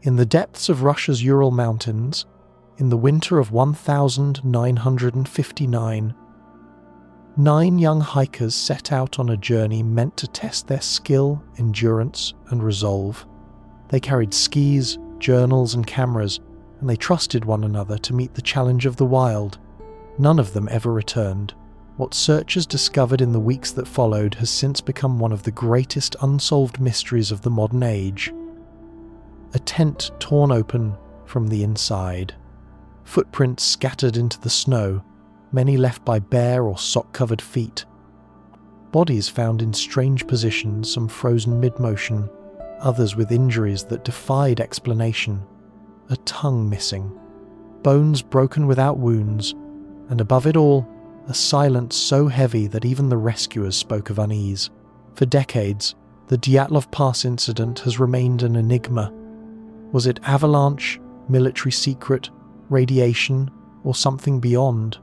In the depths of Russia's Ural Mountains, in the winter of 1959, 9 young hikers set out on a journey meant to test their skill, endurance, and resolve. They carried skis, journals, and cameras, and they trusted one another to meet the challenge of the wild. None of them ever returned. What searchers discovered in the weeks that followed has since become one of the greatest unsolved mysteries of the modern age. A tent torn open from the inside. Footprints scattered into the snow, many left by bare or sock-covered feet. Bodies found in strange positions, some frozen mid-motion, others with injuries that defied explanation. A tongue missing, bones broken without wounds, and above it all, a silence so heavy that even the rescuers spoke of unease. For decades, the Dyatlov Pass incident has remained an enigma. Was it avalanche, military secret, radiation, or something beyond?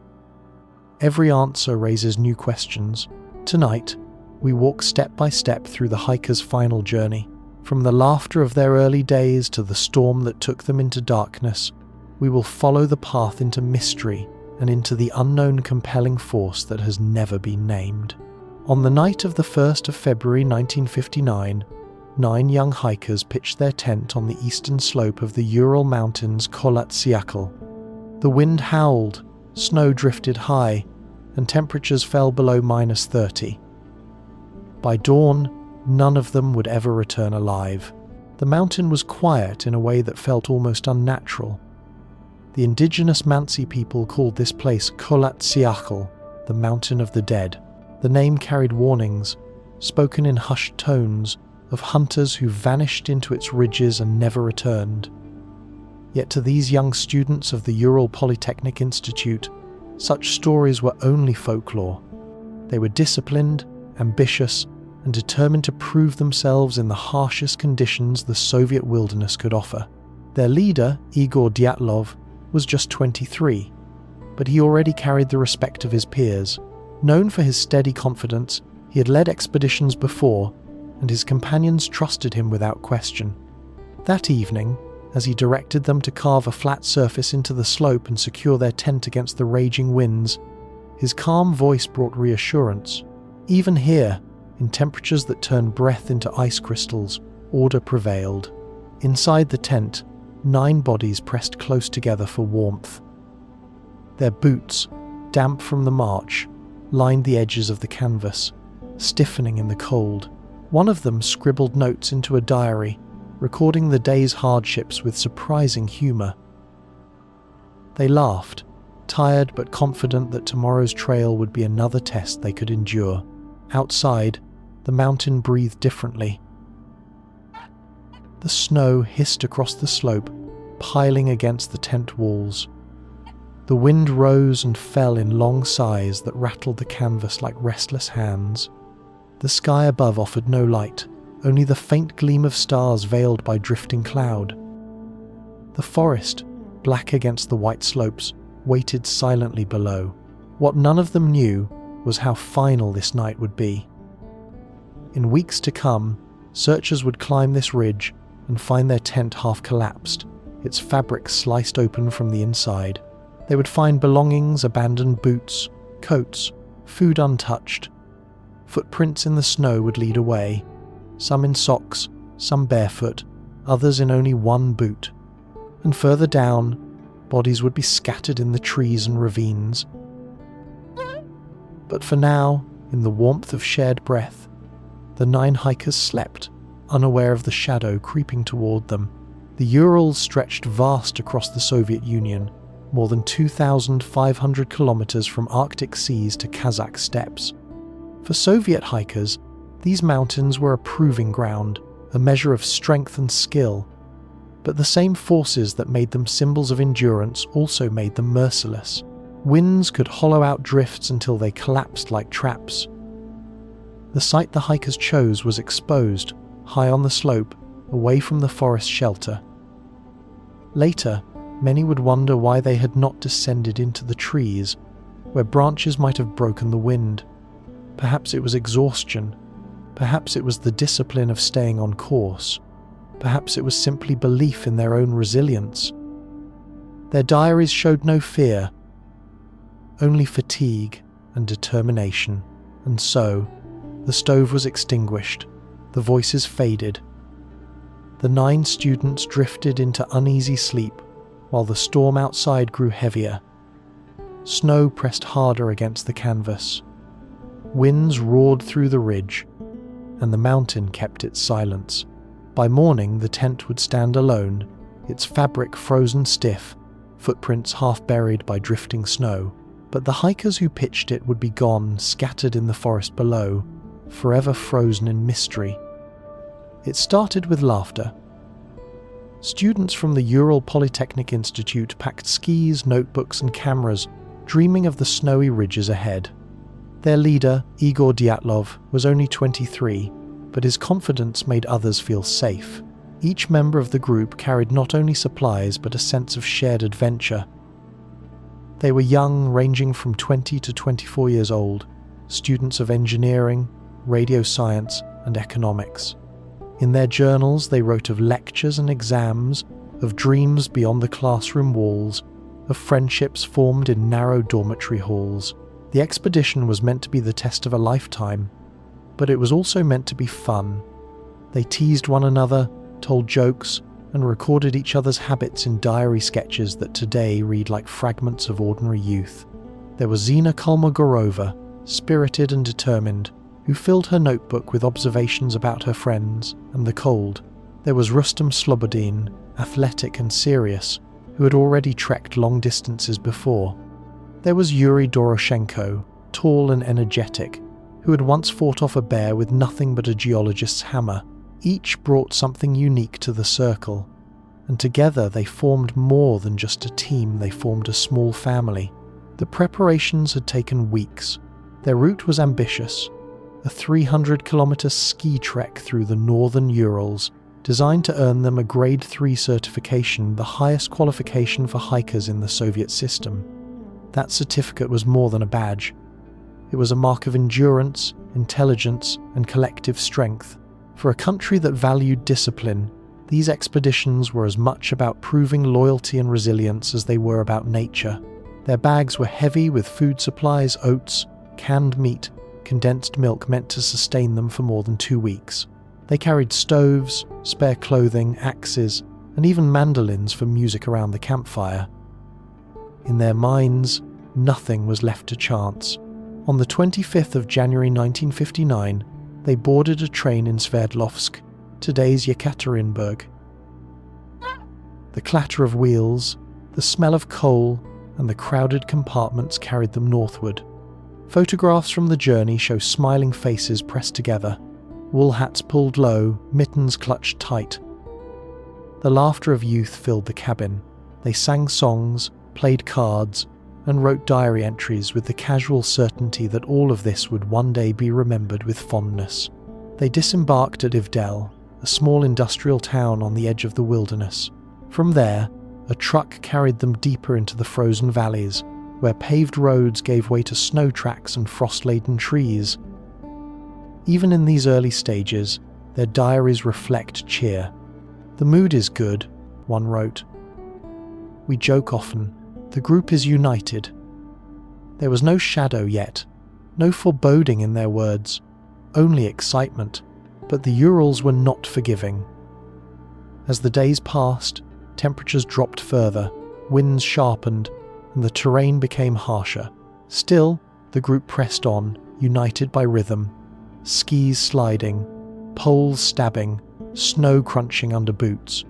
Every answer raises new questions. Tonight, we walk step by step through the hikers' final journey. From the laughter of their early days to the storm that took them into darkness, we will follow the path into mystery and into the unknown compelling force that has never been named. On the night of the 1st of February 1959, 9 young hikers pitched their tent on the eastern slope of the Ural Mountains Paradoxical. The wind howled, snow drifted high, and temperatures fell below -30. By dawn, none of them would ever return alive. The mountain was quiet in a way that felt almost unnatural. The indigenous Mansi people called this place Paradoxical, the Mountain of the Dead. The name carried warnings, spoken in hushed tones, of hunters who vanished into its ridges and never returned. Yet to these young students of the Ural Polytechnic Institute, such stories were only folklore. They were disciplined, ambitious, and determined to prove themselves in the harshest conditions the Soviet wilderness could offer. Their leader, Igor Dyatlov, was just 23, but he already carried the respect of his peers. Known for his steady confidence, he had led expeditions before, and his companions trusted him without question. That evening, as he directed them to carve a flat surface into the slope and secure their tent against the raging winds, his calm voice brought reassurance. Even here, in temperatures that turned breath into ice crystals, order prevailed. Inside the tent, 9 bodies pressed close together for warmth. Their boots, damp from the march, lined the edges of the canvas, stiffening in the cold. One of them scribbled notes into a diary, recording the day's hardships with surprising humour. They laughed, tired but confident that tomorrow's trail would be another test they could endure. Outside, the mountain breathed differently. The snow hissed across the slope, piling against the tent walls. The wind rose and fell in long sighs that rattled the canvas like restless hands. The sky above offered no light, only the faint gleam of stars veiled by drifting cloud. The forest, black against the white slopes, waited silently below. What none of them knew was how final this night would be. In weeks to come, searchers would climb this ridge and find their tent half collapsed, its fabric sliced open from the inside. They would find belongings, abandoned boots, coats, food untouched. Footprints in the snow would lead away, some in socks, some barefoot, others in only one boot. And further down, bodies would be scattered in the trees and ravines. But for now, in the warmth of shared breath, the 9 hikers slept, unaware of the shadow creeping toward them. The Urals stretched vast across the Soviet Union, more than 2,500 kilometers from Arctic seas to Kazakh steppes. For Soviet hikers, these mountains were a proving ground, a measure of strength and skill. But the same forces that made them symbols of endurance also made them merciless. Winds could hollow out drifts until they collapsed like traps. The site the hikers chose was exposed, high on the slope, away from the forest shelter. Later, many would wonder why they had not descended into the trees, where branches might have broken the wind. Perhaps it was exhaustion. Perhaps it was the discipline of staying on course. Perhaps it was simply belief in their own resilience. Their diaries showed no fear, only fatigue and determination. And so, the stove was extinguished, the voices faded. The 9 students drifted into uneasy sleep while the storm outside grew heavier. Snow pressed harder against the canvas. Winds roared through the ridge, and the mountain kept its silence. By morning, the tent would stand alone, its fabric frozen stiff, footprints half buried by drifting snow. But the hikers who pitched it would be gone, scattered in the forest below, forever frozen in mystery. It started with laughter. Students from the Ural Polytechnic Institute packed skis, notebooks and cameras, dreaming of the snowy ridges ahead. Their leader, Igor Dyatlov, was only 23, but his confidence made others feel safe. Each member of the group carried not only supplies but a sense of shared adventure. They were young, ranging from 20 to 24 years old, students of engineering, radio science, and economics. In their journals, they wrote of lectures and exams, of dreams beyond the classroom walls, of friendships formed in narrow dormitory halls. The expedition was meant to be the test of a lifetime, but it was also meant to be fun. They teased one another, told jokes, and recorded each other's habits in diary sketches that today read like fragments of ordinary youth. There was Zina Kolmogorova, spirited and determined, who filled her notebook with observations about her friends and the cold. There was Rustam Slobodin, athletic and serious, who had already trekked long distances before. There was Yuri Doroshenko, tall and energetic, who had once fought off a bear with nothing but a geologist's hammer. Each brought something unique to the circle, and together they formed more than just a team, they formed a small family. The preparations had taken weeks. Their route was ambitious, a 300-kilometer ski trek through the northern Urals, designed to earn them a Grade 3 certification, the highest qualification for hikers in the Soviet system. That certificate was more than a badge. It was a mark of endurance, intelligence, and collective strength. For a country that valued discipline, these expeditions were as much about proving loyalty and resilience as they were about nature. Their bags were heavy with food supplies, oats, canned meat, condensed milk meant to sustain them for more than 2 weeks. They carried stoves, spare clothing, axes, and even mandolins for music around the campfire. In their minds, nothing was left to chance. On the 25th of January 1959, they boarded a train in Sverdlovsk, today's Yekaterinburg. The clatter of wheels, the smell of coal, and the crowded compartments carried them northward. Photographs from the journey show smiling faces pressed together, wool hats pulled low, mittens clutched tight. The laughter of youth filled the cabin. They sang songs, played cards, and wrote diary entries with the casual certainty that all of this would one day be remembered with fondness. They disembarked at Ivdel, a small industrial town on the edge of the wilderness. From there, a truck carried them deeper into the frozen valleys, where paved roads gave way to snow tracks and frost-laden trees. Even in these early stages, their diaries reflect cheer. "The mood is good," one wrote. "We joke often. The group is united." There was no shadow yet, no foreboding in their words, only excitement, but the Urals were not forgiving. As the days passed, temperatures dropped further, winds sharpened, and the terrain became harsher. Still, the group pressed on, united by rhythm, skis sliding, poles stabbing, snow crunching under boots.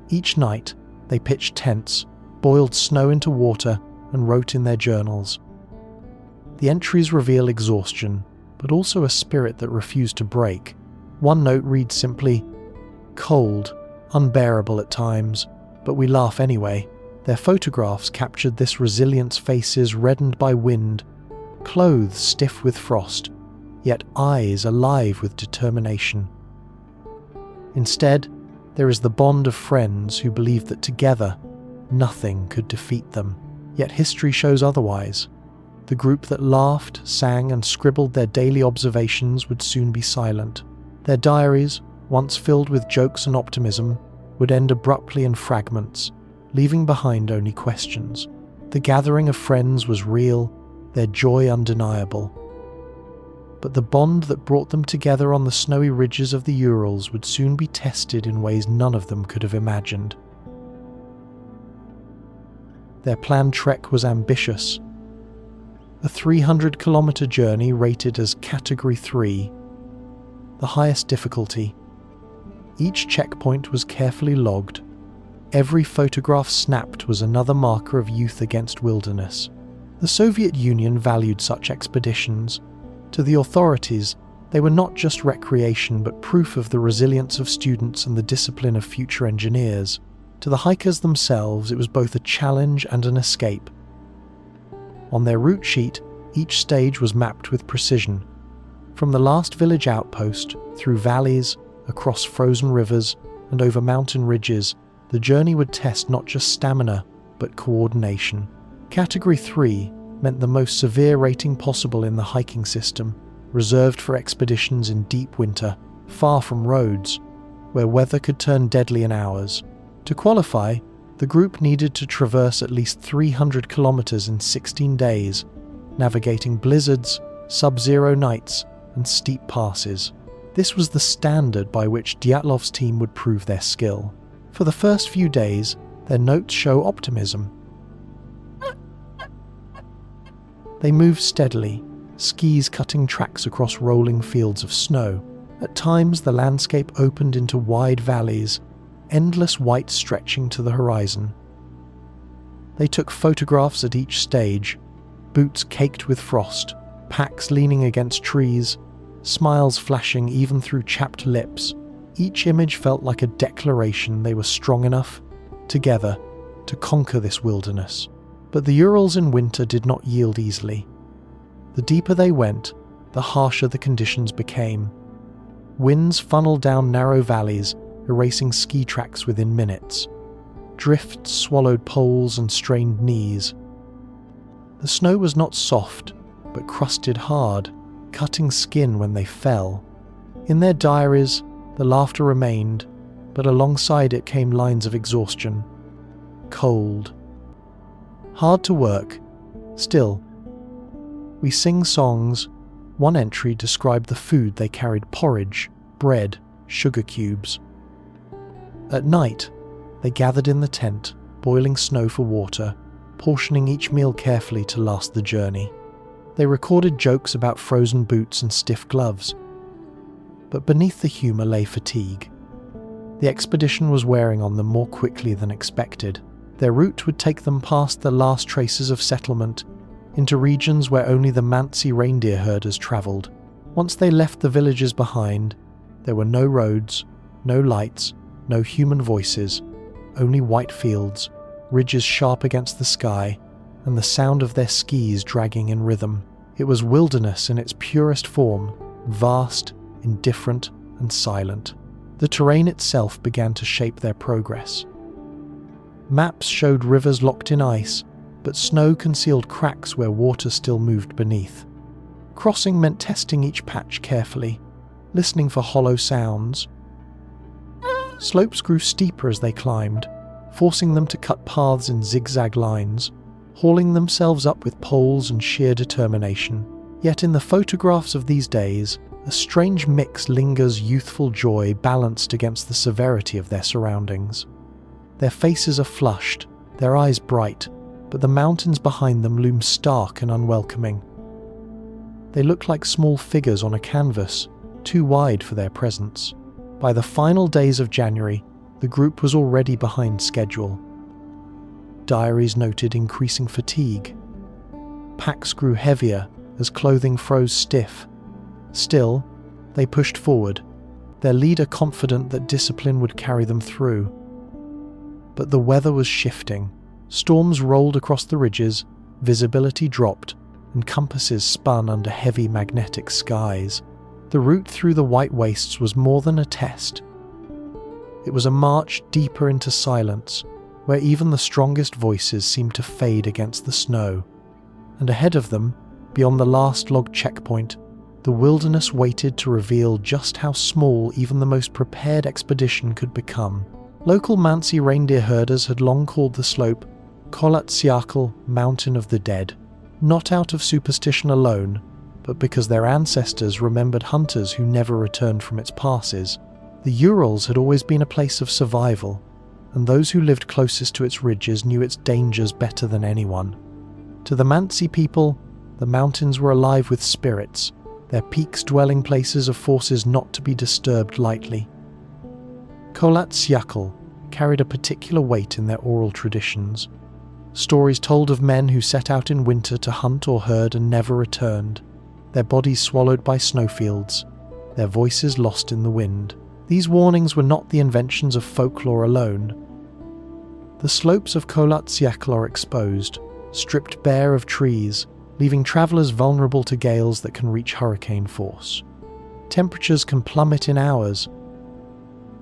Each night, they pitched tents, boiled snow into water, and wrote in their journals. The entries reveal exhaustion, but also a spirit that refused to break. One note reads simply, "Cold, unbearable at times, but we laugh anyway." Their photographs captured this resilience, faces reddened by wind, clothes stiff with frost, yet eyes alive with determination. Instead, there is the bond of friends who believe that together, nothing could defeat them. Yet history shows otherwise. The group that laughed, sang, and scribbled their daily observations would soon be silent. Their diaries, once filled with jokes and optimism, would end abruptly in fragments, leaving behind only questions. The gathering of friends was real, their joy undeniable. But the bond that brought them together on the snowy ridges of the Urals would soon be tested in ways none of them could have imagined. Their planned trek was ambitious. A 300-kilometer journey rated as Category 3, the highest difficulty. Each checkpoint was carefully logged. Every photograph snapped was another marker of youth against wilderness. The Soviet Union valued such expeditions. To the authorities, they were not just recreation but proof of the resilience of students and the discipline of future engineers. To the hikers themselves, it was both a challenge and an escape. On their route sheet, each stage was mapped with precision. From the last village outpost, through valleys, across frozen rivers, and over mountain ridges, the journey would test not just stamina, but coordination. Category 3 meant the most severe rating possible in the hiking system, reserved for expeditions in deep winter, far from roads, where weather could turn deadly in hours. To qualify, the group needed to traverse at least 300 kilometers in 16 days, navigating blizzards, sub-zero nights, and steep passes. This was the standard by which Dyatlov's team would prove their skill. For the first few days, their notes show optimism. They moved steadily, skis cutting tracks across rolling fields of snow. At times, the landscape opened into wide valleys, endless white stretching to the horizon. They took photographs at each stage, boots caked with frost, packs leaning against trees, smiles flashing even through chapped lips. Each image felt like a declaration they were strong enough, together, to conquer this wilderness. But the Urals in winter did not yield easily. The deeper they went, the harsher the conditions became. Winds funneled down narrow valleys, erasing ski tracks within minutes. Drifts swallowed poles and strained knees. The snow was not soft, but crusted hard, cutting skin when they fell. In their diaries, the laughter remained, but alongside it came lines of exhaustion. Cold. Hard to work. Still, we sing songs. One entry described the food they carried: porridge, bread, sugar cubes. At night, they gathered in the tent, boiling snow for water, portioning each meal carefully to last the journey. They recorded jokes about frozen boots and stiff gloves. But beneath the humour lay fatigue. The expedition was wearing on them more quickly than expected. Their route would take them past the last traces of settlement, into regions where only the Mansi reindeer herders travelled. Once they left the villages behind, there were no roads, no lights, no human voices, only white fields, ridges sharp against the sky, and the sound of their skis dragging in rhythm. It was wilderness in its purest form, vast, indifferent, and silent. The terrain itself began to shape their progress. Maps showed rivers locked in ice, but snow concealed cracks where water still moved beneath. Crossing meant testing each patch carefully, listening for hollow sounds. Slopes grew steeper as they climbed, forcing them to cut paths in zigzag lines, hauling themselves up with poles and sheer determination. Yet in the photographs of these days, a strange mix lingers: youthful joy balanced against the severity of their surroundings. Their faces are flushed, their eyes bright, but the mountains behind them loom stark and unwelcoming. They look like small figures on a canvas, too wide for their presence. By the final days of January, the group was already behind schedule. Diaries noted increasing fatigue. Packs grew heavier as clothing froze stiff. Still, they pushed forward, their leader confident that discipline would carry them through. But the weather was shifting. Storms rolled across the ridges, visibility dropped, and compasses spun under heavy magnetic skies. The route through the white wastes was more than a test. It was a march deeper into silence, where even the strongest voices seemed to fade against the snow. And ahead of them, beyond the last log checkpoint, The wilderness waited to reveal just how small even the most prepared expedition could become. Local Mansi reindeer herders had long called the slope Paradoxical, Mountain of the Dead, not out of superstition alone, but because their ancestors remembered hunters who never returned from its passes. The Urals had always been a place of survival, and those who lived closest to its ridges knew its dangers better than anyone. To the Mansi people, the mountains were alive with spirits, their peaks dwelling places of forces not to be disturbed lightly. Paradoxical carried a particular weight in their oral traditions. Stories told of men who set out in winter to hunt or herd and never returned, their bodies swallowed by snowfields, their voices lost in the wind. These warnings were not the inventions of folklore alone. The slopes of Paradoxical are exposed, stripped bare of trees, leaving travelers vulnerable to gales that can reach hurricane force. Temperatures can plummet in hours.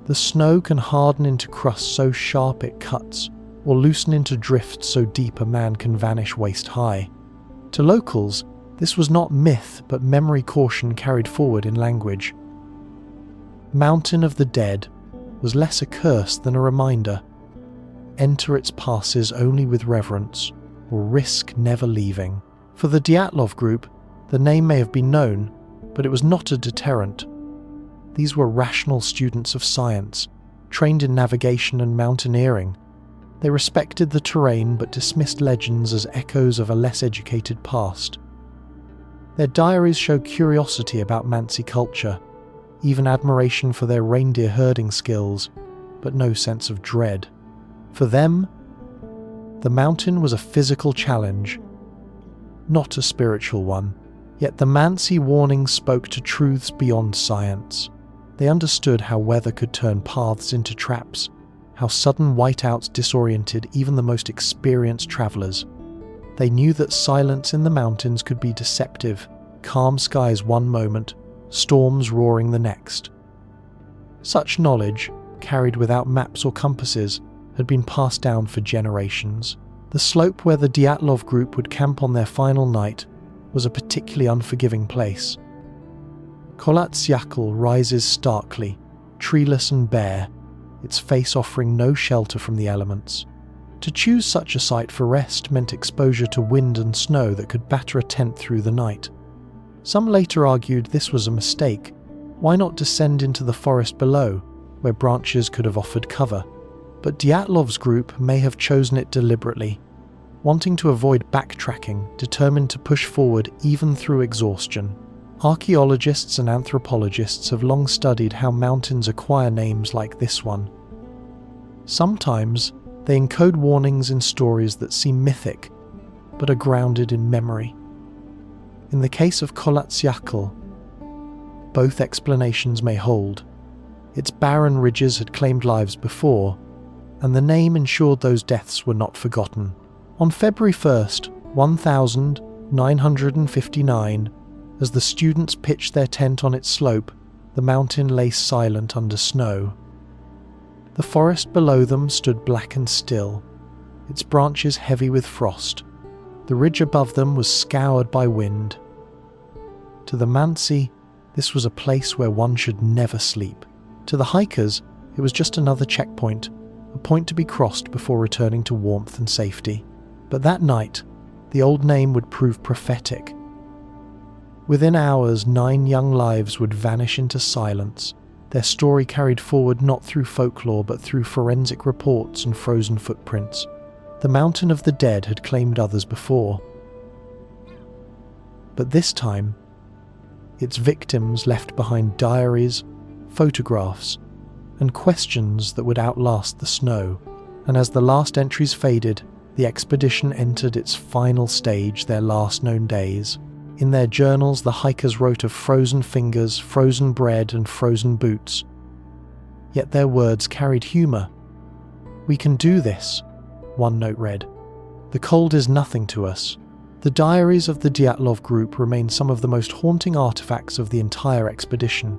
The snow can harden into crust so sharp it cuts, or loosen into drifts so deep a man can vanish waist-high. To locals, this was not myth but memory caution carried forward in language. Mountain of the Dead was less a curse than a reminder. Enter its passes only with reverence, or risk never leaving. For the Dyatlov group, the name may have been known, but it was not a deterrent. These were rational students of science, trained in navigation and mountaineering. They respected the terrain but dismissed legends as echoes of a less educated past. Their diaries show curiosity about Mansi culture, even admiration for their reindeer herding skills, but no sense of dread. For them, the mountain was a physical challenge, not a spiritual one. Yet the Mansi warnings spoke to truths beyond science. They understood how weather could turn paths into traps, how sudden whiteouts disoriented even the most experienced travelers. They knew that silence in the mountains could be deceptive, calm skies one moment, storms roaring the next. Such knowledge, carried without maps or compasses, had been passed down for generations. The slope where the Dyatlov group would camp on their final night was a particularly unforgiving place. Paradoxical rises starkly, treeless and bare, its face offering no shelter from the elements. To choose such a site for rest meant exposure to wind and snow that could batter a tent through the night. Some later argued this was a mistake. Why not descend into the forest below, where branches could have offered cover? But Dyatlov's group may have chosen it deliberately, wanting to avoid backtracking, determined to push forward even through exhaustion. Archaeologists and anthropologists have long studied how mountains acquire names like this one. Sometimes they encode warnings in stories that seem mythic, but are grounded in memory. In the case of Paradoxical, both explanations may hold. Its barren ridges had claimed lives before, and the name ensured those deaths were not forgotten. On February 1st, 1959, as the students pitched their tent on its slope, the mountain lay silent under snow. The forest below them stood black and still, its branches heavy with frost. The ridge above them was scoured by wind. To the Mansi, this was a place where one should never sleep. To the hikers, it was just another checkpoint, a point to be crossed before returning to warmth and safety. But that night, the old name would prove prophetic. Within hours, 9 young lives would vanish into silence, their story carried forward not through folklore but through forensic reports and frozen footprints. The Mountain of the Dead had claimed others before. But this time, its victims left behind diaries, photographs, and questions that would outlast the snow. And as the last entries faded, the expedition entered its final stage, their last known days. In their journals, the hikers wrote of frozen fingers, frozen bread, and frozen boots. Yet their words carried humour. "We can do this," one note read. "The cold is nothing to us." The diaries of the Dyatlov group remain some of the most haunting artefacts of the entire expedition.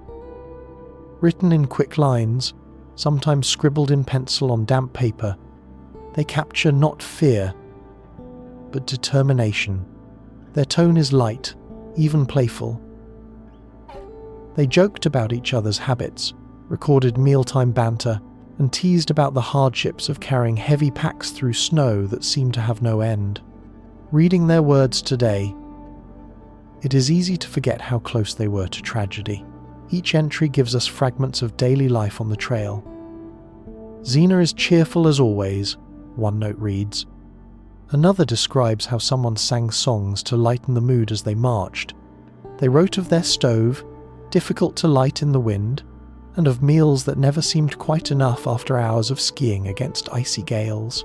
Written in quick lines, sometimes scribbled in pencil on damp paper, they capture not fear, but determination. Their tone is light, even playful. They joked about each other's habits, recorded mealtime banter, and teased about the hardships of carrying heavy packs through snow that seemed to have no end. Reading their words today, it is easy to forget how close they were to tragedy. Each entry gives us fragments of daily life on the trail. "Xena is cheerful as always," one note reads. Another describes how someone sang songs to lighten the mood as they marched. They wrote of their stove, difficult to light in the wind, and of meals that never seemed quite enough after hours of skiing against icy gales.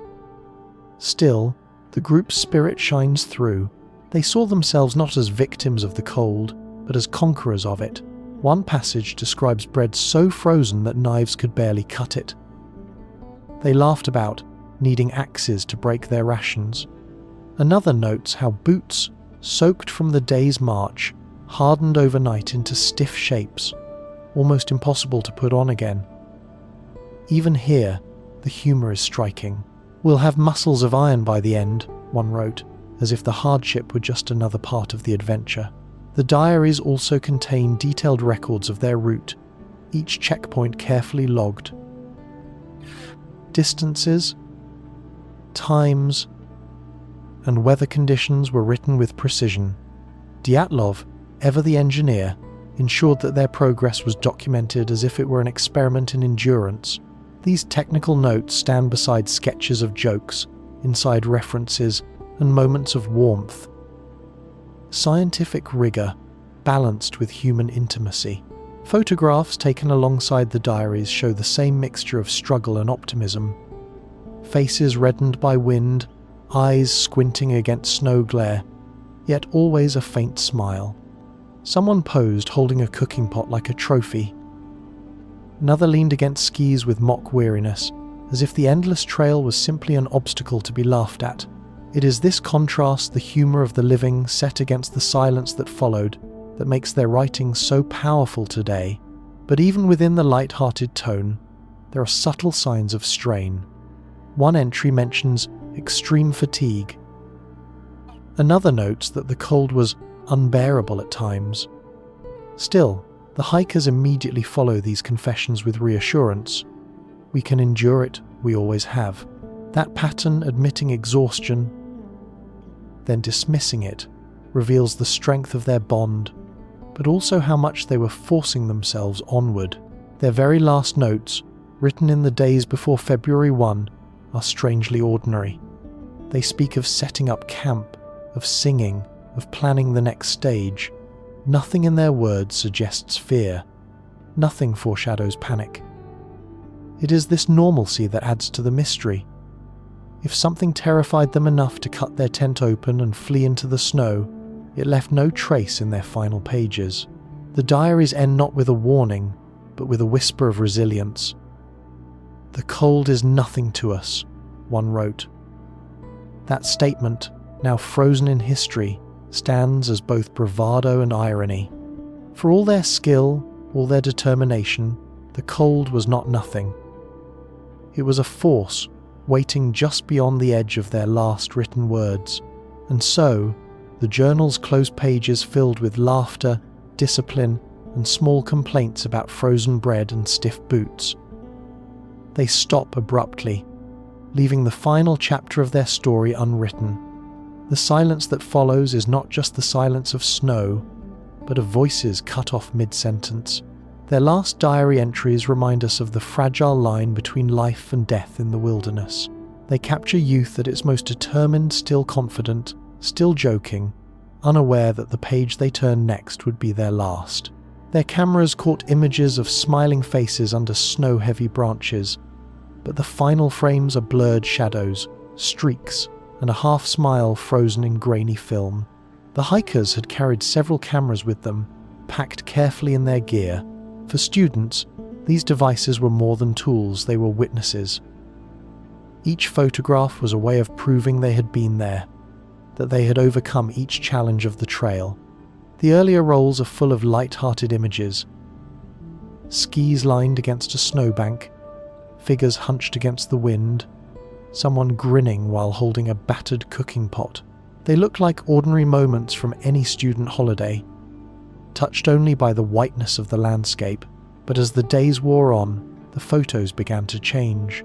Still, the group's spirit shines through. They saw themselves not as victims of the cold, but as conquerors of it. One passage describes bread so frozen that knives could barely cut it. They laughed about needing axes to break their rations. Another notes how boots, soaked from the day's march, hardened overnight into stiff shapes, almost impossible to put on again. Even here, the humour is striking. "We'll have muscles of iron by the end," one wrote, as if the hardship were just another part of the adventure. The diaries also contain detailed records of their route, each checkpoint carefully logged. Distances, times, and weather conditions were written with precision. Dyatlov, ever the engineer, ensured that their progress was documented as if it were an experiment in endurance. These technical notes stand beside sketches of jokes, inside references, and moments of warmth. Scientific rigour, balanced with human intimacy. Photographs taken alongside the diaries show the same mixture of struggle and optimism. Faces reddened by wind, eyes squinting against snow glare, yet always a faint smile. Someone posed holding a cooking pot like a trophy. Another leaned against skis with mock weariness, as if the endless trail was simply an obstacle to be laughed at. It is this contrast, the humour of the living set against the silence that followed, that makes their writing so powerful today. But even within the light-hearted tone, there are subtle signs of strain. One entry mentions extreme fatigue. Another notes that the cold was unbearable at times. Still, the hikers immediately follow these confessions with reassurance. We can endure it, we always have. That pattern, admitting exhaustion, then dismissing it, reveals the strength of their bond, but also how much they were forcing themselves onward. Their very last notes, written in the days before February 1, are strangely ordinary. They speak of setting up camp, of singing, of planning the next stage. Nothing in their words suggests fear. Nothing foreshadows panic. It is this normalcy that adds to the mystery. If something terrified them enough to cut their tent open and flee into the snow, it left no trace in their final pages. The diaries end not with a warning, but with a whisper of resilience. "The cold is nothing to us," one wrote. That statement, now frozen in history, stands as both bravado and irony. For all their skill, all their determination, the cold was not nothing. It was a force waiting just beyond the edge of their last written words, and so, the journal's close pages filled with laughter, discipline, and small complaints about frozen bread and stiff boots. They stop abruptly, leaving the final chapter of their story unwritten. The silence that follows is not just the silence of snow, but of voices cut off mid-sentence. Their last diary entries remind us of the fragile line between life and death in the wilderness. They capture youth at its most determined, still confident, still joking, unaware that the page they turn next would be their last. Their cameras caught images of smiling faces under snow-heavy branches, but the final frames are blurred shadows, streaks, and a half-smile frozen in grainy film. The hikers had carried several cameras with them, packed carefully in their gear. For students, these devices were more than tools, they were witnesses. Each photograph was a way of proving they had been there, that they had overcome each challenge of the trail. The earlier rolls are full of light-hearted images. Skis lined against a snowbank, figures hunched against the wind, someone grinning while holding a battered cooking pot. They look like ordinary moments from any student holiday. touched only by the whiteness of the landscape, but as the days wore on, the photos began to change.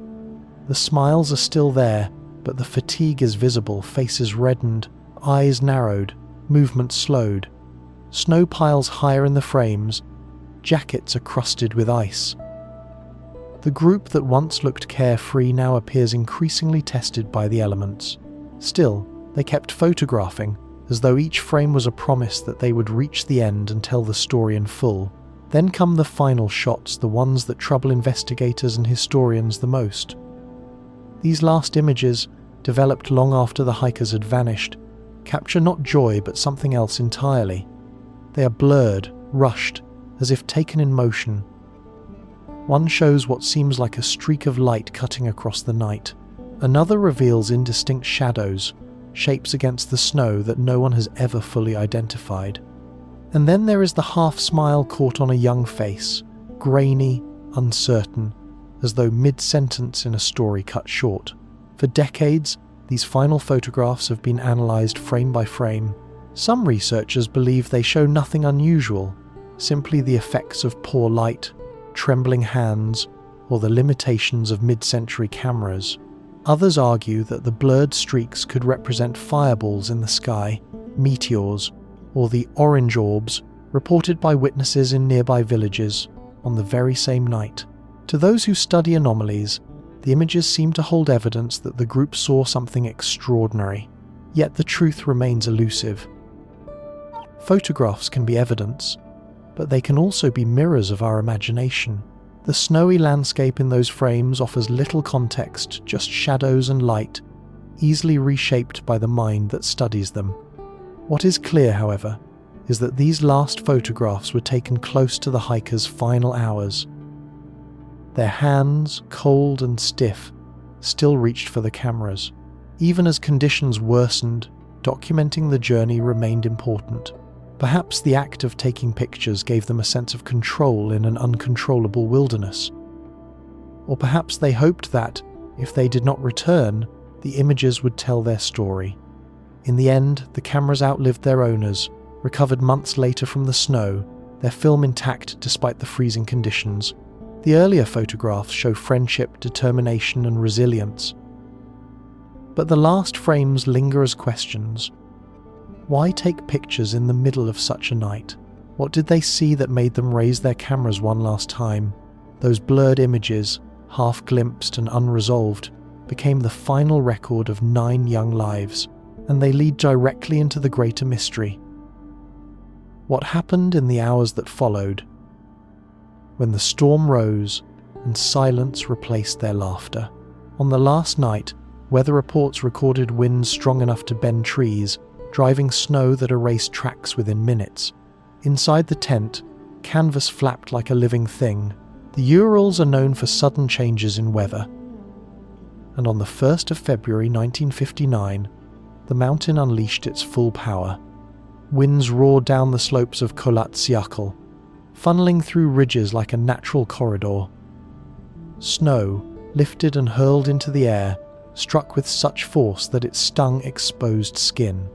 The smiles are still there, but the fatigue is visible, faces reddened, eyes narrowed, movement slowed. Snow piles higher in the frames, jackets are crusted with ice. The group that once looked carefree now appears increasingly tested by the elements. Still, they kept photographing, as though each frame was a promise that they would reach the end and tell the story in full. Then come the final shots, the ones that trouble investigators and historians the most. These last images, developed long after the hikers had vanished, capture not joy but something else entirely. They are blurred, rushed, as if taken in motion. One shows what seems like a streak of light cutting across the night. Another reveals indistinct shadows, shapes against the snow that no one has ever fully identified. And then there is the half-smile caught on a young face, grainy, uncertain, as though mid-sentence in a story cut short. For decades, these final photographs have been analysed frame by frame. Some researchers believe they show nothing unusual, simply the effects of poor light, trembling hands, or the limitations of mid-century cameras. Others argue that the blurred streaks could represent fireballs in the sky, meteors, or the orange orbs reported by witnesses in nearby villages on the very same night. To those who study anomalies, the images seem to hold evidence that the group saw something extraordinary, yet the truth remains elusive. Photographs can be evidence, but they can also be mirrors of our imagination. The snowy landscape in those frames offers little context, just shadows and light, easily reshaped by the mind that studies them. What is clear, however, is that these last photographs were taken close to the hikers' final hours. Their hands, cold and stiff, still reached for the cameras. Even as conditions worsened, documenting the journey remained important. Perhaps the act of taking pictures gave them a sense of control in an uncontrollable wilderness. Or perhaps they hoped that, if they did not return, the images would tell their story. In the end, the cameras outlived their owners, recovered months later from the snow, their film intact despite the freezing conditions. The earlier photographs show friendship, determination, and resilience. But the last frames linger as questions. Why take pictures in the middle of such a night? What did they see that made them raise their cameras one last time? Those blurred images, half glimpsed and unresolved, became the final record of 9 young lives, and they lead directly into the greater mystery. What happened in the hours that followed? When the storm rose and silence replaced their laughter. On the last night, weather reports recorded winds strong enough to bend trees, driving snow that erased tracks within minutes. Inside the tent, canvas flapped like a living thing. The Urals are known for sudden changes in weather. And on the 1st of February 1959, the mountain unleashed its full power. Winds roared down the slopes of Kolat-Syakhl, funneling through ridges like a natural corridor. Snow, lifted and hurled into the air, struck with such force that it stung exposed skin.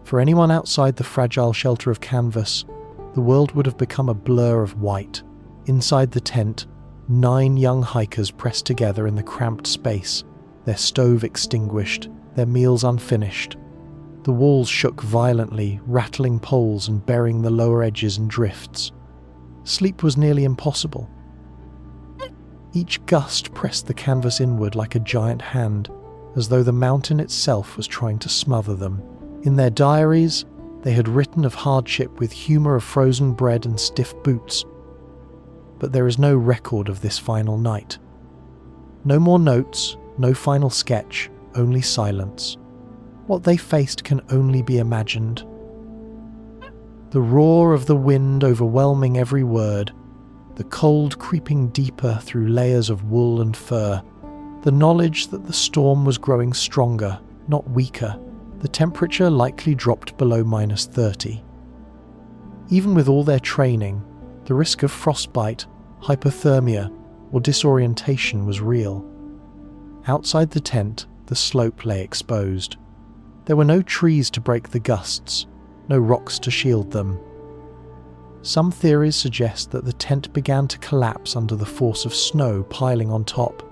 For anyone outside the fragile shelter of canvas, the world would have become a blur of white. Inside the tent, 9 young hikers pressed together in the cramped space, their stove extinguished, their meals unfinished. The walls shook violently, rattling poles and burying the lower edges in drifts. Sleep was nearly impossible. Each gust pressed the canvas inward like a giant hand, as though the mountain itself was trying to smother them. In their diaries, they had written of hardship with humour of frozen bread and stiff boots. But there is no record of this final night. No more notes, no final sketch, only silence. What they faced can only be imagined. The roar of the wind overwhelming every word, the cold creeping deeper through layers of wool and fur, the knowledge that the storm was growing stronger, not weaker. The temperature likely dropped below -30. Even with all their training, the risk of frostbite, hypothermia, or disorientation was real. Outside the tent, the slope lay exposed. There were no trees to break the gusts, no rocks to shield them. Some theories suggest that the tent began to collapse under the force of snow piling on top.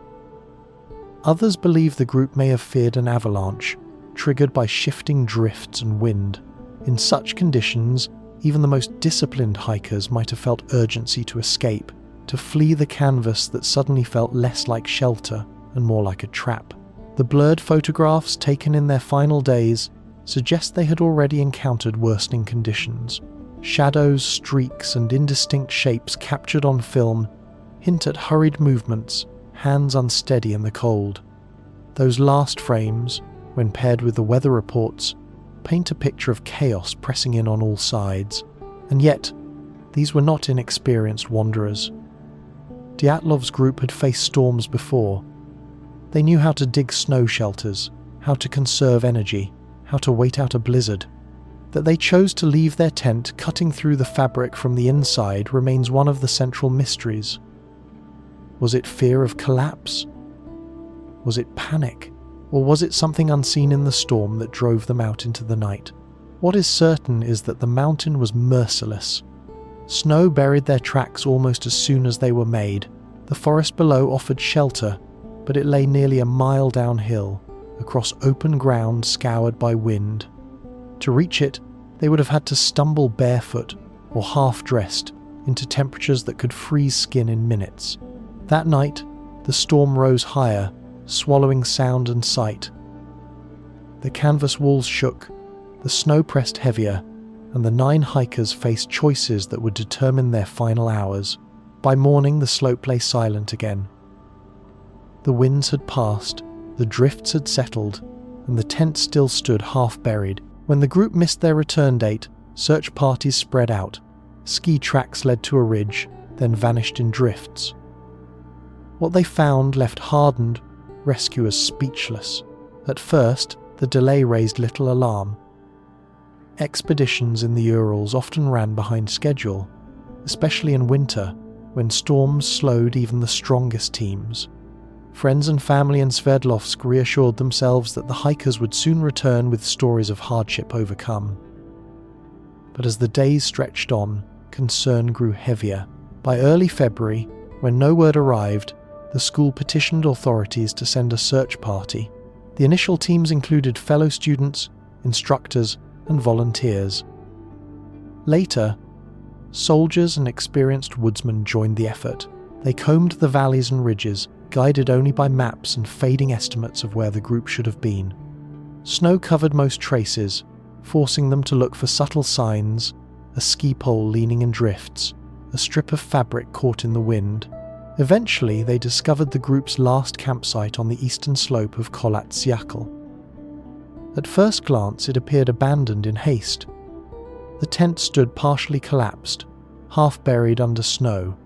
Others believe the group may have feared an avalanche, triggered by shifting drifts and wind. In such conditions, even the most disciplined hikers might have felt urgency to escape, to flee the canvas that suddenly felt less like shelter and more like a trap. The blurred photographs taken in their final days suggest they had already encountered worsening conditions. Shadows, streaks, and indistinct shapes captured on film hint at hurried movements, hands unsteady in the cold. Those last frames, when paired with the weather reports, paint a picture of chaos pressing in on all sides. And yet, these were not inexperienced wanderers. Dyatlov's group had faced storms before. They knew how to dig snow shelters, how to conserve energy, how to wait out a blizzard. That they chose to leave their tent cutting through the fabric from the inside remains one of the central mysteries. Was it fear of collapse? Was it panic? Or was it something unseen in the storm that drove them out into the night? What is certain is that the mountain was merciless. Snow buried their tracks almost as soon as they were made. The forest below offered shelter, but it lay nearly a mile downhill, across open ground scoured by wind. To reach it, they would have had to stumble barefoot or half-dressed into temperatures that could freeze skin in minutes. That night, the storm rose higher, swallowing sound and sight. The canvas walls shook, the snow pressed heavier, and the 9 hikers faced choices that would determine their final hours. By morning, the slope lay silent again. The winds had passed, the drifts had settled, and the tent still stood half-buried. When the group missed their return date, search parties spread out. Ski tracks led to a ridge, then vanished in drifts. What they found left hardened rescuers speechless. At first, the delay raised little alarm. Expeditions in the Urals often ran behind schedule, especially in winter, when storms slowed even the strongest teams. Friends and family in Sverdlovsk reassured themselves that the hikers would soon return with stories of hardship overcome. But as the days stretched on, concern grew heavier. By early February, when no word arrived, the school petitioned authorities to send a search party. The initial teams included fellow students, instructors, and volunteers. Later, soldiers and experienced woodsmen joined the effort. They combed the valleys and ridges, guided only by maps and fading estimates of where the group should have been. Snow covered most traces, forcing them to look for subtle signs: a ski pole leaning in drifts, a strip of fabric caught in the wind. Eventually, they discovered the group's last campsite on the eastern slope of Dyatlov. At first glance, it appeared abandoned in haste. The tent stood partially collapsed, half buried under snow.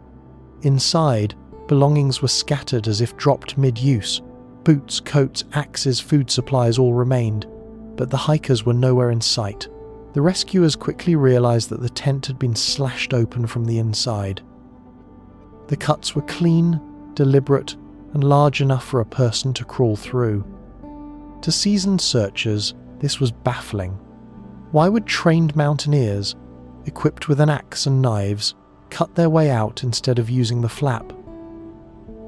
Inside, belongings were scattered as if dropped mid-use. Boots, coats, axes, food supplies all remained, but the hikers were nowhere in sight. The rescuers quickly realized that the tent had been slashed open from the inside. The cuts were clean, deliberate, and large enough for a person to crawl through. To seasoned searchers, this was baffling. Why would trained mountaineers, equipped with an axe and knives, cut their way out instead of using the flap?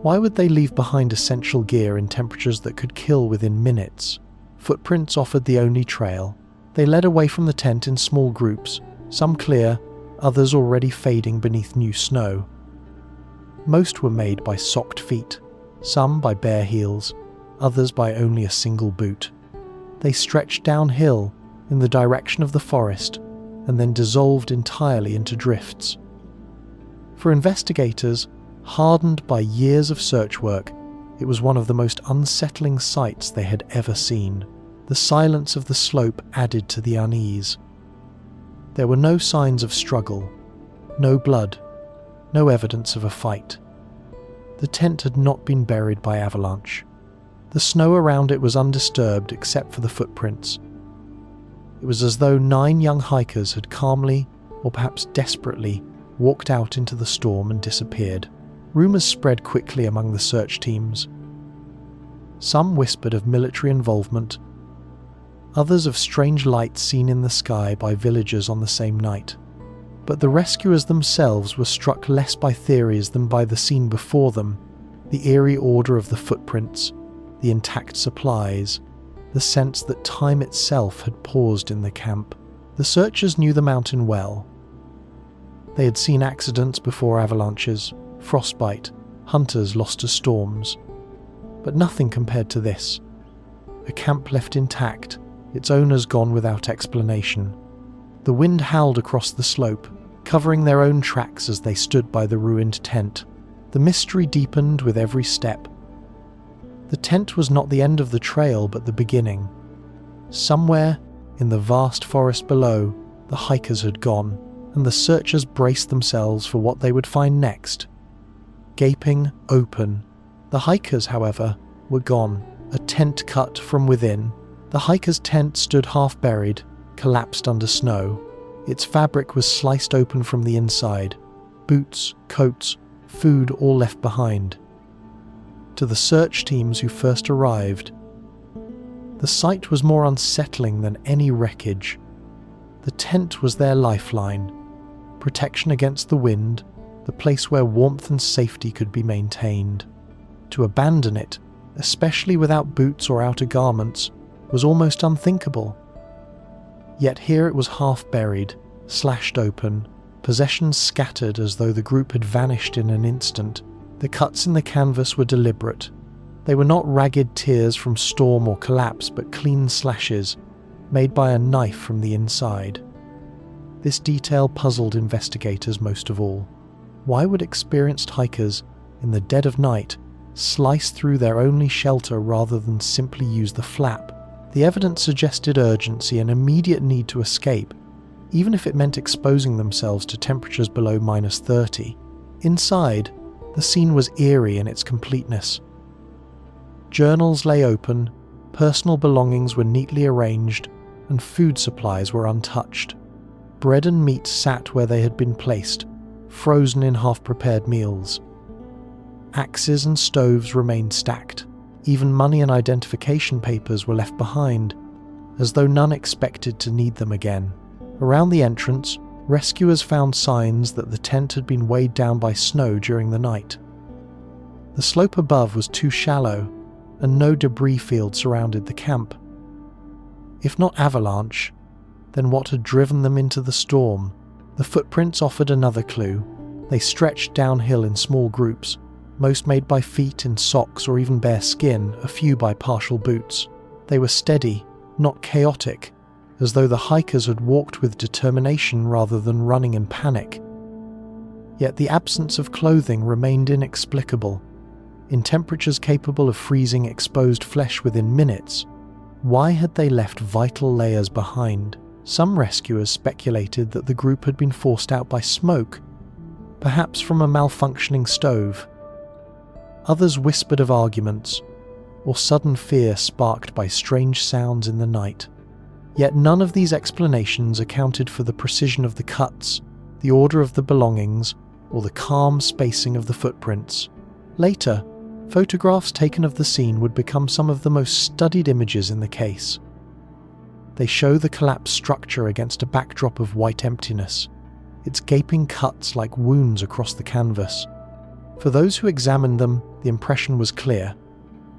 Why would they leave behind essential gear in temperatures that could kill within minutes? Footprints offered the only trail. They led away from the tent in small groups, some clear, others already fading beneath new snow. Most were made by socked feet, some by bare heels, others by only a single boot. They stretched downhill in the direction of the forest and then dissolved entirely into drifts. For investigators, hardened by years of search work, it was one of the most unsettling sights they had ever seen. The silence of the slope added to the unease. There were no signs of struggle, no blood, no evidence of a fight. The tent had not been buried by avalanche. The snow around it was undisturbed except for the footprints. It was as though 9 young hikers had calmly, or perhaps desperately, walked out into the storm and disappeared. Rumours spread quickly among the search teams. Some whispered of military involvement, others of strange lights seen in the sky by villagers on the same night. But the rescuers themselves were struck less by theories than by the scene before them, the eerie order of the footprints, the intact supplies, the sense that time itself had paused in the camp. The searchers knew the mountain well. They had seen accidents before avalanches, frostbite, hunters lost to storms. But nothing compared to this. A camp left intact, its owners gone without explanation. The wind howled across the slope, covering their own tracks as they stood by the ruined tent. The mystery deepened with every step. The tent was not the end of the trail, but the beginning. Somewhere, in the vast forest below, the hikers had gone, and the searchers braced themselves for what they would find next. Gaping open. The hikers, however, were gone, a tent cut from within. The hikers' tent stood half buried, collapsed under snow. Its fabric was sliced open from the inside. Boots, coats, food all left behind. To the search teams who first arrived, the sight was more unsettling than any wreckage. The tent was their lifeline, protection against the wind, the place where warmth and safety could be maintained. To abandon it, especially without boots or outer garments, was almost unthinkable. Yet here it was half buried, slashed open, possessions scattered as though the group had vanished in an instant. The cuts in the canvas were deliberate. They were not ragged tears from storm or collapse, but clean slashes, made by a knife from the inside. This detail puzzled investigators most of all. Why would experienced hikers, in the dead of night, slice through their only shelter rather than simply use the flap? The evidence suggested urgency and immediate need to escape, even if it meant exposing themselves to temperatures below -30. Inside, the scene was eerie in its completeness. Journals lay open, personal belongings were neatly arranged, and food supplies were untouched. Bread and meat sat where they had been placed, frozen in half-prepared meals. Axes and stoves remained stacked. Even money and identification papers were left behind, as though none expected to need them again. Around the entrance, rescuers found signs that the tent had been weighed down by snow during the night. The slope above was too shallow, and no debris field surrounded the camp. If not avalanche, then what had driven them into the storm? The footprints offered another clue. They stretched downhill in small groups, most made by feet in socks or even bare skin, a few by partial boots. They were steady, not chaotic, as though the hikers had walked with determination rather than running in panic. Yet the absence of clothing remained inexplicable. In temperatures capable of freezing exposed flesh within minutes, why had they left vital layers behind? Some rescuers speculated that the group had been forced out by smoke, perhaps from a malfunctioning stove. Others whispered of arguments, or sudden fear sparked by strange sounds in the night. Yet none of these explanations accounted for the precision of the cuts, the order of the belongings, or the calm spacing of the footprints. Later, photographs taken of the scene would become some of the most studied images in the case. They show the collapsed structure against a backdrop of white emptiness, its gaping cuts like wounds across the canvas. For those who examined them, the impression was clear.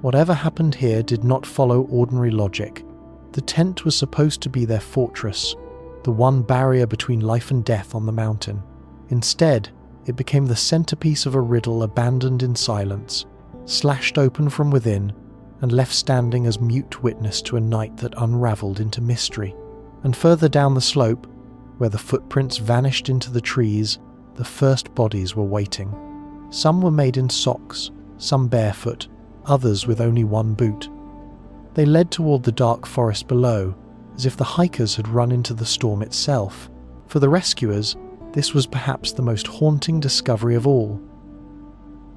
Whatever happened here did not follow ordinary logic. The tent was supposed to be their fortress, the one barrier between life and death on the mountain. Instead, it became the centerpiece of a riddle abandoned in silence, slashed open from within, and left standing as mute witness to a night that unraveled into mystery. And further down the slope, where the footprints vanished into the trees, the first bodies were waiting. Some were made in socks, some barefoot, others with only one boot. They led toward the dark forest below, as if the hikers had run into the storm itself. For the rescuers, this was perhaps the most haunting discovery of all.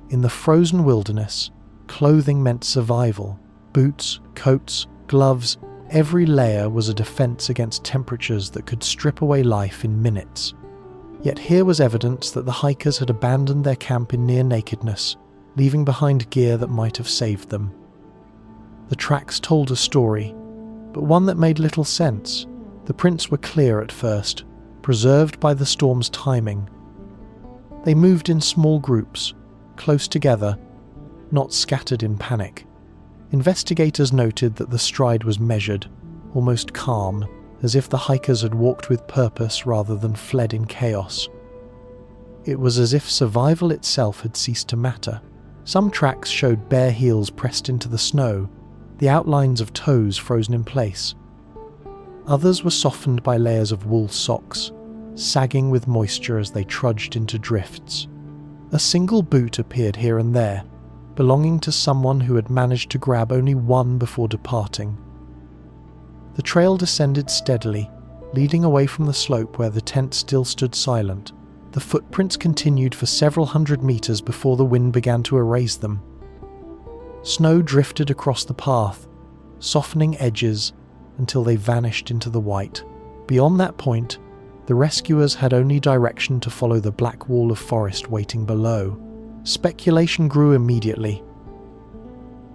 In the frozen wilderness, clothing meant survival. Boots, coats, gloves, every layer was a defense against temperatures that could strip away life in minutes. Yet here was evidence that the hikers had abandoned their camp in near nakedness, leaving behind gear that might have saved them. The tracks told a story, but one that made little sense. The prints were clear at first, preserved by the storm's timing. They moved in small groups, close together, not scattered in panic. Investigators noted that the stride was measured, almost calm, as if the hikers had walked with purpose rather than fled in chaos. It was as if survival itself had ceased to matter. Some tracks showed bare heels pressed into the snow, the outlines of toes frozen in place. Others were softened by layers of wool socks, sagging with moisture as they trudged into drifts. A single boot appeared here and there, belonging to someone who had managed to grab only one before departing. The trail descended steadily, leading away from the slope where the tent still stood silent. The footprints continued for several hundred meters before the wind began to erase them. Snow drifted across the path, softening edges until they vanished into the white. Beyond that point, the rescuers had only direction to follow the black wall of forest waiting below. Speculation grew immediately.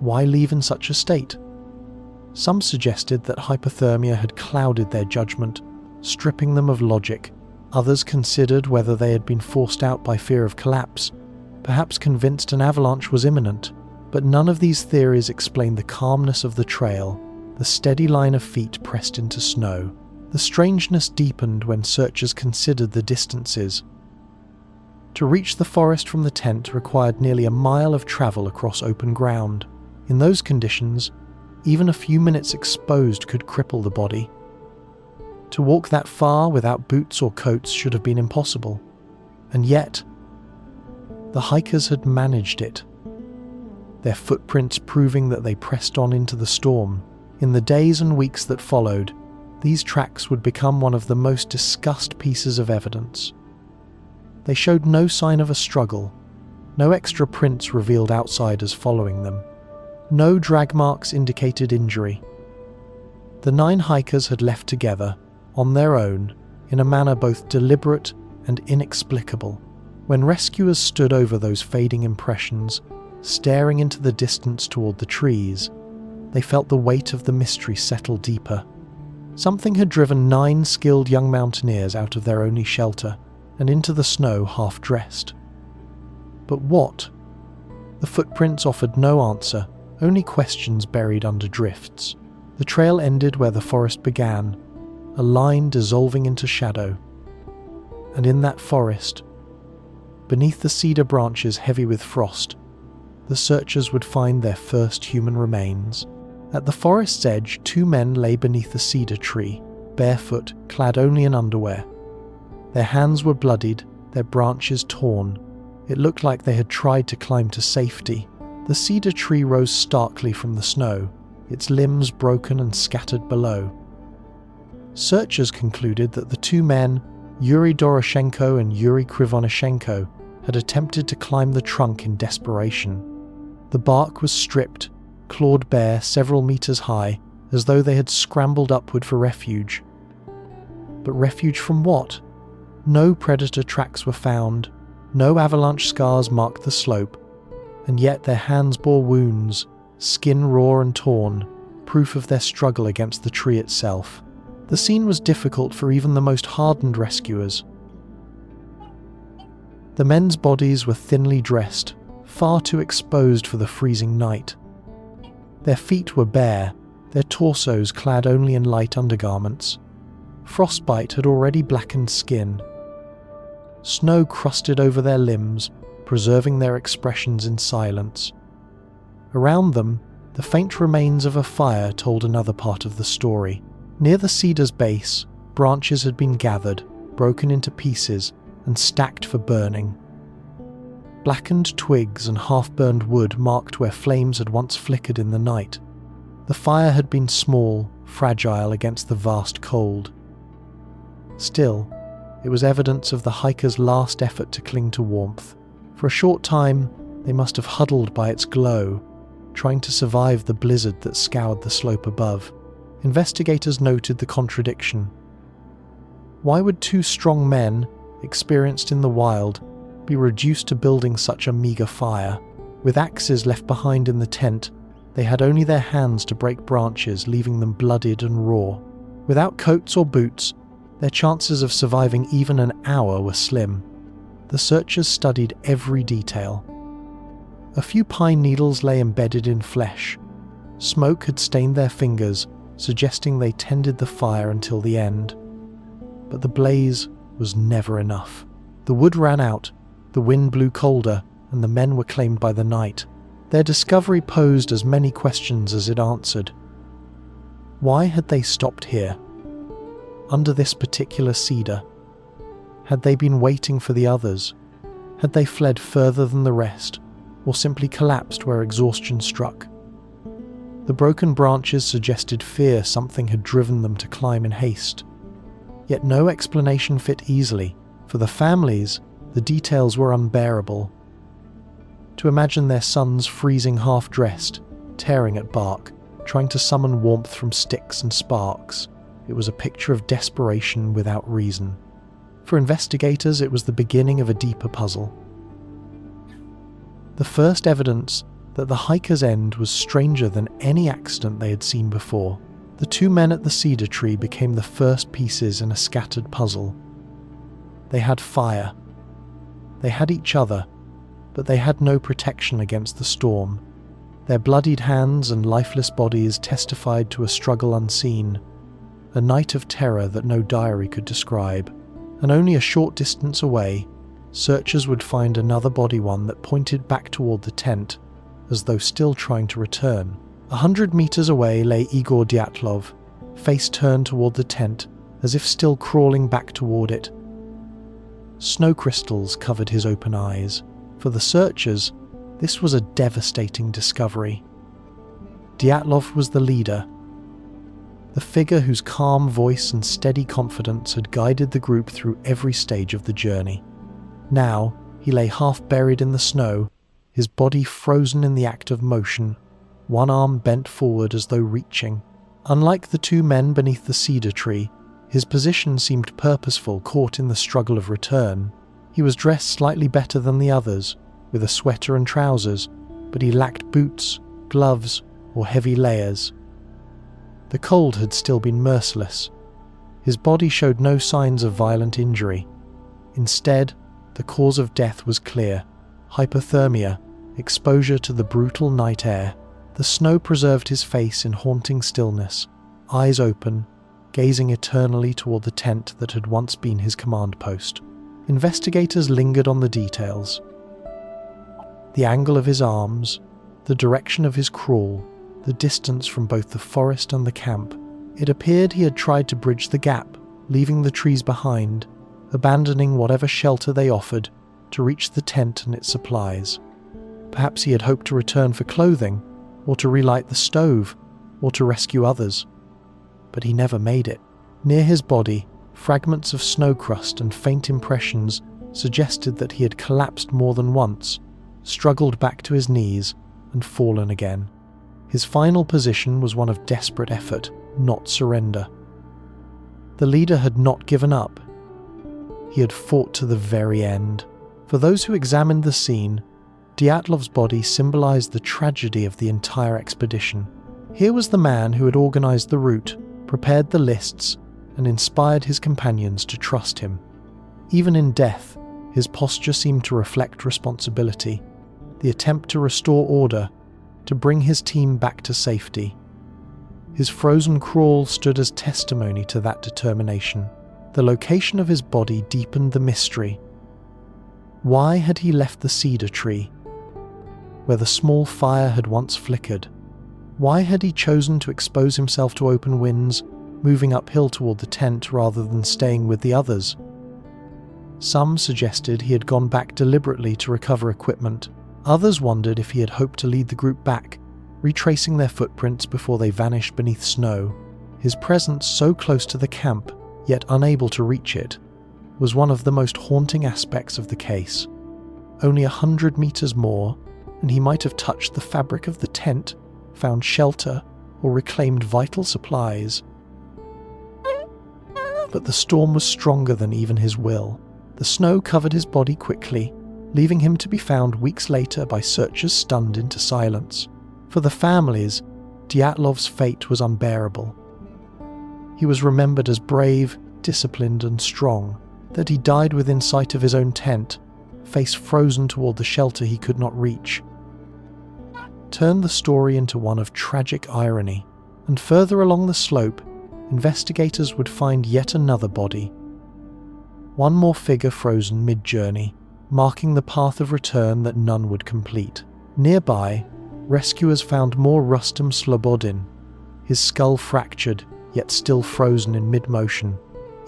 Why leave in such a state? Some suggested that hypothermia had clouded their judgment, stripping them of logic. Others considered whether they had been forced out by fear of collapse, perhaps convinced an avalanche was imminent. But none of these theories explained the calmness of the trail, the steady line of feet pressed into snow. The strangeness deepened when searchers considered the distances. To reach the forest from the tent required nearly a mile of travel across open ground. In those conditions, even a few minutes exposed could cripple the body. To walk that far without boots or coats should have been impossible. And yet, the hikers had managed it, their footprints proving that they pressed on into the storm. In the days and weeks that followed, these tracks would become one of the most discussed pieces of evidence. They showed no sign of a struggle, no extra prints revealed outsiders following them. No drag marks indicated injury. The 9 hikers had left together, on their own, in a manner both deliberate and inexplicable. When rescuers stood over those fading impressions, staring into the distance toward the trees, they felt the weight of the mystery settle deeper. Something had driven 9 skilled young mountaineers out of their only shelter and into the snow half-dressed. But what? The footprints offered no answer, only questions buried under drifts. The trail ended where the forest began, a line dissolving into shadow. And in that forest, beneath the cedar branches heavy with frost, the searchers would find their first human remains. At the forest's edge, 2 men lay beneath a cedar tree, barefoot, clad only in underwear. Their hands were bloodied, their branches torn. It looked like they had tried to climb to safety. The cedar tree rose starkly from the snow, its limbs broken and scattered below. Searchers concluded that the 2 men, Yuri Doroshenko and Yuri Krivonishenko, had attempted to climb the trunk in desperation. The bark was stripped, clawed bare several meters high, as though they had scrambled upward for refuge. But refuge from what? No predator tracks were found, no avalanche scars marked the slope, and yet their hands bore wounds, skin raw and torn, proof of their struggle against the tree itself. The scene was difficult for even the most hardened rescuers. The men's bodies were thinly dressed, far too exposed for the freezing night. Their feet were bare, their torsos clad only in light undergarments. Frostbite had already blackened skin. Snow crusted over their limbs, preserving their expressions in silence. Around them, the faint remains of a fire told another part of the story. Near the cedar's base, branches had been gathered, broken into pieces, and stacked for burning. Blackened twigs and half-burned wood marked where flames had once flickered in the night. The fire had been small, fragile against the vast cold. Still, it was evidence of the hikers' last effort to cling to warmth. For a short time, they must have huddled by its glow, trying to survive the blizzard that scoured the slope above. Investigators noted the contradiction. Why would 2 strong men, experienced in the wild, be reduced to building such a meagre fire? With axes left behind in the tent, they had only their hands to break branches, leaving them bloodied and raw. Without coats or boots, Their chances of surviving even an hour were slim. The searchers studied every detail. A few pine needles lay embedded in flesh. Smoke had stained their fingers, suggesting they tended the fire until the end. But the blaze was never enough. The wood ran out, the wind blew colder, and the men were claimed by the night. Their discovery posed as many questions as it answered. Why had they stopped here? Under this particular cedar? Had they been waiting for the others? Had they fled further than the rest, or simply collapsed where exhaustion struck? The broken branches suggested fear something had driven them to climb in haste. Yet no explanation fit easily. For the families, the details were unbearable. To imagine their sons freezing half-dressed, tearing at bark, trying to summon warmth from sticks and sparks, it was a picture of desperation without reason. For investigators, it was the beginning of a deeper puzzle. The first evidence that the hiker's end was stranger than any accident they had seen before. The two men at the cedar tree became the first pieces in a scattered puzzle. They had fire. They had each other, but they had no protection against the storm. Their bloodied hands and lifeless bodies testified to a struggle unseen, a night of terror that no diary could describe. And only a short distance away, searchers would find another body, one that pointed back toward the tent, as though still trying to return. 100 meters away lay Igor Dyatlov, face turned toward the tent, as if still crawling back toward it. Snow crystals covered his open eyes. For the searchers, this was a devastating discovery. Dyatlov was the leader, the figure whose calm voice and steady confidence had guided the group through every stage of the journey. Now, he lay half buried in the snow, his body frozen in the act of motion, one arm bent forward as though reaching. Unlike the two men beneath the cedar tree, his position seemed purposeful, caught in the struggle of return. He was dressed slightly better than the others, with a sweater and trousers, but he lacked boots, gloves, or heavy layers. The cold had still been merciless. His body showed no signs of violent injury. Instead, the cause of death was clear: hypothermia, exposure to the brutal night air. The snow preserved his face in haunting stillness, eyes open, gazing eternally toward the tent that had once been his command post. Investigators lingered on the details. The angle of his arms, the direction of his crawl, the distance from both the forest and the camp. It appeared he had tried to bridge the gap, leaving the trees behind, abandoning whatever shelter they offered to reach the tent and its supplies. Perhaps he had hoped to return for clothing, or to relight the stove, or to rescue others. But he never made it. Near his body, fragments of snow crust and faint impressions suggested that he had collapsed more than once, struggled back to his knees, and fallen again. His final position was one of desperate effort, not surrender. The leader had not given up. He had fought to the very end. For those who examined the scene, Dyatlov's body symbolized the tragedy of the entire expedition. Here was the man who had organized the route, prepared the lists, and inspired his companions to trust him. Even in death, his posture seemed to reflect responsibility, the attempt to restore order, to bring his team back to safety. His frozen crawl stood as testimony to that determination. The location of his body deepened the mystery. Why had he left the cedar tree, where the small fire had once flickered? Why had he chosen to expose himself to open winds, moving uphill toward the tent rather than staying with the others? Some suggested he had gone back deliberately to recover equipment. Others wondered if he had hoped to lead the group back, retracing their footprints before they vanished beneath snow. His presence so close to the camp, yet unable to reach it, was one of the most haunting aspects of the case. Only 100 meters more, and he might have touched the fabric of the tent, found shelter, or reclaimed vital supplies. But the storm was stronger than even his will. The snow covered his body quickly, leaving him to be found weeks later by searchers stunned into silence. For the families, Dyatlov's fate was unbearable. He was remembered as brave, disciplined and strong that he died within sight of his own tent, face frozen toward the shelter he could not reach. Turned the story into one of tragic irony, and further along the slope, investigators would find yet another body. One more figure frozen mid-journey, marking the path of return that none would complete. Nearby, rescuers found more Rustam Slobodin, his skull fractured, yet still frozen in mid-motion.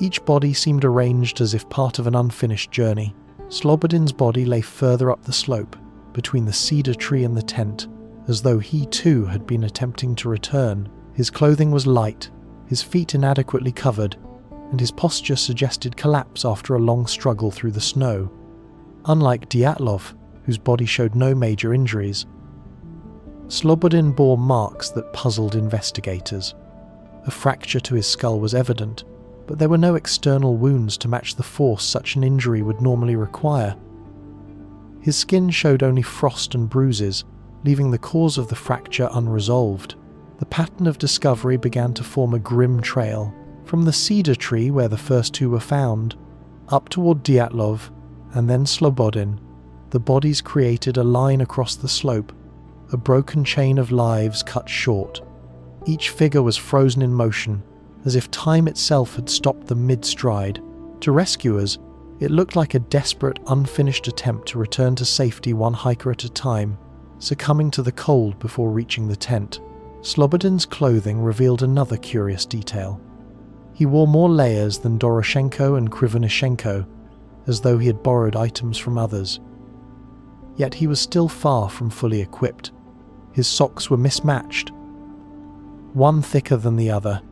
Each body seemed arranged as if part of an unfinished journey. Slobodin's body lay further up the slope, between the cedar tree and the tent, as though he too had been attempting to return. His clothing was light, his feet inadequately covered, and his posture suggested collapse after a long struggle through the snow. Unlike Dyatlov, whose body showed no major injuries, Slobodin bore marks that puzzled investigators. A fracture to his skull was evident, but there were no external wounds to match the force such an injury would normally require. His skin showed only frost and bruises, leaving the cause of the fracture unresolved. The pattern of discovery began to form a grim trail, from the cedar tree where the first two were found, up toward Dyatlov, and then Slobodin. The bodies created a line across the slope, a broken chain of lives cut short. Each figure was frozen in motion, as if time itself had stopped them mid-stride. To rescuers, it looked like a desperate, unfinished attempt to return to safety one hiker at a time, succumbing to the cold before reaching the tent. Slobodin's clothing revealed another curious detail. He wore more layers than Doroshenko and Krivonishenko, as though he had borrowed items from others. Yet he was still far from fully equipped. His socks were mismatched, one thicker than the other,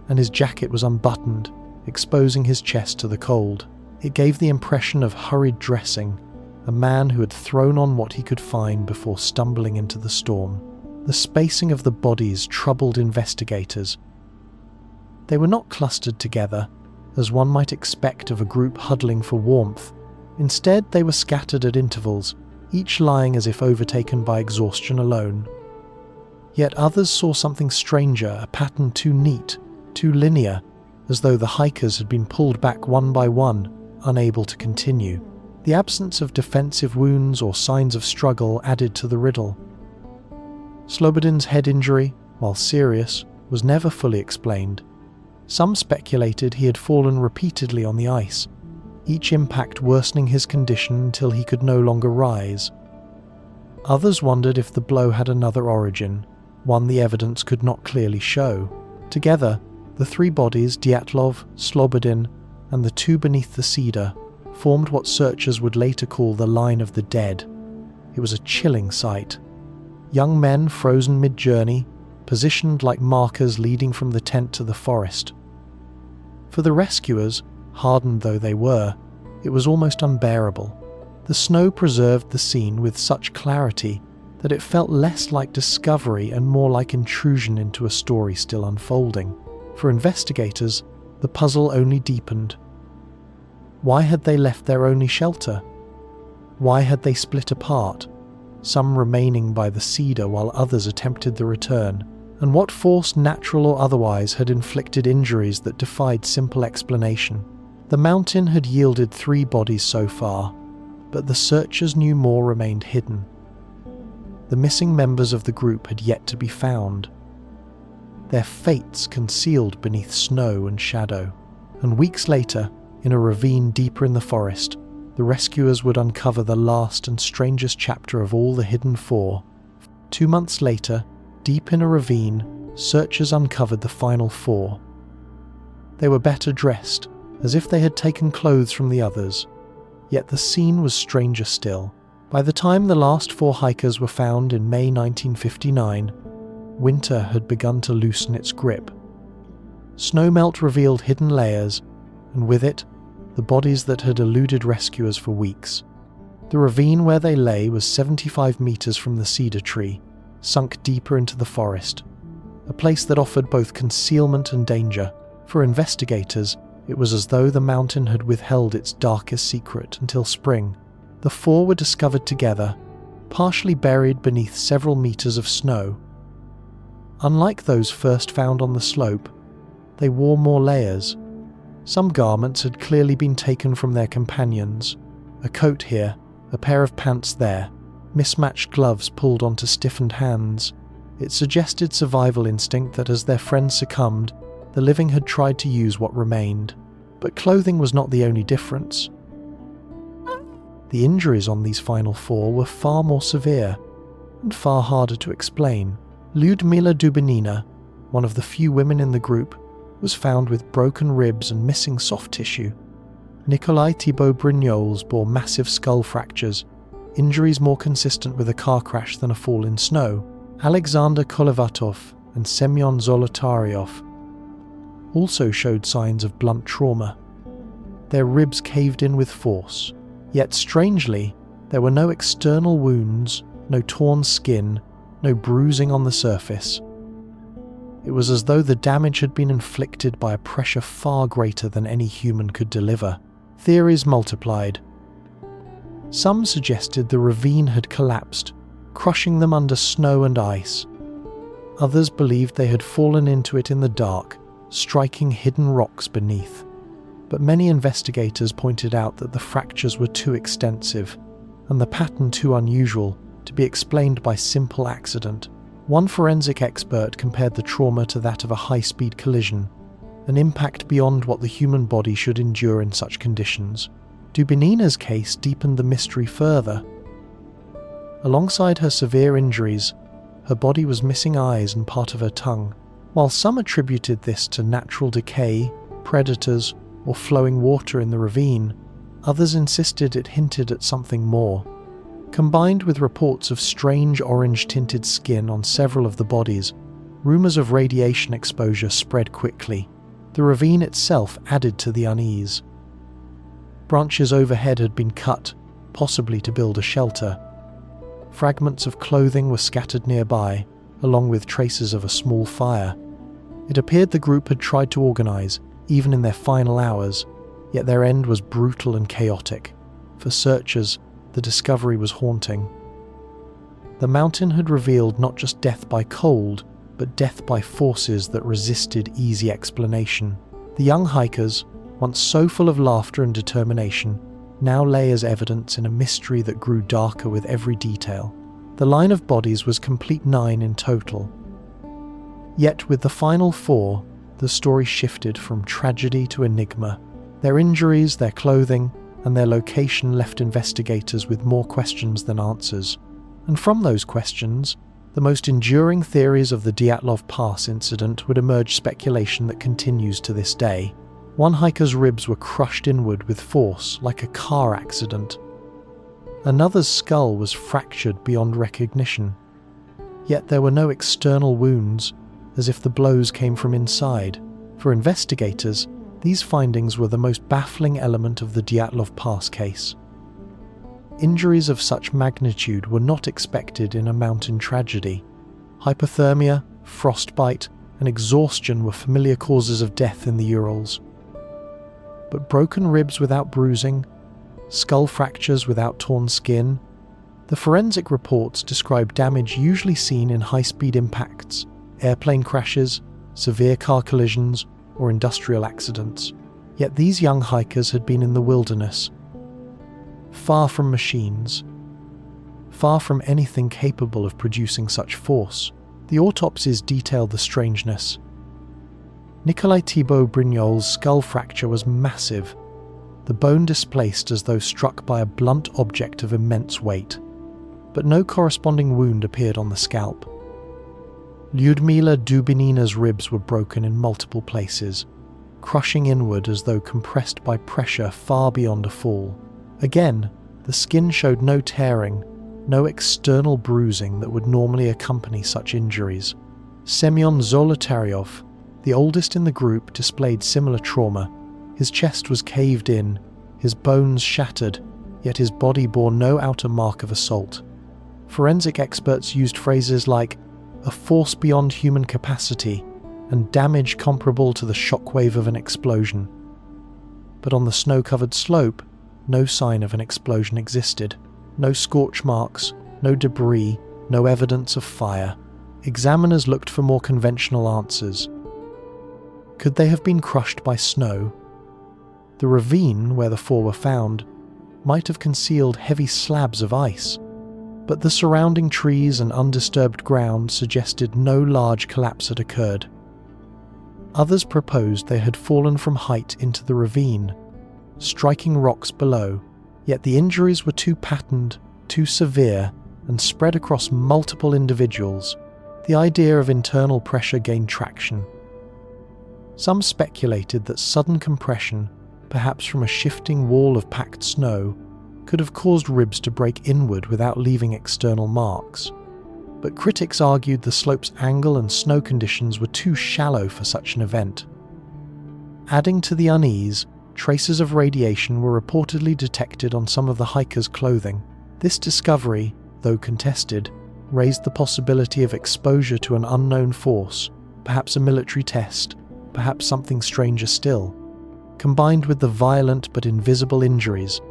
and his jacket was unbuttoned, exposing his chest to the cold. It gave the impression of hurried dressing, a man who had thrown on what he could find before stumbling into the storm. The spacing of the bodies troubled investigators. They were not clustered together, as one might expect of a group huddling for warmth. Instead, they were scattered at intervals, each lying as if overtaken by exhaustion alone. Yet others saw something stranger, a pattern too neat, too linear, as though the hikers had been pulled back one by one, unable to continue. The absence of defensive wounds or signs of struggle added to the riddle. Slobodin's head injury, while serious, was never fully explained. Some speculated he had fallen repeatedly on the ice, each impact worsening his condition until he could no longer rise. Others wondered if the blow had another origin, one the evidence could not clearly show. Together, the three bodies, Dyatlov, Slobodin, and the two beneath the cedar, formed what searchers would later call the Line of the Dead. It was a chilling sight. Young men frozen mid-journey, positioned like markers leading from the tent to the forest. For the rescuers, hardened though they were, it was almost unbearable. The snow preserved the scene with such clarity that it felt less like discovery and more like intrusion into a story still unfolding. For investigators, the puzzle only deepened. Why had they left their only shelter? Why had they split apart, some remaining by the cedar while others attempted the return? And what force, natural or otherwise, had inflicted injuries that defied simple explanation? The mountain had yielded 3 bodies so far, but the searchers knew more remained hidden. The missing members of the group had yet to be found, their fates concealed beneath snow and shadow. And weeks later, in a ravine deeper in the forest, the rescuers would uncover the last and strangest chapter of all the hidden 4. 2 months later, deep in a ravine, searchers uncovered the final 4. They were better dressed, as if they had taken clothes from the others. Yet the scene was stranger still. By the time the last 4 hikers were found in May 1959, winter had begun to loosen its grip. Snowmelt revealed hidden layers, and with it, the bodies that had eluded rescuers for weeks. The ravine where they lay was 75 meters from the cedar tree, sunk deeper into the forest, a place that offered both concealment and danger. For investigators, it was as though the mountain had withheld its darkest secret until spring. The 4 were discovered together, partially buried beneath several meters of snow. Unlike those first found on the slope, they wore more layers. Some garments had clearly been taken from their companions. A coat here, a pair of pants there, mismatched gloves pulled onto stiffened hands. It suggested survival instinct that as their friends succumbed, the living had tried to use what remained. But clothing was not the only difference. The injuries on these final four were far more severe, and far harder to explain. Lyudmila Dubinina, one of the few women in the group, was found with broken ribs and missing soft tissue. Nikolai Thibault Brignoles bore massive skull fractures, injuries more consistent with a car crash than a fall in snow. Alexander Kolevatov and Semyon Zolotaryov also showed signs of blunt trauma. Their ribs caved in with force, yet strangely, there were no external wounds, no torn skin, no bruising on the surface. It was as though the damage had been inflicted by a pressure far greater than any human could deliver. Theories multiplied. Some suggested the ravine had collapsed, crushing them under snow and ice. Others believed they had fallen into it in the dark, striking hidden rocks beneath. But many investigators pointed out that the fractures were too extensive, and the pattern too unusual to be explained by simple accident. One forensic expert compared the trauma to that of a high-speed collision, an impact beyond what the human body should endure in such conditions. Dubinina's case deepened the mystery further. Alongside her severe injuries, her body was missing eyes and part of her tongue. While some attributed this to natural decay, predators, or flowing water in the ravine, others insisted it hinted at something more. Combined with reports of strange orange-tinted skin on several of the bodies, rumours of radiation exposure spread quickly. The ravine itself added to the unease. Branches overhead had been cut, possibly to build a shelter. Fragments of clothing were scattered nearby, along with traces of a small fire. It appeared the group had tried to organise, even in their final hours, yet their end was brutal and chaotic. For searchers, the discovery was haunting. The mountain had revealed not just death by cold, but death by forces that resisted easy explanation. The young hikers, once so full of laughter and determination, now lay as evidence in a mystery that grew darker with every detail. The line of bodies was complete 9 in total. Yet with the final 4, the story shifted from tragedy to enigma. Their injuries, their clothing, and their location left investigators with more questions than answers. And from those questions, the most enduring theories of the Dyatlov Pass incident would emerge speculation that continues to this day. One hiker's ribs were crushed inward with force, like a car accident. Another's skull was fractured beyond recognition. Yet there were no external wounds, as if the blows came from inside. For investigators, these findings were the most baffling element of the Dyatlov Pass case. Injuries of such magnitude were not expected in a mountain tragedy. Hypothermia, frostbite, and exhaustion were familiar causes of death in the Urals. But broken ribs without bruising, skull fractures without torn skin, the forensic reports describe damage usually seen in high-speed impacts, airplane crashes, severe car collisions, or industrial accidents. Yet these young hikers had been in the wilderness, far from machines, far from anything capable of producing such force. The autopsies detailed the strangeness. Nikolai Thibault Brignol's skull fracture was massive, the bone displaced as though struck by a blunt object of immense weight, but no corresponding wound appeared on the scalp. Lyudmila Dubinina's ribs were broken in multiple places, crushing inward as though compressed by pressure far beyond a fall. Again, the skin showed no tearing, no external bruising that would normally accompany such injuries. Semyon Zolotaryov, the oldest in the group, displayed similar trauma. His chest was caved in, his bones shattered, yet his body bore no outer mark of assault. Forensic experts used phrases like a force beyond human capacity and damage comparable to the shockwave of an explosion. But on the snow-covered slope, no sign of an explosion existed. No scorch marks, no debris, no evidence of fire. Examiners looked for more conventional answers. Could they have been crushed by snow? The ravine where the four were found might have concealed heavy slabs of ice, but the surrounding trees and undisturbed ground suggested no large collapse had occurred. Others proposed they had fallen from height into the ravine, striking rocks below, yet the injuries were too patterned, too severe, and spread across multiple individuals. The idea of internal pressure gained traction. Some speculated that sudden compression, perhaps from a shifting wall of packed snow, could have caused ribs to break inward without leaving external marks. But critics argued the slope's angle and snow conditions were too shallow for such an event. Adding to the unease, traces of radiation were reportedly detected on some of the hikers' clothing. This discovery, though contested, raised the possibility of exposure to an unknown force, perhaps a military test, perhaps something stranger still. Combined with the violent but invisible injuries,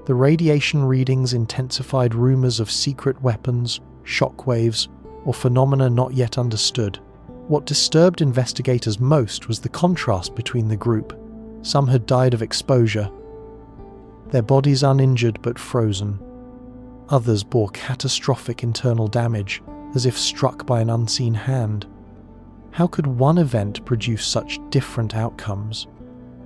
the radiation readings intensified rumors of secret weapons, shockwaves, or phenomena not yet understood. What disturbed investigators most was the contrast between the group. Some had died of exposure, their bodies uninjured but frozen. Others bore catastrophic internal damage, as if struck by an unseen hand. How could one event produce such different outcomes?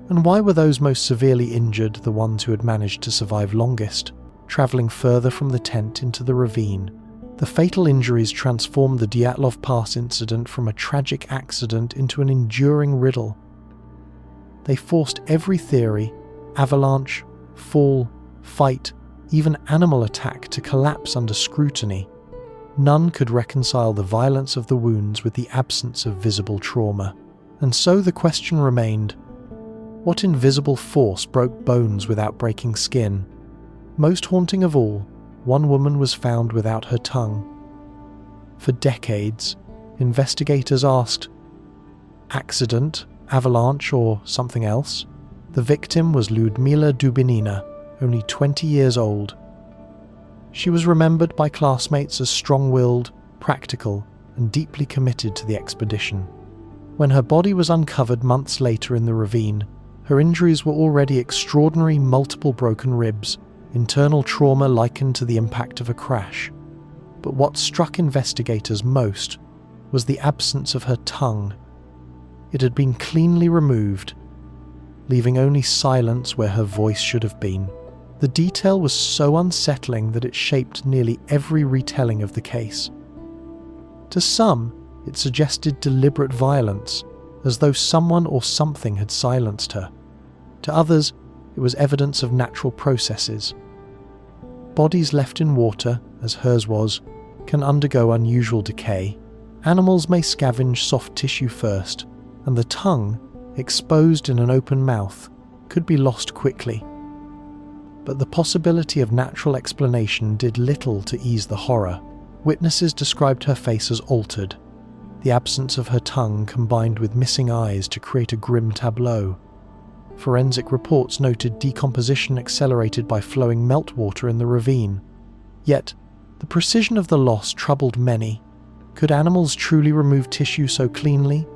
And why were those most severely injured the ones who had managed to survive longest, travelling further from the tent into the ravine? The fatal injuries transformed the Dyatlov Pass incident from a tragic accident into an enduring riddle. They forced every theory, avalanche, fall, fight, even animal attack, to collapse under scrutiny. None could reconcile the violence of the wounds with the absence of visible trauma. And so the question remained, what invisible force broke bones without breaking skin? Most haunting of all, one woman was found without her tongue. For decades, investigators asked, accident, avalanche, or something else? The victim was Lyudmila Dubinina, only 20 years old. She was remembered by classmates as strong-willed, practical, and deeply committed to the expedition. When her body was uncovered months later in the ravine, her injuries were already extraordinary: multiple broken ribs, internal trauma likened to the impact of a crash. But what struck investigators most was the absence of her tongue. It had been cleanly removed, leaving only silence where her voice should have been. The detail was so unsettling that it shaped nearly every retelling of the case. To some, it suggested deliberate violence, as though someone or something had silenced her. To others, it was evidence of natural processes. Bodies left in water, as hers was, can undergo unusual decay. Animals may scavenge soft tissue first, and the tongue, exposed in an open mouth, could be lost quickly. But the possibility of natural explanation did little to ease the horror. Witnesses described her face as altered, the absence of her tongue combined with missing eyes to create a grim tableau. Forensic reports noted decomposition accelerated by flowing meltwater in the ravine. Yet, the precision of the loss troubled many. Could animals truly remove tissue so cleanly?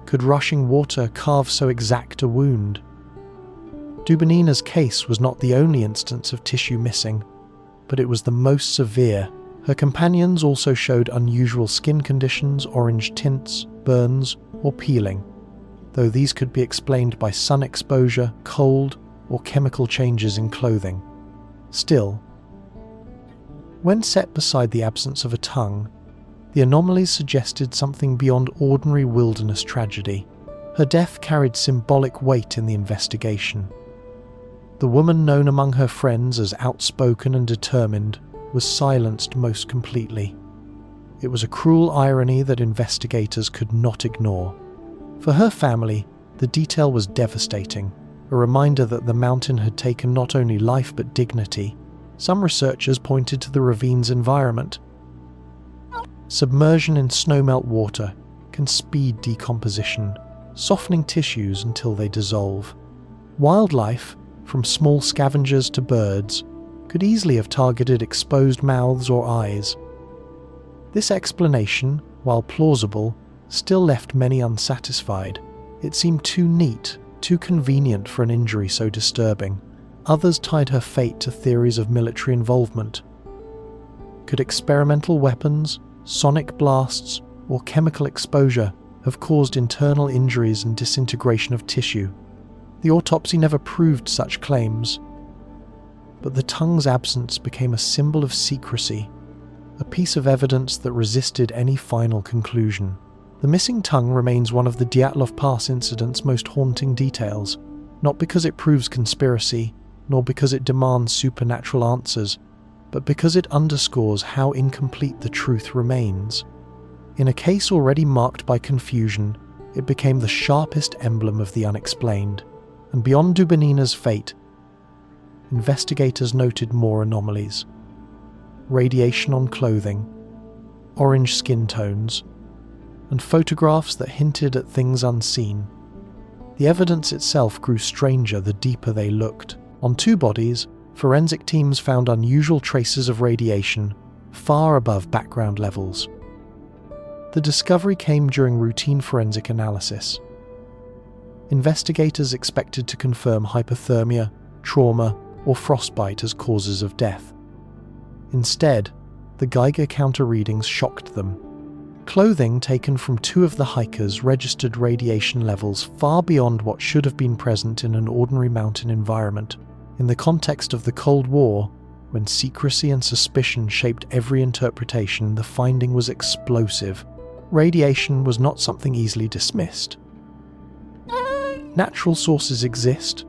Could rushing water carve so exact a wound? Dubinina's case was not the only instance of tissue missing, but it was the most severe. Her companions also showed unusual skin conditions, orange tints, burns, or peeling, though these could be explained by sun exposure, cold, or chemical changes in clothing. Still, when set beside the absence of a tongue, the anomalies suggested something beyond ordinary wilderness tragedy. Her death carried symbolic weight in the investigation. The woman known among her friends as outspoken and determined was silenced most completely. It was a cruel irony that investigators could not ignore. For her family, the detail was devastating, a reminder that the mountain had taken not only life but dignity. Some researchers pointed to the ravine's environment. Submersion in snowmelt water can speed decomposition, softening tissues until they dissolve. Wildlife, from small scavengers to birds, could easily have targeted exposed mouths or eyes. This explanation, while plausible, still left many unsatisfied. It seemed too neat, too convenient for an injury so disturbing. Others tied her fate to theories of military involvement. Could experimental weapons, sonic blasts, or chemical exposure have caused internal injuries and disintegration of tissue? The autopsy never proved such claims, but the tongue's absence became a symbol of secrecy, a piece of evidence that resisted any final conclusion. The missing tongue remains one of the Dyatlov Pass incident's most haunting details, not because it proves conspiracy, nor because it demands supernatural answers, but because it underscores how incomplete the truth remains. In a case already marked by confusion, it became the sharpest emblem of the unexplained. And beyond Dubinina's fate, investigators noted more anomalies. Radiation on clothing, orange skin tones, and photographs that hinted at things unseen. The evidence itself grew stranger the deeper they looked. On 2 bodies, forensic teams found unusual traces of radiation, far above background levels. The discovery came during routine forensic analysis. Investigators expected to confirm hypothermia, trauma, or frostbite as causes of death. Instead, the Geiger counter readings shocked them. Clothing taken from 2 of the hikers registered radiation levels far beyond what should have been present in an ordinary mountain environment. In the context of the Cold War, when secrecy and suspicion shaped every interpretation, the finding was explosive. Radiation was not something easily dismissed. Natural sources exist.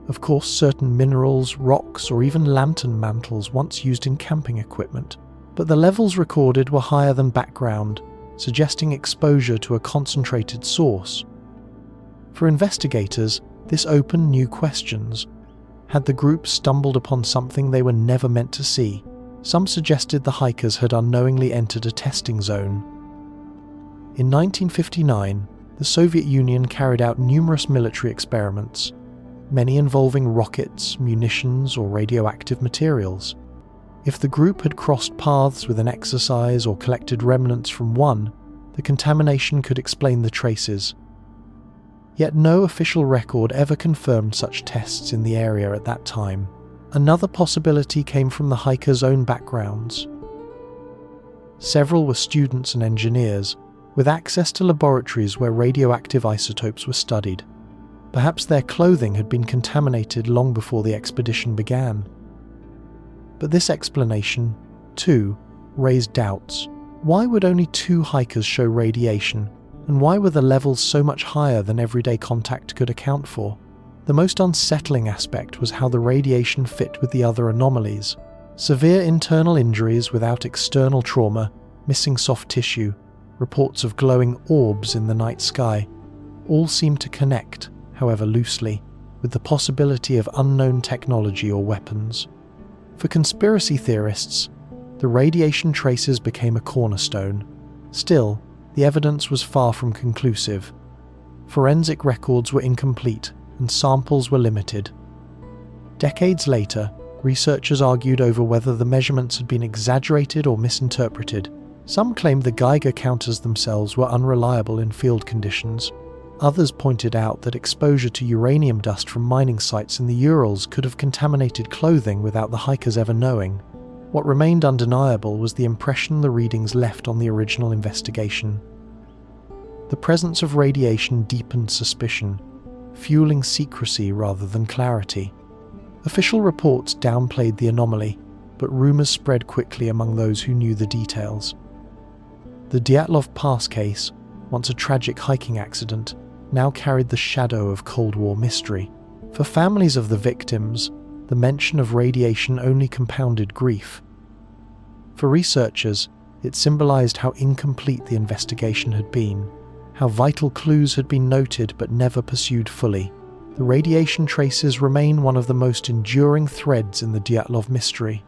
Of course, certain minerals, rocks, or even lantern mantles once used in camping equipment. But the levels recorded were higher than background, suggesting exposure to a concentrated source. For investigators, this opened new questions. Had the group stumbled upon something they were never meant to see? Some suggested the hikers had unknowingly entered a testing zone. In 1959, the Soviet Union carried out numerous military experiments, many involving rockets, munitions, or radioactive materials. If the group had crossed paths with an exercise or collected remnants from one, the contamination could explain the traces. Yet no official record ever confirmed such tests in the area at that time. Another possibility came from the hikers' own backgrounds. Several were students and engineers, with access to laboratories where radioactive isotopes were studied. Perhaps their clothing had been contaminated long before the expedition began. But this explanation, too, raised doubts. Why would only 2 hikers show radiation, and why were the levels so much higher than everyday contact could account for? The most unsettling aspect was how the radiation fit with the other anomalies. Severe internal injuries without external trauma, missing soft tissue, reports of glowing orbs in the night sky, all seemed to connect, however loosely, with the possibility of unknown technology or weapons. For conspiracy theorists, the radiation traces became a cornerstone. Still, the evidence was far from conclusive. Forensic records were incomplete, and samples were limited. Decades later, researchers argued over whether the measurements had been exaggerated or misinterpreted. Some claimed the Geiger counters themselves were unreliable in field conditions. Others pointed out that exposure to uranium dust from mining sites in the Urals could have contaminated clothing without the hikers ever knowing. What remained undeniable was the impression the readings left on the original investigation. The presence of radiation deepened suspicion, fueling secrecy rather than clarity. Official reports downplayed the anomaly, but rumors spread quickly among those who knew the details. The Dyatlov Pass case, once a tragic hiking accident, now carried the shadow of Cold War mystery. For families of the victims, the mention of radiation only compounded grief. For researchers, it symbolized how incomplete the investigation had been, how vital clues had been noted but never pursued fully. The radiation traces remain one of the most enduring threads in the Dyatlov mystery.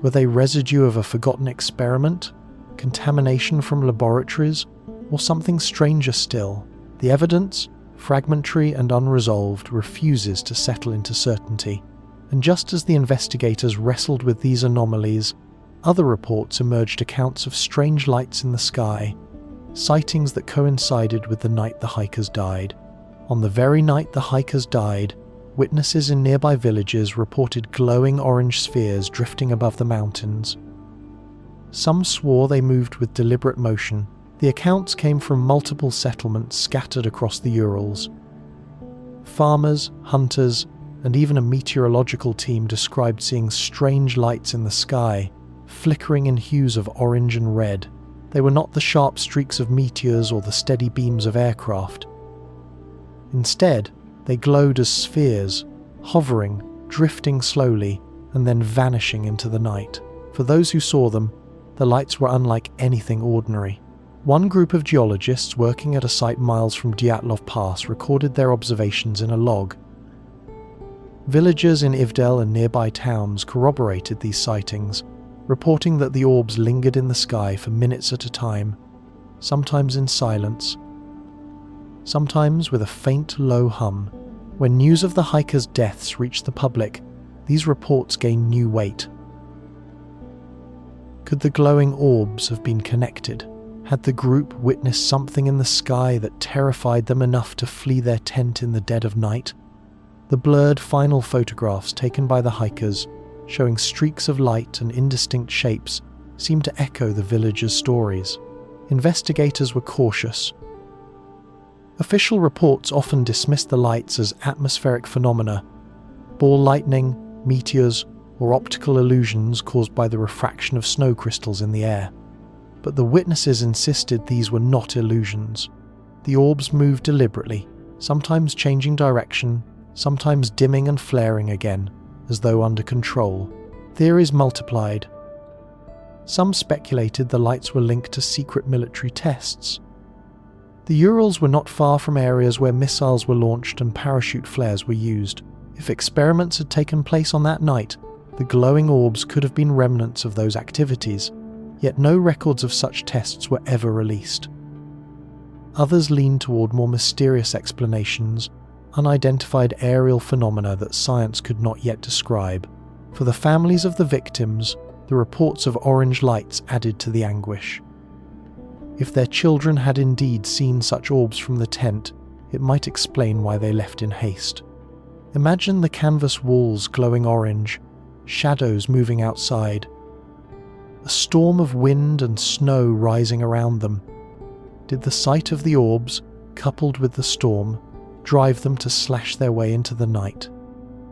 Were they residue of a forgotten experiment, contamination from laboratories, or something stranger still? The evidence, fragmentary and unresolved, refuses to settle into certainty. And just as the investigators wrestled with these anomalies, other reports emerged, accounts of strange lights in the sky, sightings that coincided with the night the hikers died. On the very night the hikers died, witnesses in nearby villages reported glowing orange spheres drifting above the mountains. Some swore they moved with deliberate motion. The accounts came from multiple settlements scattered across the Urals. Farmers, hunters, and even a meteorological team described seeing strange lights in the sky, flickering in hues of orange and red. They were not the sharp streaks of meteors or the steady beams of aircraft. Instead, they glowed as spheres, hovering, drifting slowly, and then vanishing into the night. For those who saw them, the lights were unlike anything ordinary. One group of geologists working at a site miles from Dyatlov Pass recorded their observations in a log. Villagers in Ivdel and nearby towns corroborated these sightings, reporting that the orbs lingered in the sky for minutes at a time, sometimes in silence, sometimes with a faint, low hum. When news of the hikers' deaths reached the public, these reports gained new weight. Could the glowing orbs have been connected? Had the group witnessed something in the sky that terrified them enough to flee their tent in the dead of night? The blurred final photographs taken by the hikers, showing streaks of light and indistinct shapes, seemed to echo the villagers' stories. Investigators were cautious. Official reports often dismissed the lights as atmospheric phenomena, ball lightning, meteors, or optical illusions caused by the refraction of snow crystals in the air. But the witnesses insisted these were not illusions. The orbs moved deliberately, sometimes changing direction, sometimes dimming and flaring again, as though under control. Theories multiplied. Some speculated the lights were linked to secret military tests. The Urals were not far from areas where missiles were launched and parachute flares were used. If experiments had taken place on that night, the glowing orbs could have been remnants of those activities, yet no records of such tests were ever released. Others leaned toward more mysterious explanations, unidentified aerial phenomena that science could not yet describe. For the families of the victims, the reports of orange lights added to the anguish. If their children had indeed seen such orbs from the tent, it might explain why they left in haste. Imagine the canvas walls glowing orange, shadows moving outside, a storm of wind and snow rising around them. Did the sight of the orbs, coupled with the storm, drive them to slash their way into the night?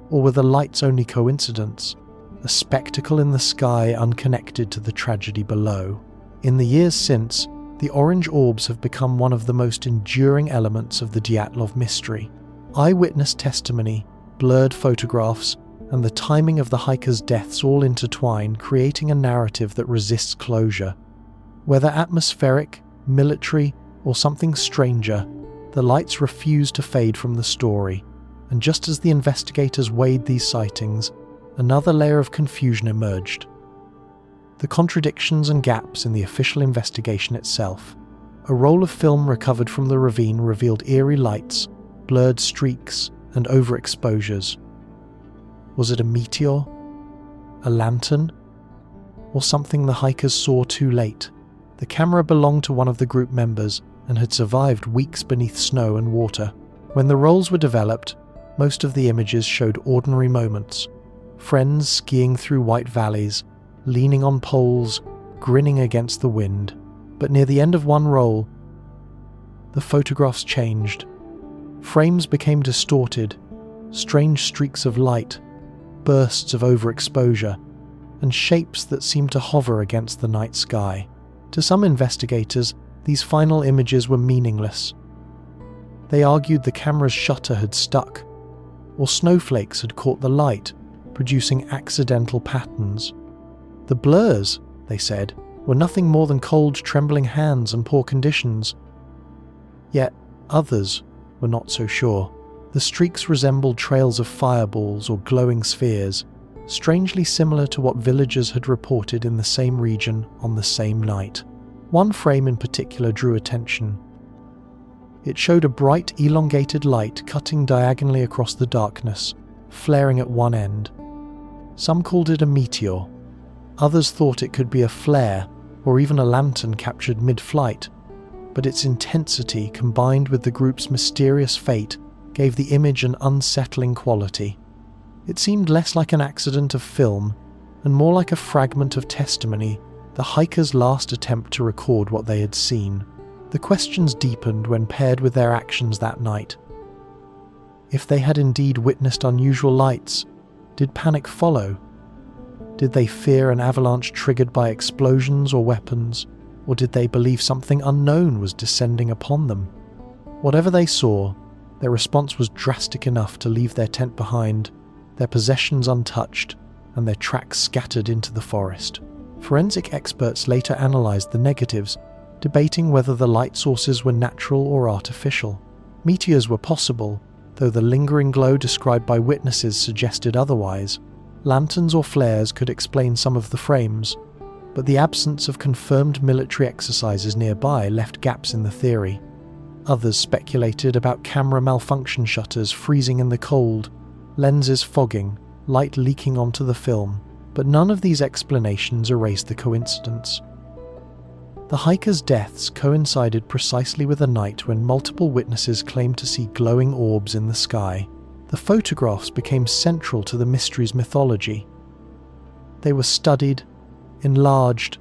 Or were the lights only coincidence, a spectacle in the sky unconnected to the tragedy below? In the years since, the orange orbs have become one of the most enduring elements of the Dyatlov mystery. Eyewitness testimony, blurred photographs, and the timing of the hikers' deaths all intertwine, creating a narrative that resists closure. Whether atmospheric, military, or something stranger, the lights refuse to fade from the story, and just as the investigators weighed these sightings, another layer of confusion emerged. The contradictions and gaps in the official investigation itself. A roll of film recovered from the ravine revealed eerie lights, blurred streaks, and overexposures. Was it a meteor? A lantern? Or something the hikers saw too late? The camera belonged to one of the group members and had survived weeks beneath snow and water. When the rolls were developed, most of the images showed ordinary moments. Friends skiing through white valleys, leaning on poles, grinning against the wind. But near the end of one roll, the photographs changed. Frames became distorted, strange streaks of light, bursts of overexposure, and shapes that seemed to hover against the night sky. To some investigators, these final images were meaningless. They argued the camera's shutter had stuck, or snowflakes had caught the light, producing accidental patterns. The blurs, they said, were nothing more than cold, trembling hands and poor conditions. Yet others were not so sure. The streaks resembled trails of fireballs or glowing spheres, strangely similar to what villagers had reported in the same region on the same night. One frame in particular drew attention. It showed a bright, elongated light cutting diagonally across the darkness, flaring at one end. Some called it a meteor. Others thought it could be a flare or even a lantern captured mid-flight, but its intensity combined with the group's mysterious fate gave the image an unsettling quality. It seemed less like an accident of film and more like a fragment of testimony, the hikers' last attempt to record what they had seen. The questions deepened when paired with their actions that night. If they had indeed witnessed unusual lights, did panic follow? Did they fear an avalanche triggered by explosions or weapons, or did they believe something unknown was descending upon them? Whatever they saw, their response was drastic enough to leave their tent behind, their possessions untouched, and their tracks scattered into the forest. Forensic experts later analysed the negatives, debating whether the light sources were natural or artificial. Meteors were possible, though the lingering glow described by witnesses suggested otherwise. Lanterns or flares could explain some of the frames, but the absence of confirmed military exercises nearby left gaps in the theory. Others speculated about camera malfunction, shutters freezing in the cold, lenses fogging, light leaking onto the film, but none of these explanations erased the coincidence. The hikers' deaths coincided precisely with a night when multiple witnesses claimed to see glowing orbs in the sky. The photographs became central to the mystery's mythology. They were studied, enlarged,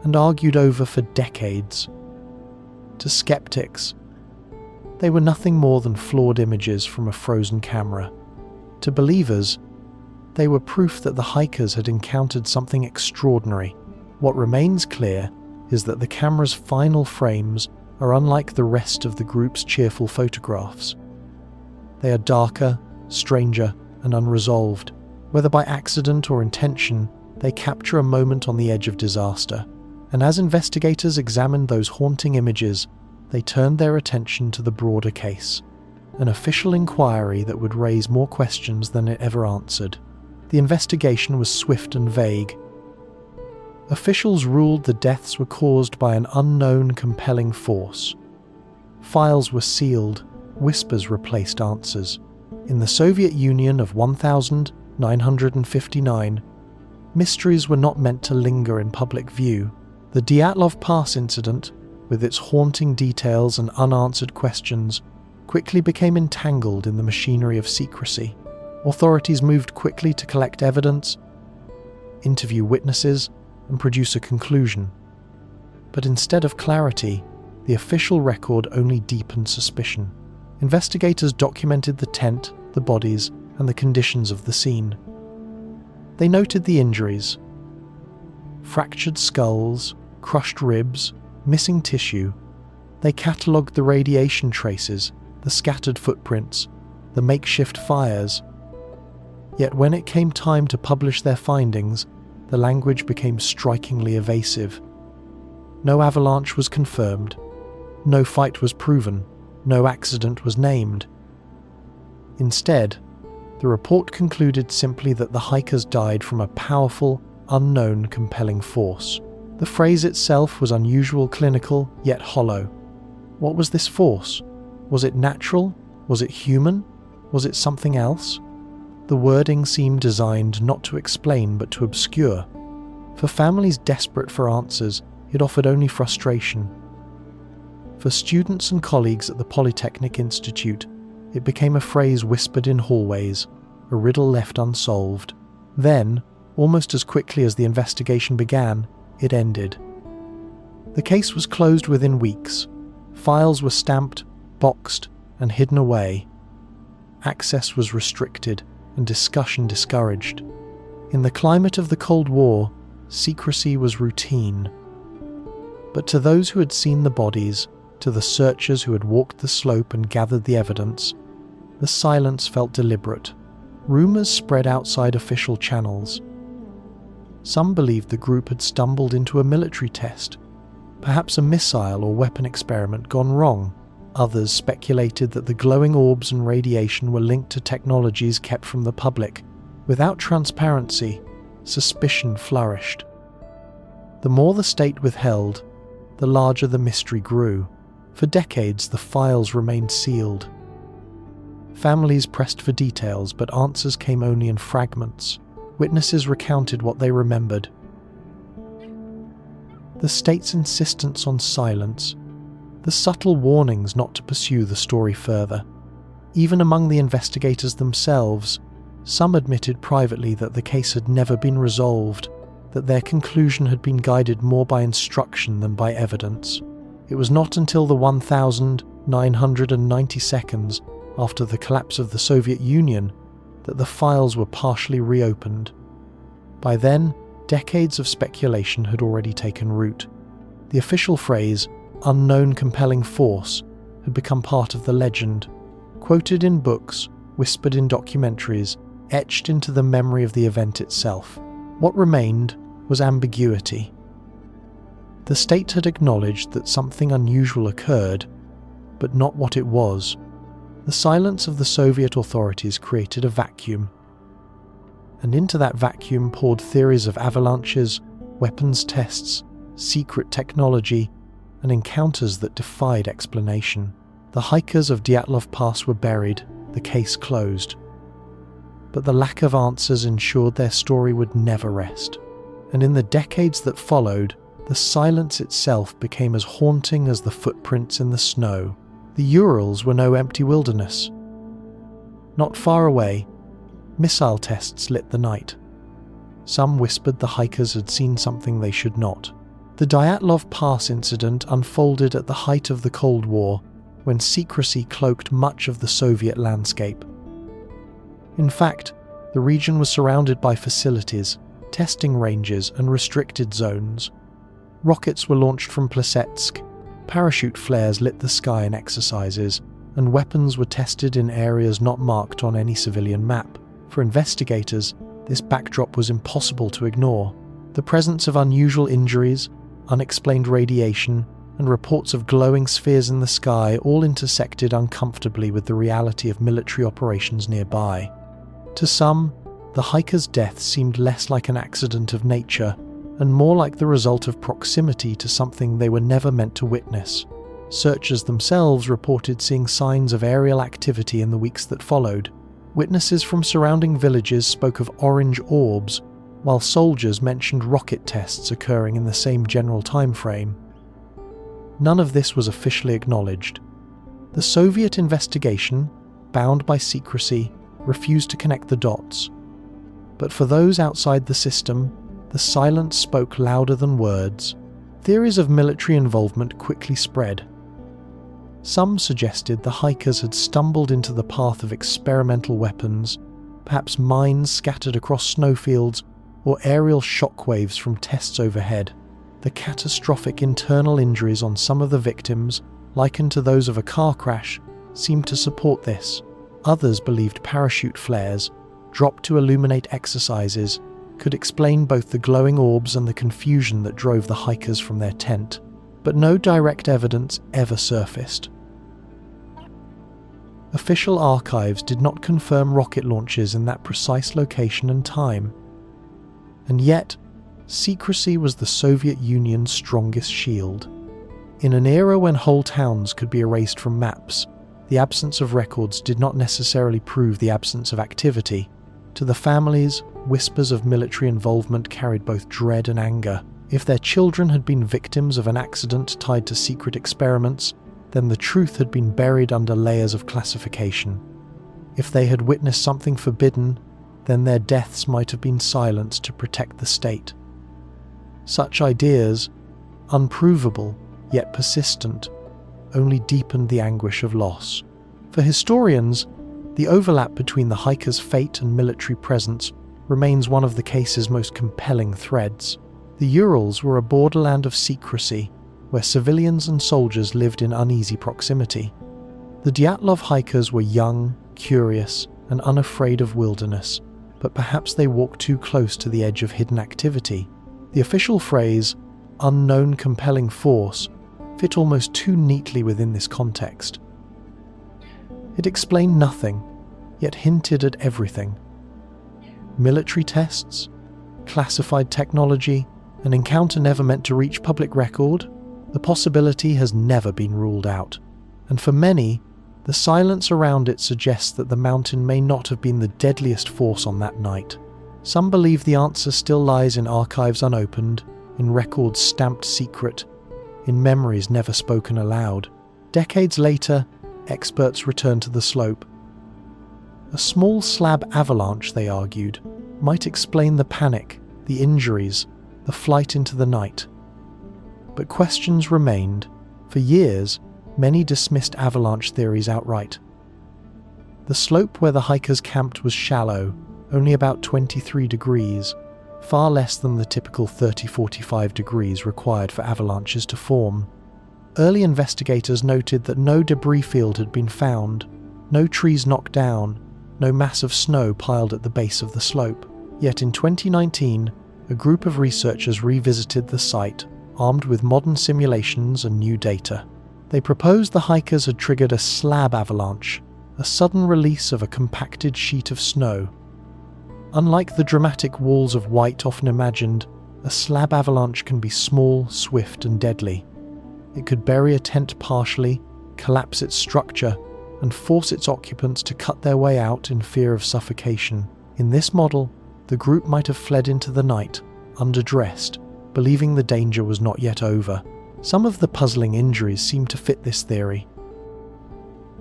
and argued over for decades. To skeptics, they were nothing more than flawed images from a frozen camera. To believers, they were proof that the hikers had encountered something extraordinary. What remains clear is that the camera's final frames are unlike the rest of the group's cheerful photographs. They are darker, stranger, and unresolved. Whether by accident or intention, they capture a moment on the edge of disaster. And as investigators examined those haunting images, they turned their attention to the broader case, an official inquiry that would raise more questions than it ever answered. The investigation was swift and vague. Officials ruled the deaths were caused by an unknown compelling force. Files were sealed, whispers replaced answers. In the Soviet Union of 1959, mysteries were not meant to linger in public view. The Dyatlov Pass incident, with its haunting details and unanswered questions, quickly became entangled in the machinery of secrecy. Authorities moved quickly to collect evidence, interview witnesses, and produce a conclusion. But instead of clarity, the official record only deepened suspicion. Investigators documented the tent, the bodies, and the conditions of the scene. They noted the injuries: fractured skulls, crushed ribs, missing tissue. They catalogued the radiation traces, the scattered footprints, the makeshift fires. Yet when it came time to publish their findings, the language became strikingly evasive. No avalanche was confirmed, no fight was proven, no accident was named. Instead, the report concluded simply that the hikers died from a powerful, unknown, compelling force. The phrase itself was unusual, clinical, yet hollow. What was this force? Was it natural? Was it human? Was it something else? The wording seemed designed not to explain but to obscure. For families desperate for answers, it offered only frustration. For students and colleagues at the Polytechnic Institute, it became a phrase whispered in hallways, a riddle left unsolved. Then, almost as quickly as the investigation began, it ended. The case was closed within weeks. Files were stamped, boxed, and hidden away. Access was restricted and discussion discouraged. In the climate of the Cold War, secrecy was routine. But to those who had seen the bodies, to the searchers who had walked the slope and gathered the evidence, the silence felt deliberate. Rumours spread outside official channels. Some believed the group had stumbled into a military test, perhaps a missile or weapon experiment gone wrong. Others speculated that the glowing orbs and radiation were linked to technologies kept from the public. Without transparency, suspicion flourished. The more the state withheld, the larger the mystery grew. For decades, the files remained sealed. Families pressed for details, but answers came only in fragments. Witnesses recounted what they remembered. The state's insistence on silence, the subtle warnings not to pursue the story further. Even among the investigators themselves, some admitted privately that the case had never been resolved, that their conclusion had been guided more by instruction than by evidence. It was not until the 1,990 seconds after the collapse of the Soviet Union that the files were partially reopened. By then, decades of speculation had already taken root. The official phrase, "unknown compelling force," had become part of the legend, quoted in books, whispered in documentaries, etched into the memory of the event itself. What remained was ambiguity. The state had acknowledged that something unusual occurred, but not what it was. The silence of the Soviet authorities created a vacuum. And into that vacuum poured theories of avalanches, weapons tests, secret technology, and encounters that defied explanation. The hikers of Dyatlov Pass were buried, the case closed. But the lack of answers ensured their story would never rest. And in the decades that followed, the silence itself became as haunting as the footprints in the snow. The Urals were no empty wilderness. Not far away, missile tests lit the night. Some whispered the hikers had seen something they should not. The Dyatlov Pass incident unfolded at the height of the Cold War, when secrecy cloaked much of the Soviet landscape. In fact, the region was surrounded by facilities, testing ranges, and restricted zones. Rockets were launched from Plesetsk, parachute flares lit the sky in exercises, and weapons were tested in areas not marked on any civilian map. For investigators, this backdrop was impossible to ignore. The presence of unusual injuries, unexplained radiation, and reports of glowing spheres in the sky all intersected uncomfortably with the reality of military operations nearby. To some, the hikers' death seemed less like an accident of nature and more like the result of proximity to something they were never meant to witness. Searchers themselves reported seeing signs of aerial activity in the weeks that followed. Witnesses from surrounding villages spoke of orange orbs, while soldiers mentioned rocket tests occurring in the same general time frame. None of this was officially acknowledged. The Soviet investigation, bound by secrecy, refused to connect the dots. But for those outside the system, the silence spoke louder than words. Theories of military involvement quickly spread. Some suggested the hikers had stumbled into the path of experimental weapons, perhaps mines scattered across snowfields or aerial shockwaves from tests overhead. The catastrophic internal injuries on some of the victims, likened to those of a car crash, seemed to support this. Others believed parachute flares, dropped to illuminate exercises, could explain both the glowing orbs and the confusion that drove the hikers from their tent. But no direct evidence ever surfaced. Official archives did not confirm rocket launches in that precise location and time. And yet, secrecy was the Soviet Union's strongest shield. In an era when whole towns could be erased from maps, the absence of records did not necessarily prove the absence of activity. To the families, whispers of military involvement carried both dread and anger. If their children had been victims of an accident tied to secret experiments, then the truth had been buried under layers of classification. If they had witnessed something forbidden, then their deaths might have been silenced to protect the state. Such ideas, unprovable yet persistent, only deepened the anguish of loss. For historians, the overlap between the hikers' fate and military presence remains one of the case's most compelling threads. The Urals were a borderland of secrecy, where civilians and soldiers lived in uneasy proximity. The Dyatlov hikers were young, curious, and unafraid of wilderness, but perhaps they walked too close to the edge of hidden activity. The official phrase, "unknown compelling force," fit almost too neatly within this context. It explained nothing, yet hinted at everything. Military tests, classified technology, an encounter never meant to reach public record, the possibility has never been ruled out. And for many, the silence around it suggests that the mountain may not have been the deadliest force on that night. Some believe the answer still lies in archives unopened, in records stamped secret, in memories never spoken aloud. Decades later, experts return to the slope, A small slab avalanche, they argued, might explain the panic, the injuries, the flight into the night. But questions remained. For years, many dismissed avalanche theories outright. The slope where the hikers camped was shallow, only about 23 degrees, far less than the typical 30-45 degrees required for avalanches to form. Early investigators noted that no debris field had been found, no trees knocked down, no mass of snow piled at the base of the slope. Yet in 2019, a group of researchers revisited the site, armed with modern simulations and new data. They proposed the hikers had triggered a slab avalanche, a sudden release of a compacted sheet of snow. Unlike the dramatic walls of white often imagined, a slab avalanche can be small, swift, and deadly. It could bury a tent partially, collapse its structure, and force its occupants to cut their way out in fear of suffocation. In this model, the group might have fled into the night, underdressed, believing the danger was not yet over. Some of the puzzling injuries seem to fit this theory.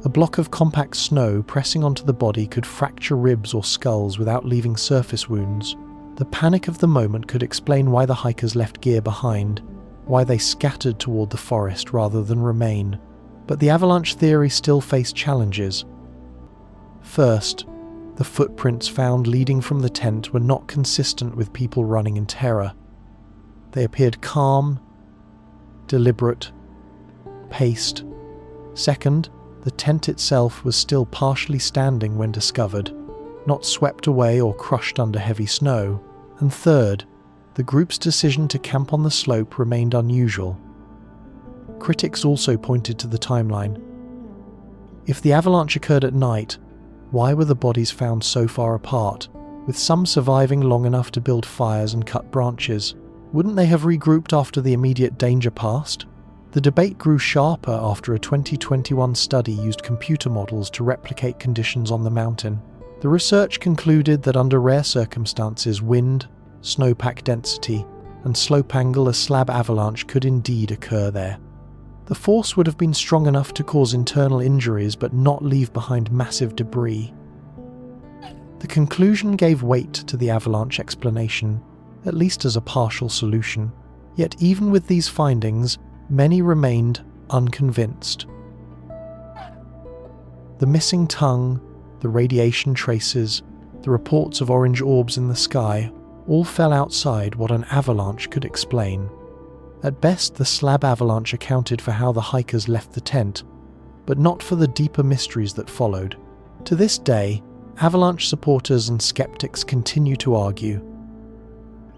A block of compact snow pressing onto the body could fracture ribs or skulls without leaving surface wounds. The panic of the moment could explain why the hikers left gear behind, why they scattered toward the forest rather than remain. But the avalanche theory still faced challenges. First, the footprints found leading from the tent were not consistent with people running in terror. They appeared calm, deliberate, paced. Second, the tent itself was still partially standing when discovered, not swept away or crushed under heavy snow. And third, the group's decision to camp on the slope remained unusual. Critics also pointed to the timeline. If the avalanche occurred at night, why were the bodies found so far apart, with some surviving long enough to build fires and cut branches? Wouldn't they have regrouped after the immediate danger passed? The debate grew sharper after a 2021 study used computer models to replicate conditions on the mountain. The research concluded that under rare circumstances, wind, snowpack density, and slope angle, a slab avalanche could indeed occur there. The force would have been strong enough to cause internal injuries but not leave behind massive debris. The conclusion gave weight to the avalanche explanation, at least as a partial solution. Yet even with these findings, many remained unconvinced. The missing tongue, the radiation traces, the reports of orange orbs in the sky all fell outside what an avalanche could explain. At best, the slab avalanche accounted for how the hikers left the tent, but not for the deeper mysteries that followed. To this day, avalanche supporters and skeptics continue to argue.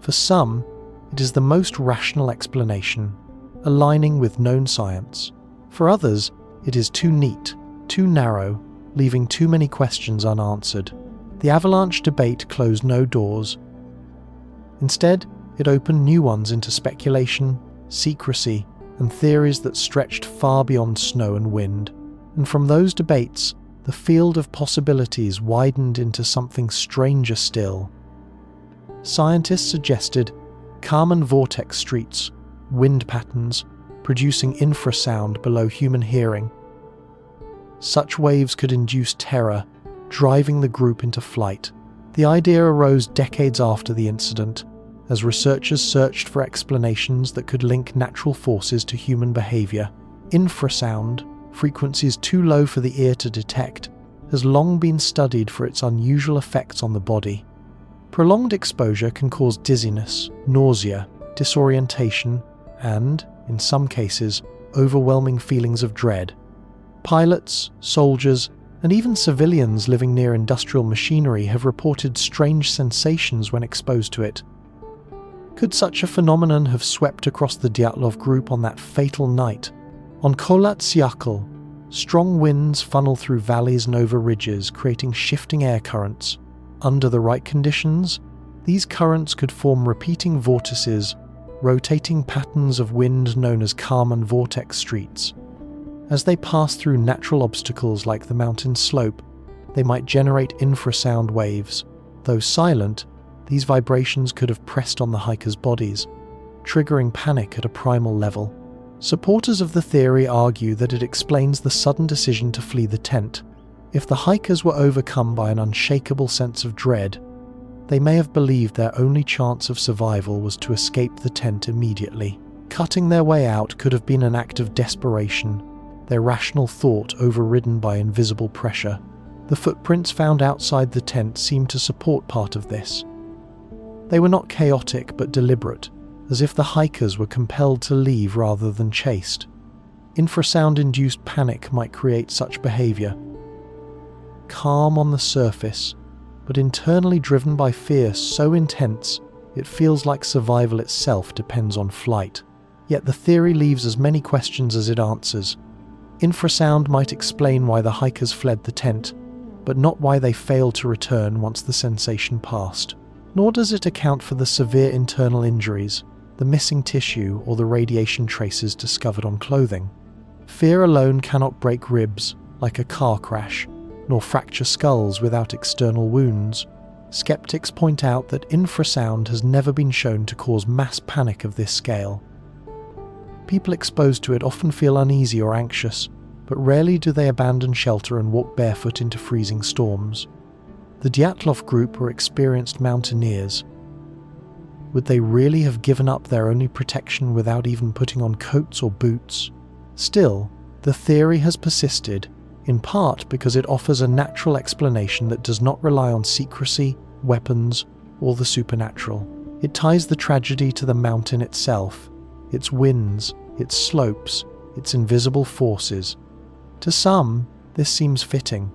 For some, it is the most rational explanation, aligning with known science. For others, it is too neat, too narrow, leaving too many questions unanswered. The avalanche debate closed no doors. Instead, it opened new ones into speculation, secrecy, and theories that stretched far beyond snow and wind. And from those debates, the field of possibilities widened into something stranger still. Scientists suggested Kármán vortex streets, wind patterns, producing infrasound below human hearing. Such waves could induce terror, driving the group into flight. The idea arose decades after the incident, as researchers searched for explanations that could link natural forces to human behavior. Infra-sound, frequencies too low for the ear to detect, has long been studied for its unusual effects on the body. Prolonged exposure can cause dizziness, nausea, disorientation, and, in some cases, overwhelming feelings of dread. Pilots, soldiers, and even civilians living near industrial machinery have reported strange sensations when exposed to it. Could such a phenomenon have swept across the Dyatlov group on that fatal night? On Kholat Syakhl, strong winds funnel through valleys and over ridges, creating shifting air currents. Under the right conditions, these currents could form repeating vortices, rotating patterns of wind known as Kármán vortex streets. As they pass through natural obstacles like the mountain slope, they might generate infrasound waves. Though silent, these vibrations could have pressed on the hikers' bodies, triggering panic at a primal level. Supporters of the theory argue that it explains the sudden decision to flee the tent. If the hikers were overcome by an unshakable sense of dread, they may have believed their only chance of survival was to escape the tent immediately. Cutting their way out could have been an act of desperation, their rational thought overridden by invisible pressure. The footprints found outside the tent seemed to support part of this. They were not chaotic but deliberate, as if the hikers were compelled to leave rather than chased. Infra-sound-induced panic might create such behavior. Calm on the surface, but internally driven by fear so intense it feels like survival itself depends on flight. Yet the theory leaves as many questions as it answers. Infrasound might explain why the hikers fled the tent, but not why they failed to return once the sensation passed. Nor does it account for the severe internal injuries, the missing tissue, or the radiation traces discovered on clothing. Fear alone cannot break ribs, like a car crash, nor fracture skulls without external wounds. Skeptics point out that infrasound has never been shown to cause mass panic of this scale. People exposed to it often feel uneasy or anxious, but rarely do they abandon shelter and walk barefoot into freezing storms. The Dyatlov group were experienced mountaineers. Would they really have given up their only protection without even putting on coats or boots? Still, the theory has persisted, in part because it offers a natural explanation that does not rely on secrecy, weapons, or the supernatural. It ties the tragedy to the mountain itself, its winds, its slopes, its invisible forces. To some, this seems fitting.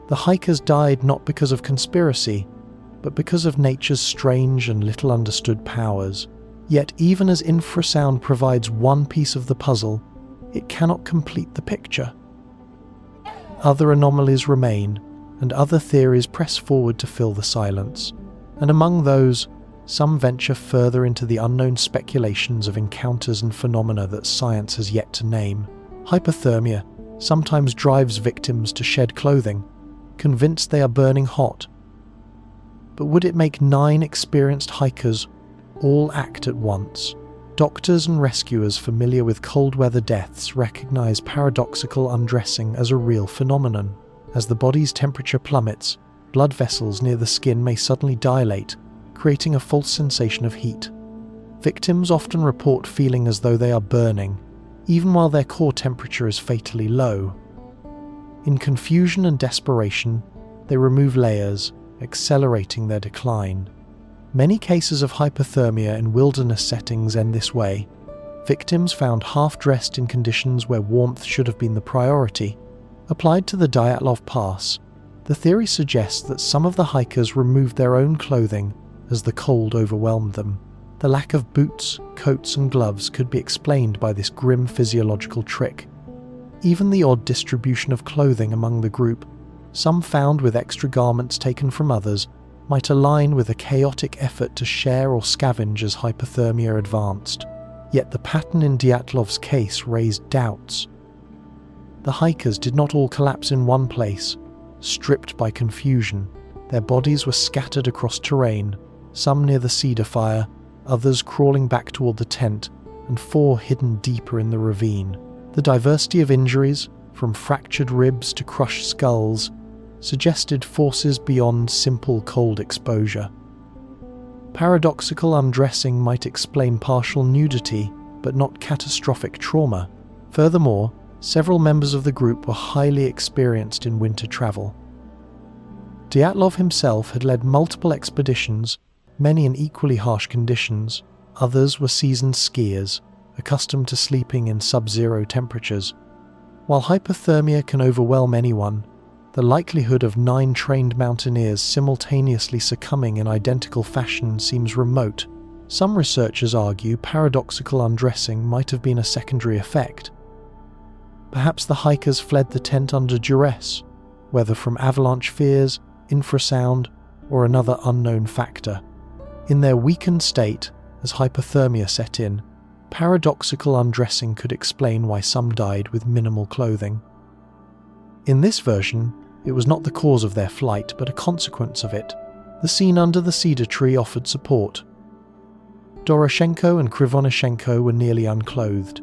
The hikers died not because of conspiracy, but because of nature's strange and little understood powers. Yet even as infrasound provides one piece of the puzzle, it cannot complete the picture. Other anomalies remain, and other theories press forward to fill the silence. And among those, some venture further into the unknown speculations of encounters and phenomena that science has yet to name. Hypothermia sometimes drives victims to shed clothing, convinced they are burning hot. But would it make 9 experienced hikers all act at once? Doctors and rescuers familiar with cold weather deaths recognize paradoxical undressing as a real phenomenon. As the body's temperature plummets, blood vessels near the skin may suddenly dilate, creating a false sensation of heat. Victims often report feeling as though they are burning, even while their core temperature is fatally low. In confusion and desperation, they remove layers, accelerating their decline. Many cases of hypothermia in wilderness settings end this way. Victims found half-dressed in conditions where warmth should have been the priority. Applied to the Dyatlov Pass, the theory suggests that some of the hikers removed their own clothing as the cold overwhelmed them. The lack of boots, coats and gloves could be explained by this grim physiological trick. Even the odd distribution of clothing among the group, some found with extra garments taken from others, might align with a chaotic effort to share or scavenge as hypothermia advanced. Yet the pattern in Dyatlov's case raised doubts. The hikers did not all collapse in one place, stripped by confusion. Their bodies were scattered across terrain, some near the cedar fire, others crawling back toward the tent, and 4 hidden deeper in the ravine. The diversity of injuries, from fractured ribs to crushed skulls, suggested forces beyond simple cold exposure. Paradoxical undressing might explain partial nudity, but not catastrophic trauma. Furthermore, several members of the group were highly experienced in winter travel. Dyatlov himself had led multiple expeditions, many in equally harsh conditions. Others were seasoned skiers, accustomed to sleeping in sub-zero temperatures. While hypothermia can overwhelm anyone, the likelihood of 9 trained mountaineers simultaneously succumbing in identical fashion seems remote. Some researchers argue paradoxical undressing might have been a secondary effect. Perhaps the hikers fled the tent under duress, whether from avalanche fears, infrasound, or another unknown factor. In their weakened state, as hypothermia set in, paradoxical undressing could explain why some died with minimal clothing. In this version, it was not the cause of their flight, but a consequence of it. The scene under the cedar tree offered support. Doroshenko and Krivonishenko were nearly unclothed,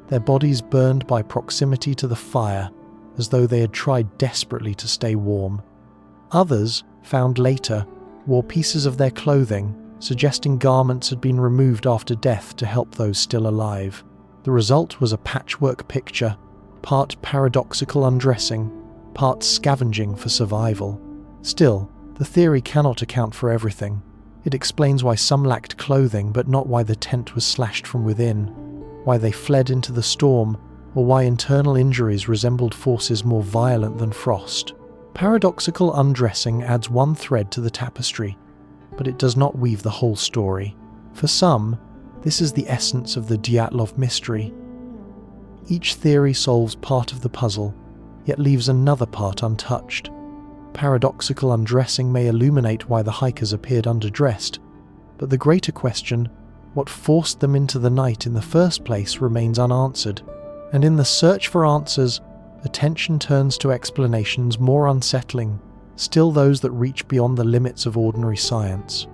their bodies burned by proximity to the fire, as though they had tried desperately to stay warm. Others, found later, wore pieces of their clothing, suggesting garments had been removed after death to help those still alive. The result was a patchwork picture, part paradoxical undressing, part scavenging for survival. Still, the theory cannot account for everything. It explains why some lacked clothing, but not why the tent was slashed from within, why they fled into the storm, or why internal injuries resembled forces more violent than frost. Paradoxical undressing adds one thread to the tapestry, but it does not weave the whole story. For some, this is the essence of the Dyatlov mystery. Each theory solves part of the puzzle, yet leaves another part untouched. Paradoxical undressing may illuminate why the hikers appeared underdressed, but the greater question, what forced them into the night in the first place, remains unanswered. And in the search for answers, attention turns to explanations more unsettling, still those that reach beyond the limits of ordinary science.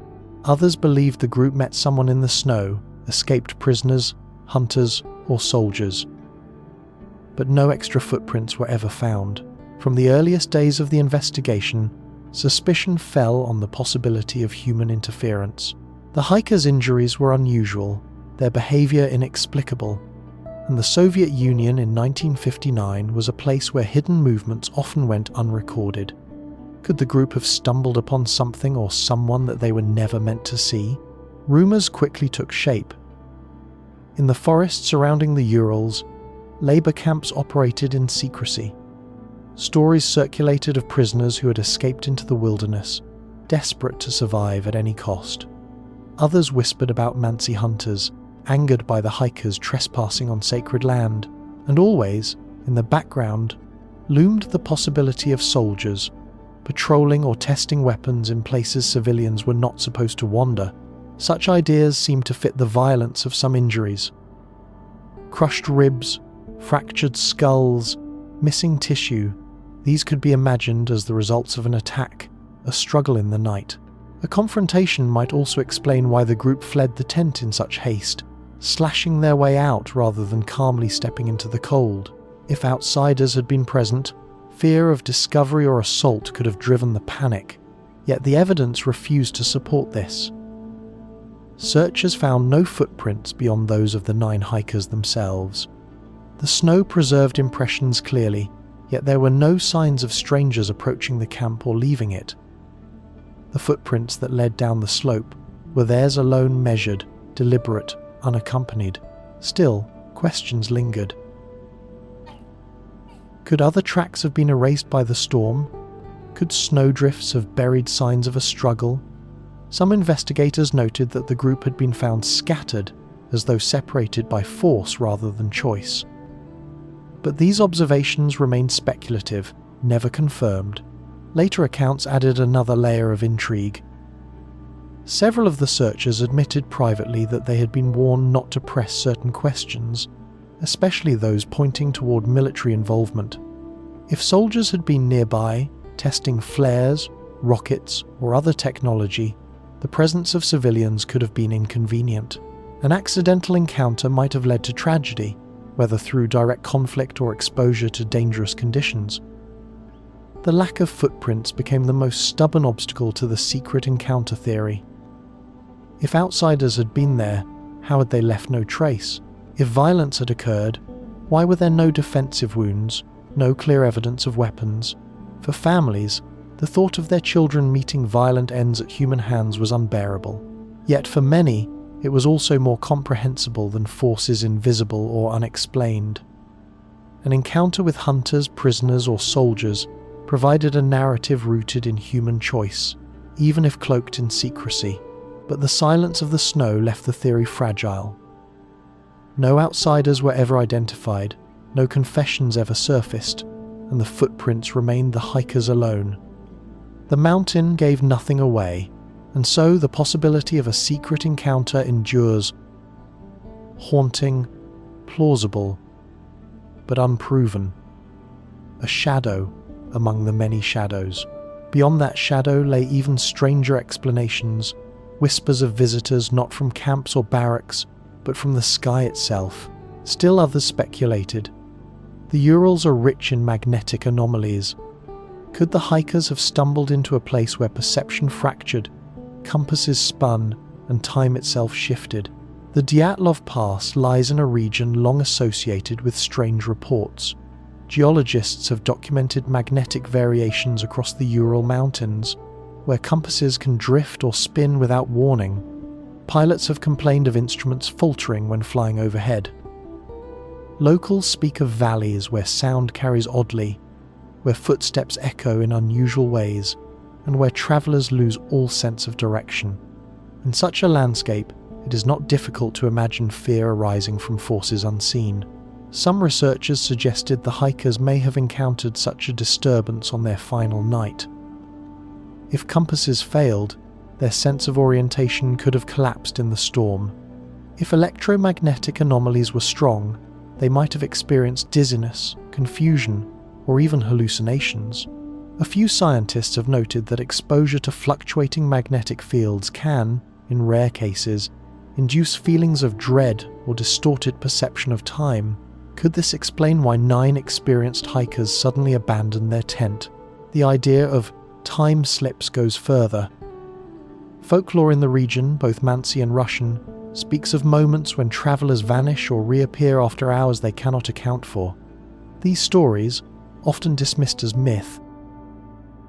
Others believed the group met someone in the snow, escaped prisoners, hunters, or soldiers. But no extra footprints were ever found. From the earliest days of the investigation, suspicion fell on the possibility of human interference. The hikers' injuries were unusual, their behavior inexplicable, and the Soviet Union in 1959 was a place where hidden movements often went unrecorded. Could the group have stumbled upon something or someone that they were never meant to see? Rumors quickly took shape. In the forest surrounding the Urals, labor camps operated in secrecy. Stories circulated of prisoners who had escaped into the wilderness, desperate to survive at any cost. Others whispered about Mansi hunters, angered by the hikers trespassing on sacred land, and always, in the background, loomed the possibility of soldiers, patrolling or testing weapons in places civilians were not supposed to wander. Such ideas seemed to fit the violence of some injuries. Crushed ribs, fractured skulls, missing tissue, these could be imagined as the results of an attack, a struggle in the night. A confrontation might also explain why the group fled the tent in such haste, slashing their way out rather than calmly stepping into the cold. If outsiders had been present, fear of discovery or assault could have driven the panic, yet the evidence refused to support this. Searchers found no footprints beyond those of the 9 hikers themselves. The snow preserved impressions clearly, yet there were no signs of strangers approaching the camp or leaving it. The footprints that led down the slope were theirs alone, measured, deliberate, unaccompanied. Still, questions lingered. Could other tracks have been erased by the storm? Could snowdrifts have buried signs of a struggle? Some investigators noted that the group had been found scattered, as though separated by force rather than choice. But these observations remained speculative, never confirmed. Later accounts added another layer of intrigue. Several of the searchers admitted privately that they had been warned not to press certain questions, especially those pointing toward military involvement. If soldiers had been nearby, testing flares, rockets, or other technology, the presence of civilians could have been inconvenient. An accidental encounter might have led to tragedy, whether through direct conflict or exposure to dangerous conditions. The lack of footprints became the most stubborn obstacle to the secret encounter theory. If outsiders had been there, how had they left no trace? If violence had occurred, why were there no defensive wounds, no clear evidence of weapons? For families, the thought of their children meeting violent ends at human hands was unbearable. Yet for many, it was also more comprehensible than forces invisible or unexplained. An encounter with hunters, prisoners, or soldiers provided a narrative rooted in human choice, even if cloaked in secrecy. But the silence of the snow left the theory fragile. No outsiders were ever identified, no confessions ever surfaced, and the footprints remained the hikers alone. The mountain gave nothing away, and so the possibility of a secret encounter endures, haunting, plausible, but unproven. A shadow among the many shadows. Beyond that shadow lay even stranger explanations, whispers of visitors not from camps or barracks, but from the sky itself. Still others speculated. The Urals are rich in magnetic anomalies. Could the hikers have stumbled into a place where perception fractured, compasses spun, and time itself shifted? The Dyatlov Pass lies in a region long associated with strange reports. Geologists have documented magnetic variations across the Ural Mountains, where compasses can drift or spin without warning. Pilots have complained of instruments faltering when flying overhead. Locals speak of valleys where sound carries oddly, where footsteps echo in unusual ways, and where travellers lose all sense of direction. In such a landscape, it is not difficult to imagine fear arising from forces unseen. Some researchers suggested the hikers may have encountered such a disturbance on their final night. If compasses failed, their sense of orientation could have collapsed in the storm. If electromagnetic anomalies were strong, they might have experienced dizziness, confusion, or even hallucinations. A few scientists have noted that exposure to fluctuating magnetic fields can, in rare cases, induce feelings of dread or distorted perception of time. Could this explain why 9 experienced hikers suddenly abandoned their tent? The idea of time slips goes further. Folklore in the region, both Mansi and Russian, speaks of moments when travellers vanish or reappear after hours they cannot account for. These stories, often dismissed as myth,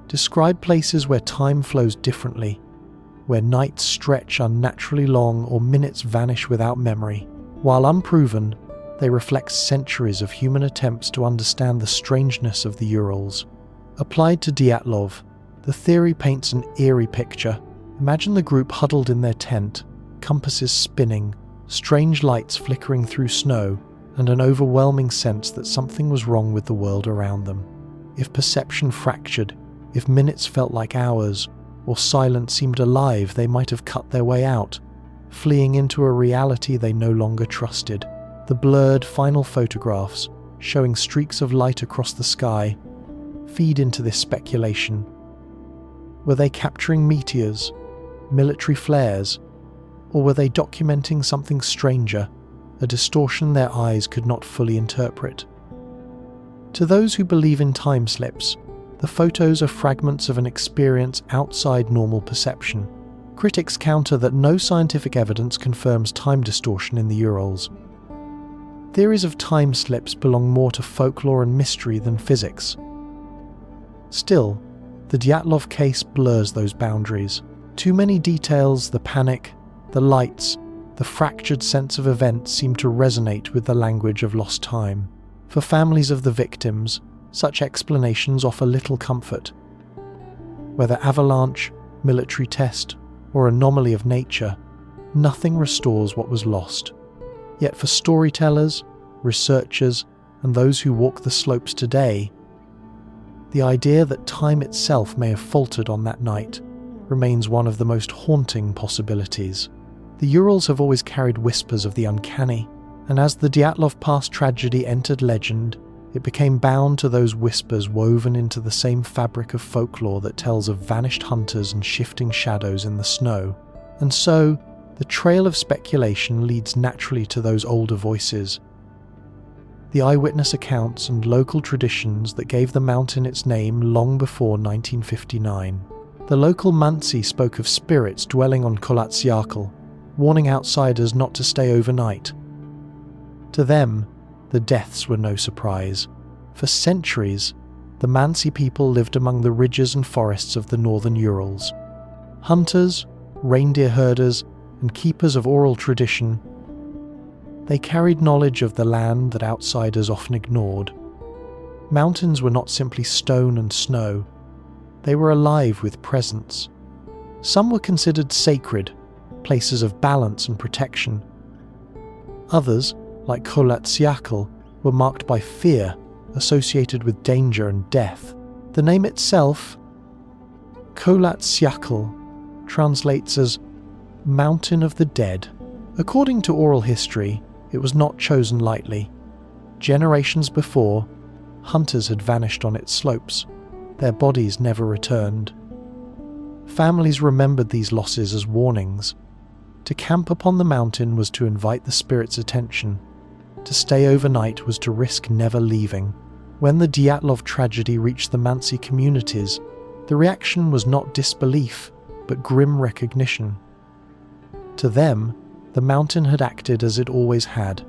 describe places where time flows differently, where nights stretch unnaturally long or minutes vanish without memory. While unproven, they reflect centuries of human attempts to understand the strangeness of the Urals. Applied to Dyatlov, the theory paints an eerie picture. Imagine the group huddled in their tent, compasses spinning, strange lights flickering through snow, and an overwhelming sense that something was wrong with the world around them. If perception fractured, if minutes felt like hours, or silence seemed alive, they might have cut their way out, fleeing into a reality they no longer trusted. The blurred final photographs, showing streaks of light across the sky, feed into this speculation. Were they capturing meteors, military flares, or were they documenting something stranger, a distortion their eyes could not fully interpret? To those who believe in time slips, the photos are fragments of an experience outside normal perception. Critics counter that no scientific evidence confirms time distortion in the Urals. Theories of time slips belong more to folklore and mystery than physics. Still, the Dyatlov case blurs those boundaries. Too many details, the panic, the lights, the fractured sense of events seem to resonate with the language of lost time. For families of the victims, such explanations offer little comfort. Whether avalanche, military test, or anomaly of nature, nothing restores what was lost. Yet for storytellers, researchers, and those who walk the slopes today, the idea that time itself may have faltered on that night remains one of the most haunting possibilities. The Urals have always carried whispers of the uncanny, and as the Dyatlov Pass tragedy entered legend, it became bound to those whispers woven into the same fabric of folklore that tells of vanished hunters and shifting shadows in the snow. And so, the trail of speculation leads naturally to those older voices. The eyewitness accounts and local traditions that gave the mountain its name long before 1959. The local Mansi spoke of spirits dwelling on Kolatsiakal, warning outsiders not to stay overnight. To them, the deaths were no surprise. For centuries, the Mansi people lived among the ridges and forests of the northern Urals. Hunters, reindeer herders, and keepers of oral tradition, they carried knowledge of the land that outsiders often ignored. Mountains were not simply stone and snow. They were alive with presence. Some were considered sacred, places of balance and protection. Others, like Kolatsiakal, were marked by fear, associated with danger and death. The name itself, Kolatsiakal, translates as Mountain of the Dead. According to oral history, it was not chosen lightly. Generations before, hunters had vanished on its slopes. Their bodies never returned. Families remembered these losses as warnings. To camp upon the mountain was to invite the spirit's attention. To stay overnight was to risk never leaving. When the Dyatlov tragedy reached the Mansi communities, the reaction was not disbelief, but grim recognition. To them, the mountain had acted as it always had.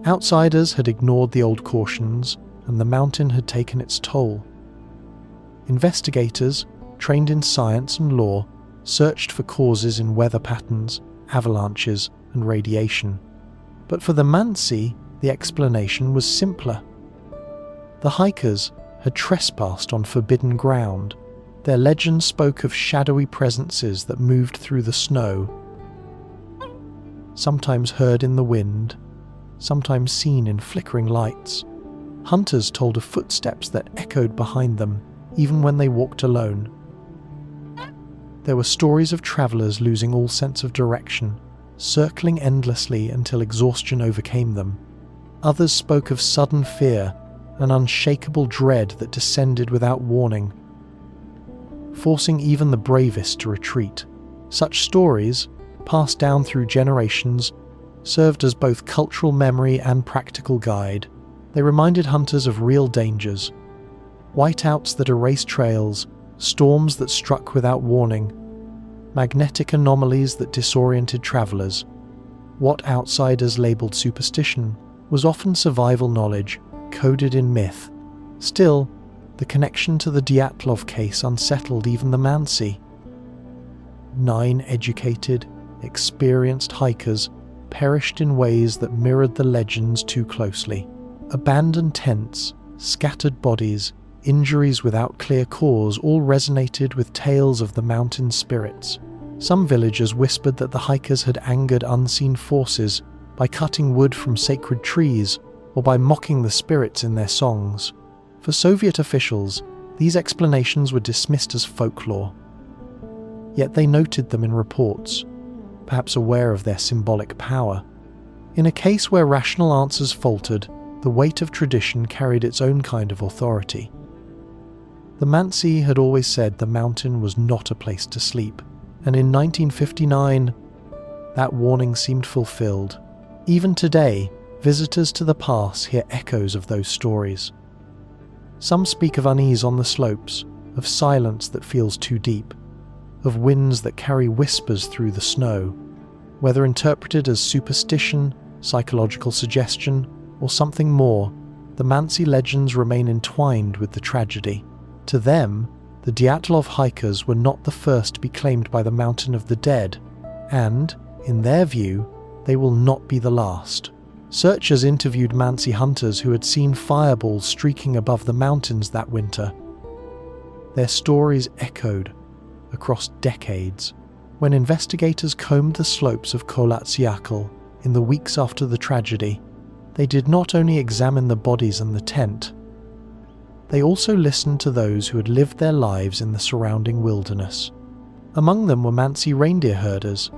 Outsiders had ignored the old cautions, and the mountain had taken its toll. Investigators, trained in science and law, searched for causes in weather patterns, avalanches, and radiation. But for the Mansi, the explanation was simpler. The hikers had trespassed on forbidden ground. Their legend spoke of shadowy presences that moved through the snow, sometimes heard in the wind, sometimes seen in flickering lights. Hunters told of footsteps that echoed behind them, even when they walked alone. There were stories of travelers losing all sense of direction, circling endlessly until exhaustion overcame them. Others spoke of sudden fear, an unshakable dread that descended without warning, forcing even the bravest to retreat. Such stories, passed down through generations, served as both cultural memory and practical guide. They reminded hunters of real dangers, whiteouts that erased trails, storms that struck without warning, magnetic anomalies that disoriented travelers. What outsiders labeled superstition was often survival knowledge, coded in myth. Still, the connection to the Dyatlov case unsettled even the Mansi. 9 educated, experienced hikers perished in ways that mirrored the legends too closely. Abandoned tents, scattered bodies, injuries without clear cause all resonated with tales of the mountain spirits. Some villagers whispered that the hikers had angered unseen forces by cutting wood from sacred trees or by mocking the spirits in their songs. For Soviet officials, these explanations were dismissed as folklore. Yet they noted them in reports, perhaps aware of their symbolic power. In a case where rational answers faltered, the weight of tradition carried its own kind of authority. The Mansi had always said the mountain was not a place to sleep, and in 1959, that warning seemed fulfilled. Even today, visitors to the pass hear echoes of those stories. Some speak of unease on the slopes, of silence that feels too deep, of winds that carry whispers through the snow. Whether interpreted as superstition, psychological suggestion, or something more, the Mansi legends remain entwined with the tragedy. To them, the Dyatlov hikers were not the first to be claimed by the Mountain of the Dead, and, in their view, they will not be the last. Searchers interviewed Mansi hunters who had seen fireballs streaking above the mountains that winter. Their stories echoed across decades. When investigators combed the slopes of Kolatsiakal in the weeks after the tragedy, they did not only examine the bodies and the tent, they also listened to those who had lived their lives in the surrounding wilderness. Among them were Mansi reindeer herders,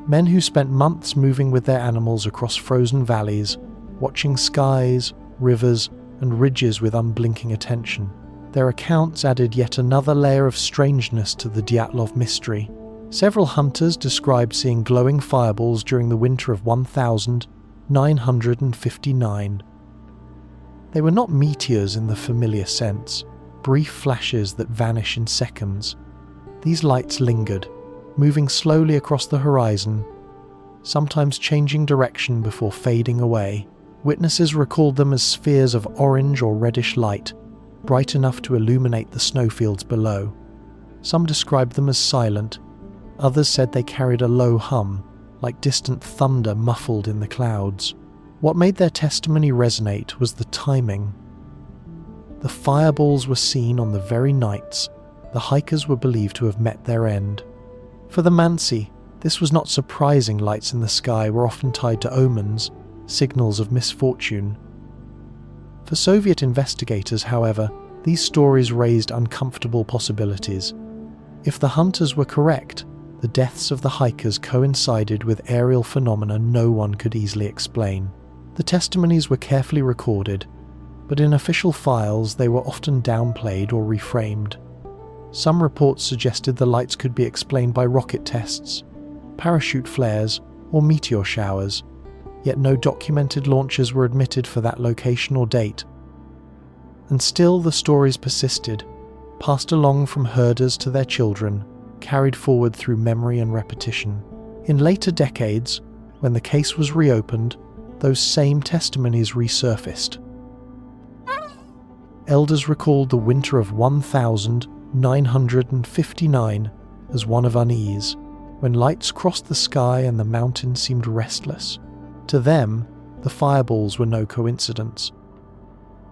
men who spent months moving with their animals across frozen valleys, watching skies, rivers, and ridges with unblinking attention. Their accounts added yet another layer of strangeness to the Dyatlov mystery. Several hunters described seeing glowing fireballs during the winter of 1959. They were not meteors in the familiar sense, brief flashes that vanish in seconds. These lights lingered, moving slowly across the horizon, sometimes changing direction before fading away. Witnesses recalled them as spheres of orange or reddish light, bright enough to illuminate the snowfields below. Some described them as silent, others said they carried a low hum, like distant thunder muffled in the clouds. What made their testimony resonate was the timing. The fireballs were seen on the very nights the hikers were believed to have met their end. For the Mansi, this was not surprising. Lights in the sky were often tied to omens, signals of misfortune. For Soviet investigators, however, these stories raised uncomfortable possibilities. If the hunters were correct, the deaths of the hikers coincided with aerial phenomena no one could easily explain. The testimonies were carefully recorded, but in official files they were often downplayed or reframed. Some reports suggested the lights could be explained by rocket tests, parachute flares, or meteor showers. yet no documented launches were admitted for that location or date. And still the stories persisted, passed along from herders to their children, carried forward through memory and repetition. In later decades, when the case was reopened, those same testimonies resurfaced. Elders recalled the winter of 1959 as one of unease, when lights crossed the sky and the mountain seemed restless. To them, the fireballs were no coincidence.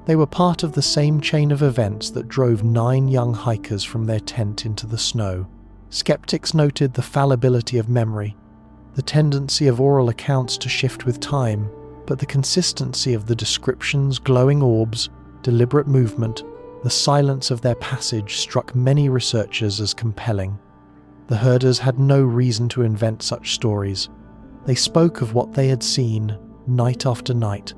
They were part of the same chain of events that drove 9 young hikers from their tent into the snow. Skeptics noted the fallibility of memory, the tendency of oral accounts to shift with time, but the consistency of the descriptions, glowing orbs, deliberate movement, the silence of their passage struck many researchers as compelling. The herders had no reason to invent such stories. They spoke of what they had seen, night after night,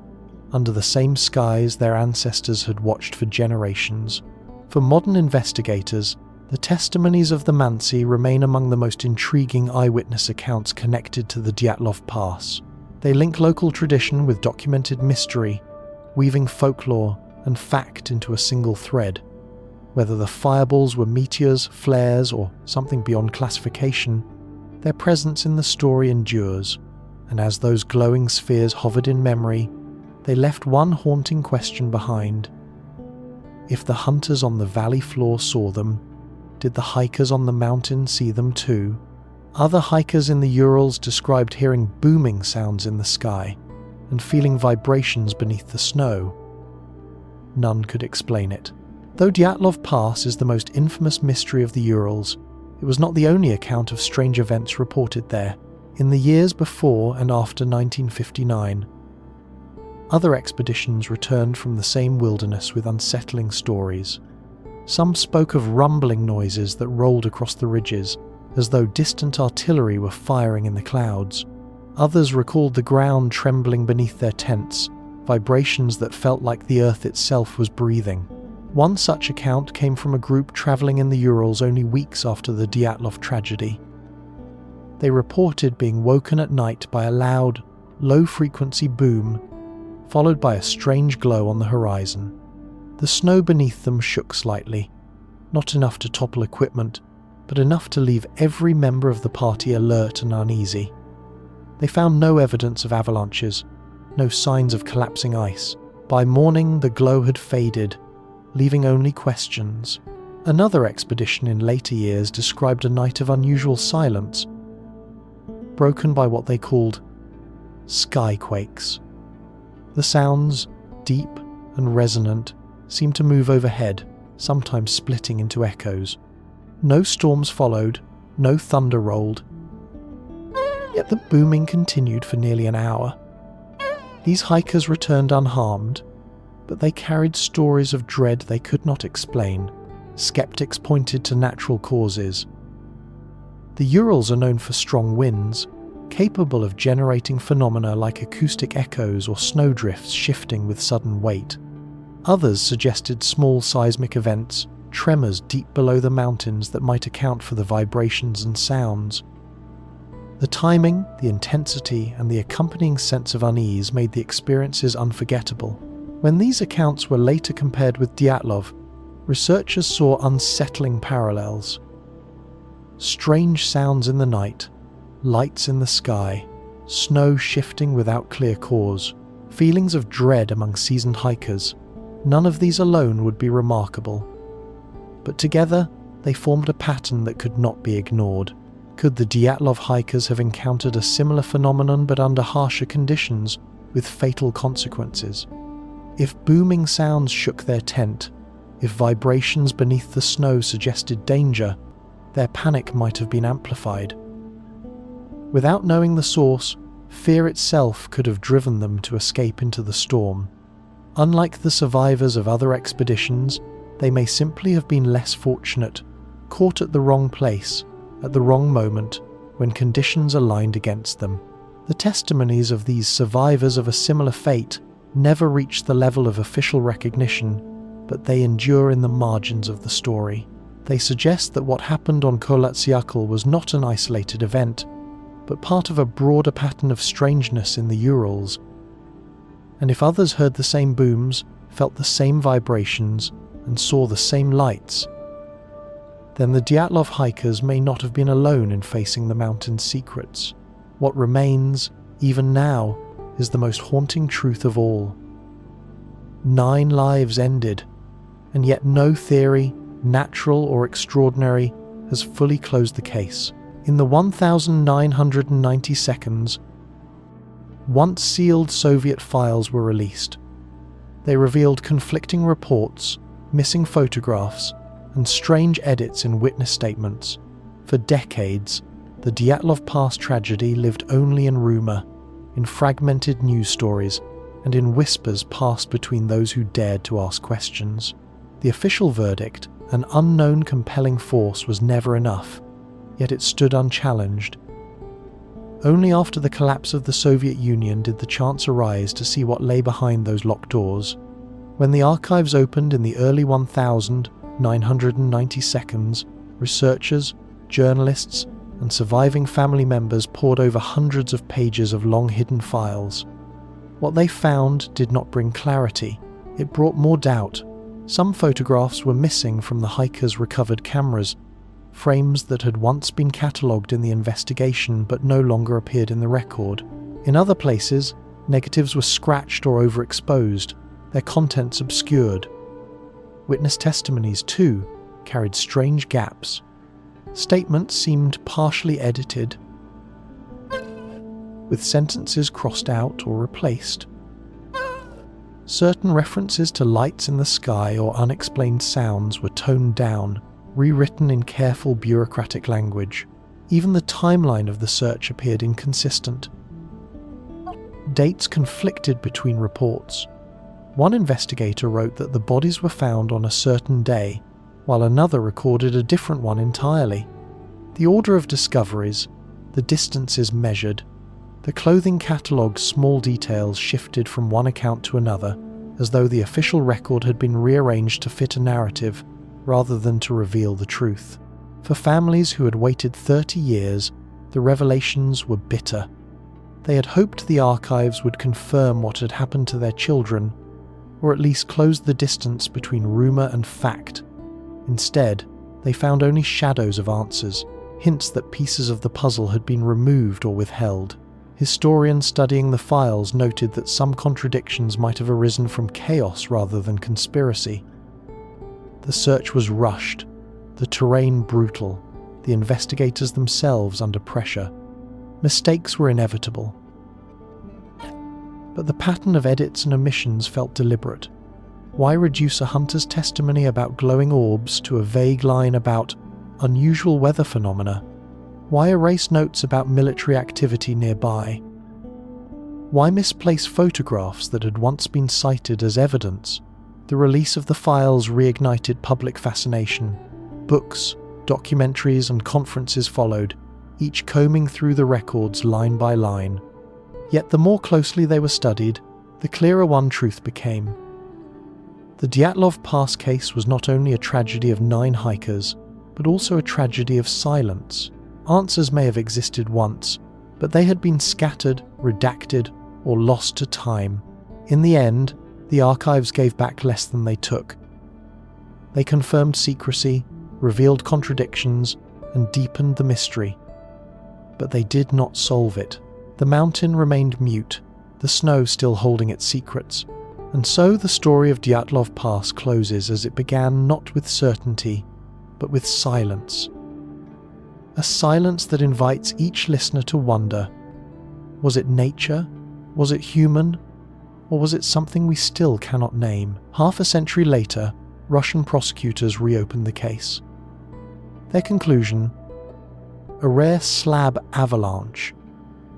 under the same skies their ancestors had watched for generations. For modern investigators, the testimonies of the Mansi remain among the most intriguing eyewitness accounts connected to the Dyatlov Pass. They link local tradition with documented mystery, weaving folklore and fact into a single thread. Whether the fireballs were meteors, flares, or something beyond classification, their presence in the story endures, and as those glowing spheres hovered in memory, they left one haunting question behind. If the hunters on the valley floor saw them, did the hikers on the mountain see them too? Other hikers in the Urals described hearing booming sounds in the sky and feeling vibrations beneath the snow. None could explain it. Though Dyatlov Pass is the most infamous mystery of the Urals, it was not the only account of strange events reported there. In the years before and after 1959, other expeditions returned from the same wilderness with unsettling stories. Some spoke of rumbling noises that rolled across the ridges, as though distant artillery were firing in the clouds. Others recalled the ground trembling beneath their tents, vibrations that felt like the earth itself was breathing. One such account came from a group travelling in the Urals only weeks after the Dyatlov tragedy. They reported being woken at night by a loud, low-frequency boom, followed by a strange glow on the horizon. The snow beneath them shook slightly, not enough to topple equipment, but enough to leave every member of the party alert and uneasy. They found no evidence of avalanches, no signs of collapsing ice. By morning, the glow had faded, leaving only questions. Another expedition in later years described a night of unusual silence, broken by what they called skyquakes. The sounds, deep and resonant, seemed to move overhead, sometimes splitting into echoes. No storms followed, no thunder rolled. Yet the booming continued for nearly an hour. These hikers returned unharmed, but they carried stories of dread they could not explain. Skeptics pointed to natural causes. The Urals are known for strong winds, capable of generating phenomena like acoustic echoes or snowdrifts shifting with sudden weight. Others suggested small seismic events, tremors deep below the mountains that might account for the vibrations and sounds. The timing, the intensity, and the accompanying sense of unease made the experiences unforgettable. When these accounts were later compared with Dyatlov, researchers saw unsettling parallels. Strange sounds in the night, lights in the sky, snow shifting without clear cause, feelings of dread among seasoned hikers. None of these alone would be remarkable. But together, they formed a pattern that could not be ignored. Could the Dyatlov hikers have encountered a similar phenomenon but under harsher conditions, with fatal consequences? If booming sounds shook their tent, if vibrations beneath the snow suggested danger, their panic might have been amplified. Without knowing the source, fear itself could have driven them to escape into the storm. Unlike the survivors of other expeditions, they may simply have been less fortunate, caught at the wrong place, at the wrong moment, when conditions aligned against them. The testimonies of these survivors of a similar fate never reach the level of official recognition, but they endure in the margins of the story. They suggest that what happened on Paradoxical was not an isolated event, but part of a broader pattern of strangeness in the Urals. And if others heard the same booms, felt the same vibrations, and saw the same lights, then the Dyatlov hikers may not have been alone in facing the mountain's secrets. What remains, even now, is the most haunting truth of all. 9 lives ended, and yet no theory, natural or extraordinary, has fully closed the case. In the 1,990 seconds, once sealed Soviet files were released. They revealed conflicting reports, missing photographs, and strange edits in witness statements. For decades, the Dyatlov Pass tragedy lived only in rumour, in fragmented news stories, and in whispers passed between those who dared to ask questions. The official verdict, an unknown compelling force, was never enough, yet it stood unchallenged. Only after the collapse of the Soviet Union did the chance arise to see what lay behind those locked doors. When the archives opened in the early 1,990 seconds, researchers, journalists, and surviving family members pored over hundreds of pages of long-hidden files. What they found did not bring clarity, it brought more doubt. Some photographs were missing from the hikers' recovered cameras, frames that had once been catalogued in the investigation but no longer appeared in the record. In other places, negatives were scratched or overexposed, their contents obscured. Witness testimonies, too, carried strange gaps. Statements seemed partially edited, with sentences crossed out or replaced. Certain references to lights in the sky or unexplained sounds were toned down, rewritten in careful bureaucratic language. Even the timeline of the search appeared inconsistent. Dates conflicted between reports. One investigator wrote that the bodies were found on a certain day, while another recorded a different one entirely. The order of discoveries, the distances measured, the clothing catalogue's small details shifted from one account to another, as though the official record had been rearranged to fit a narrative, rather than to reveal the truth. For families who had waited 30 years, the revelations were bitter. They had hoped the archives would confirm what had happened to their children, or at least close the distance between rumour and fact. Instead, they found only shadows of answers, hints that pieces of the puzzle had been removed or withheld. Historians studying the files noted that some contradictions might have arisen from chaos rather than conspiracy. The search was rushed, the terrain brutal, the investigators themselves under pressure. Mistakes were inevitable. But the pattern of edits and omissions felt deliberate. Why reduce a hunter's testimony about glowing orbs to a vague line about unusual weather phenomena? Why erase notes about military activity nearby? Why misplace photographs that had once been cited as evidence? The release of the files reignited public fascination. Books, documentaries, and conferences followed, each combing through the records line by line. Yet the more closely they were studied, the clearer one truth became. The Dyatlov Pass case was not only a tragedy of 9 hikers, but also a tragedy of silence. Answers may have existed once, but they had been scattered, redacted, or lost to time. In the end, the archives gave back less than they took. They confirmed secrecy, revealed contradictions, and deepened the mystery. But they did not solve it. The mountain remained mute, the snow still holding its secrets. And so the story of Dyatlov Pass closes as it began, not with certainty, but with silence. A silence that invites each listener to wonder, was it nature? Was it human? Or was it something we still cannot name? Half a century later, Russian prosecutors reopened the case. Their conclusion: a rare slab avalanche.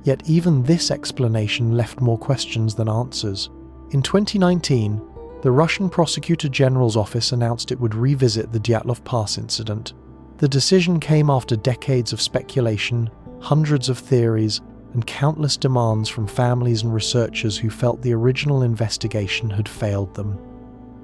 Yet even this explanation left more questions than answers. In 2019, the Russian Prosecutor General's office announced it would revisit the Dyatlov Pass incident. The decision came after decades of speculation, hundreds of theories, and countless demands from families and researchers who felt the original investigation had failed them.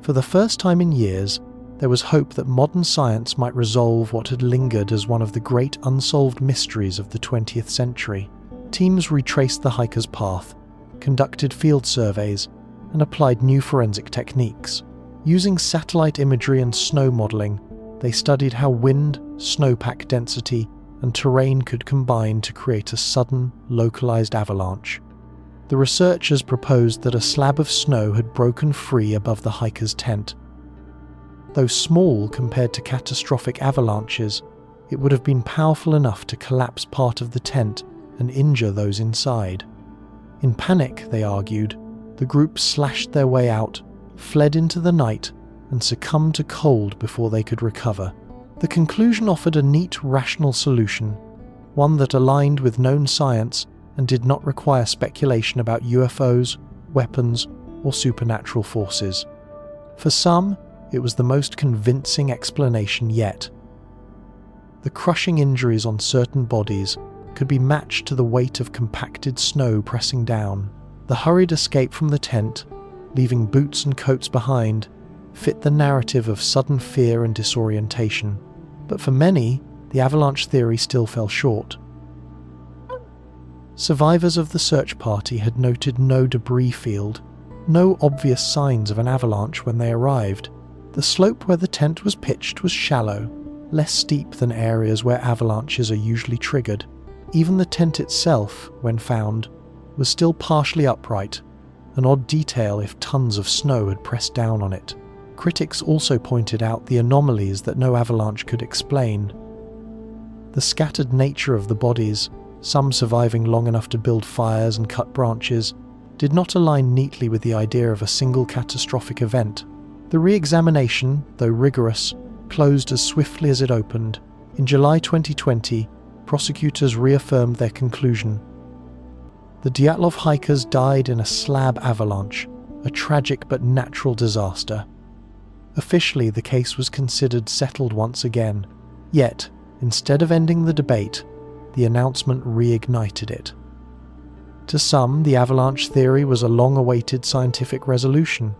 For the first time in years, there was hope that modern science might resolve what had lingered as one of the great unsolved mysteries of the 20th century. Teams retraced the hikers' path, conducted field surveys, and applied new forensic techniques. Using satellite imagery and snow modelling, they studied how wind, snowpack density, and terrain could combine to create a sudden, localised avalanche. The researchers proposed that a slab of snow had broken free above the hiker's tent. Though small compared to catastrophic avalanches, it would have been powerful enough to collapse part of the tent and injure those inside. In panic, they argued, the group slashed their way out, fled into the night, and succumbed to cold before they could recover. The conclusion offered a neat, rational solution, one that aligned with known science and did not require speculation about UFOs, weapons, or supernatural forces. For some, it was the most convincing explanation yet. The crushing injuries on certain bodies could be matched to the weight of compacted snow pressing down. The hurried escape from the tent, leaving boots and coats behind, fit the narrative of sudden fear and disorientation. But for many, the avalanche theory still fell short. Survivors of the search party had noted no debris field, no obvious signs of an avalanche when they arrived. The slope where the tent was pitched was shallow, less steep than areas where avalanches are usually triggered. Even the tent itself, when found, was still partially upright, an odd detail if tons of snow had pressed down on it. Critics also pointed out the anomalies that no avalanche could explain. The scattered nature of the bodies, some surviving long enough to build fires and cut branches, did not align neatly with the idea of a single catastrophic event. The re-examination, though rigorous, closed as swiftly as it opened. In July 2020, prosecutors reaffirmed their conclusion. The Dyatlov hikers died in a slab avalanche, a tragic but natural disaster. Officially, the case was considered settled once again. Yet, instead of ending the debate, the announcement reignited it. To some, the avalanche theory was a long-awaited scientific resolution.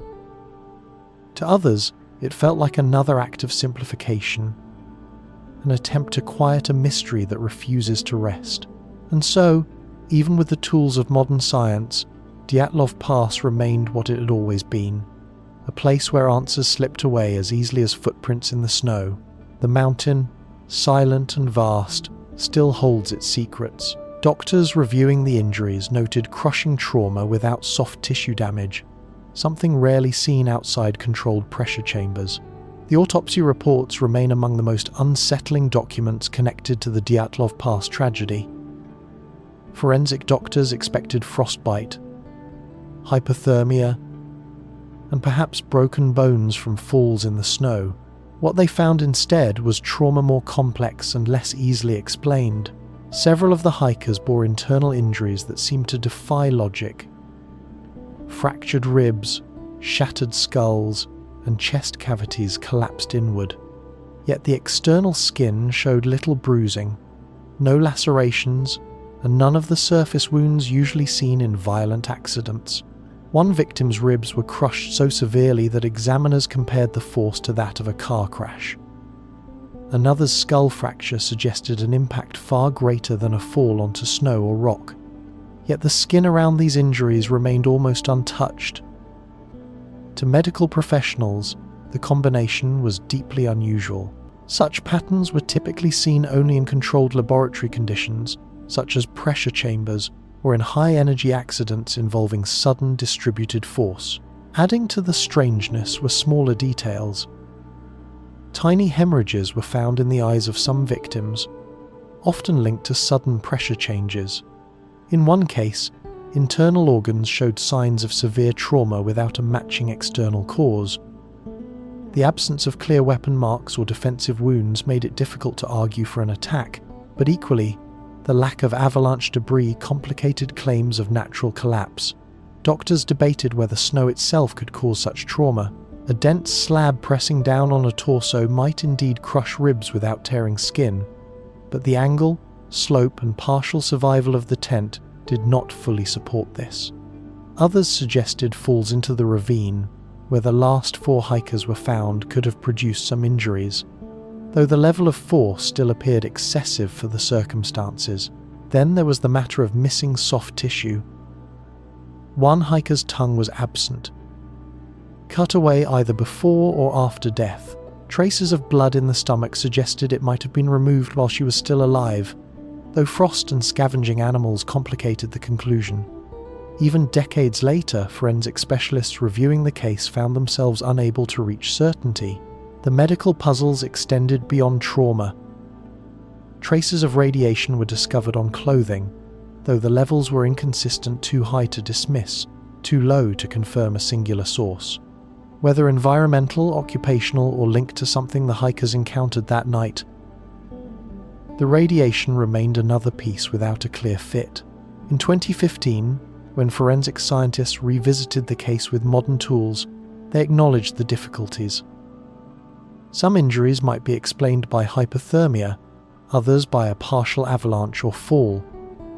To others, it felt like another act of simplification, an attempt to quiet a mystery that refuses to rest. And so, even with the tools of modern science, Dyatlov Pass remained what it had always been, a place where answers slipped away as easily as footprints in the snow. The mountain, silent and vast, still holds its secrets. Doctors reviewing the injuries noted crushing trauma without soft tissue damage, something rarely seen outside controlled pressure chambers. The autopsy reports remain among the most unsettling documents connected to the Dyatlov Pass tragedy. Forensic doctors expected frostbite, hypothermia, and perhaps broken bones from falls in the snow. What they found instead was trauma more complex and less easily explained. Several of the hikers bore internal injuries that seemed to defy logic. Fractured ribs, shattered skulls, and chest cavities collapsed inward. Yet the external skin showed little bruising, no lacerations, and none of the surface wounds usually seen in violent accidents. One victim's ribs were crushed so severely that examiners compared the force to that of a car crash. Another's skull fracture suggested an impact far greater than a fall onto snow or rock. Yet the skin around these injuries remained almost untouched. To medical professionals, the combination was deeply unusual. Such patterns were typically seen only in controlled laboratory conditions, such as pressure chambers, or in high-energy accidents involving sudden distributed force. Adding to the strangeness were smaller details. Tiny hemorrhages were found in the eyes of some victims, often linked to sudden pressure changes. In one case, internal organs showed signs of severe trauma without a matching external cause. The absence of clear weapon marks or defensive wounds made it difficult to argue for an attack, but equally, the lack of avalanche debris complicated claims of natural collapse. Doctors debated whether snow itself could cause such trauma. A dense slab pressing down on a torso might indeed crush ribs without tearing skin, but the angle, slope, and partial survival of the tent did not fully support this. Others suggested falls into the ravine, where the last 4 hikers were found, could have produced some injuries, though the level of force still appeared excessive for the circumstances. Then there was the matter of missing soft tissue. One hiker's tongue was absent, cut away either before or after death. Traces of blood in the stomach suggested it might have been removed while she was still alive, though frost and scavenging animals complicated the conclusion. Even decades later, forensic specialists reviewing the case found themselves unable to reach certainty. The medical puzzles extended beyond trauma. Traces of radiation were discovered on clothing, though the levels were inconsistent, too high to dismiss, too low to confirm a singular source. Whether environmental, occupational, or linked to something the hikers encountered that night, the radiation remained another piece without a clear fit. In 2015, when forensic scientists revisited the case with modern tools, they acknowledged the difficulties. Some injuries might be explained by hypothermia, others by a partial avalanche or fall,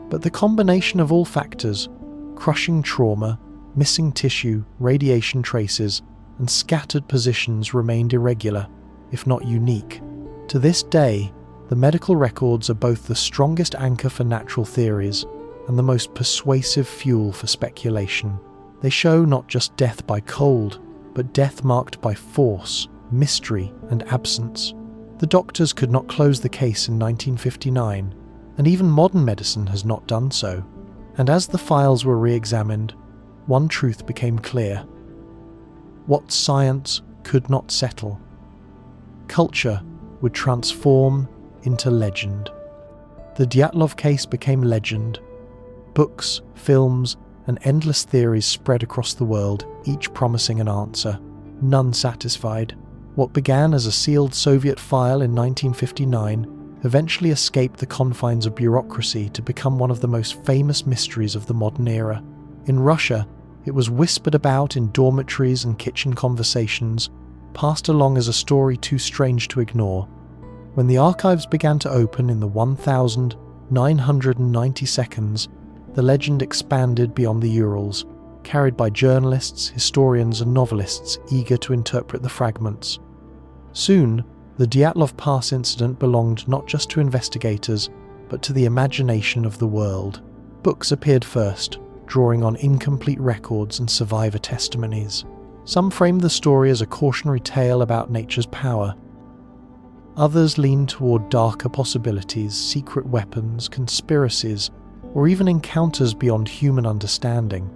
but the combination of all factors, crushing trauma, missing tissue, radiation traces, and scattered positions, remained irregular, if not unique. To this day, the medical records are both the strongest anchor for natural theories and the most persuasive fuel for speculation. They show not just death by cold, but death marked by force, mystery, and absence. The doctors could not close the case in 1959, and even modern medicine has not done so. And as the files were re-examined, one truth became clear: what science could not settle, culture would transform into legend. The Dyatlov case became legend. Books, films, and endless theories spread across the world, each promising an answer, none satisfied. What began as a sealed Soviet file in 1959 eventually escaped the confines of bureaucracy to become one of the most famous mysteries of the modern era. In Russia, it was whispered about in dormitories and kitchen conversations, passed along as a story too strange to ignore. When the archives began to open in the 1,990 seconds, the legend expanded beyond the Urals, carried by journalists, historians, and novelists eager to interpret the fragments. Soon, the Dyatlov Pass incident belonged not just to investigators, but to the imagination of the world. Books appeared first, drawing on incomplete records and survivor testimonies. Some framed the story as a cautionary tale about nature's power. Others leaned toward darker possibilities, secret weapons, conspiracies, or even encounters beyond human understanding.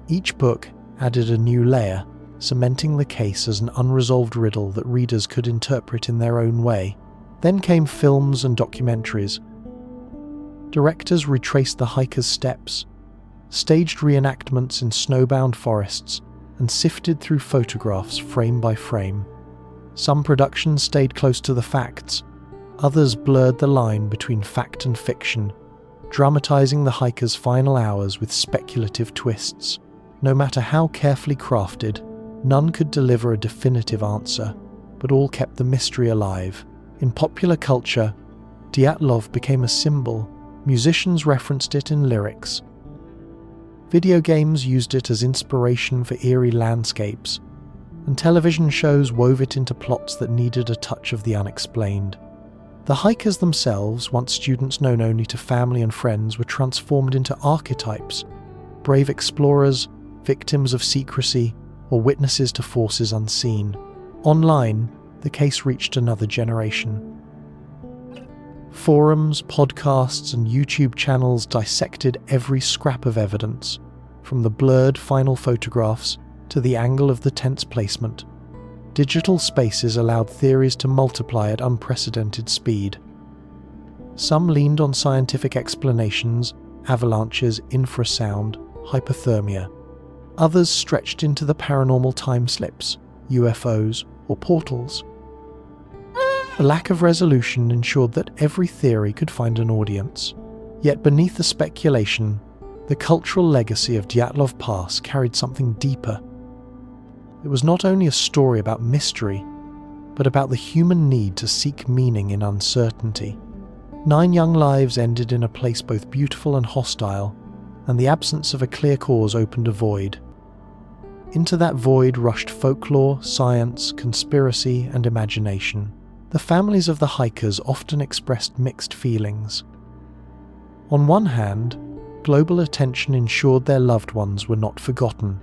Each book added a new layer, cementing the case as an unresolved riddle that readers could interpret in their own way. Then came films and documentaries. Directors retraced the hikers' steps, staged reenactments in snowbound forests, and sifted through photographs frame by frame. Some productions stayed close to the facts, others blurred the line between fact and fiction, dramatizing the hikers' final hours with speculative twists. No matter how carefully crafted, none could deliver a definitive answer, but all kept the mystery alive. In popular culture, Dyatlov became a symbol. Musicians referenced it in lyrics. Video games used it as inspiration for eerie landscapes, and television shows wove it into plots that needed a touch of the unexplained. The hikers themselves, once students known only to family and friends, were transformed into archetypes: brave explorers, victims of secrecy, or witnesses to forces unseen. Online, the case reached another generation. Forums, podcasts, and YouTube channels dissected every scrap of evidence, from the blurred final photographs to the angle of the tent's placement. Digital spaces allowed theories to multiply at unprecedented speed. Some leaned on scientific explanations: avalanches, infra-sound, hypothermia. Others stretched into the paranormal time slips, UFOs, or portals. The lack of resolution ensured that every theory could find an audience. Yet beneath the speculation, the cultural legacy of Dyatlov Pass carried something deeper. It was not only a story about mystery, but about the human need to seek meaning in uncertainty. 9 young lives ended in a place both beautiful and hostile, and the absence of a clear cause opened a void. Into that void rushed folklore, science, conspiracy, and imagination. The families of the hikers often expressed mixed feelings. On one hand, global attention ensured their loved ones were not forgotten.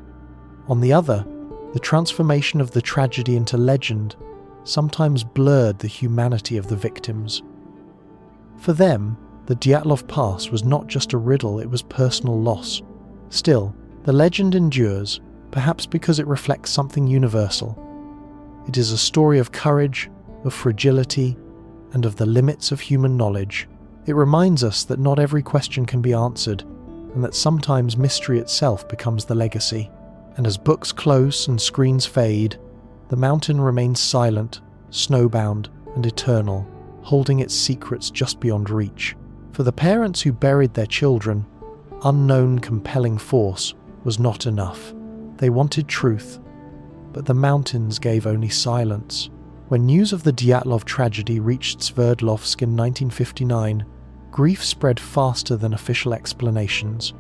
On the other, the transformation of the tragedy into legend sometimes blurred the humanity of the victims. For them, the Dyatlov Pass was not just a riddle, it was personal loss. Still, the legend endures, perhaps because it reflects something universal. It is a story of courage, of fragility, and of the limits of human knowledge. It reminds us that not every question can be answered, and that sometimes mystery itself becomes the legacy. And as books close and screens fade, the mountain remains silent, snowbound, and eternal, holding its secrets just beyond reach. For the parents who buried their children, unknown compelling force was not enough. They wanted truth, but the mountains gave only silence. When news of the Dyatlov tragedy reached Sverdlovsk in 1959, grief spread faster than official explanations.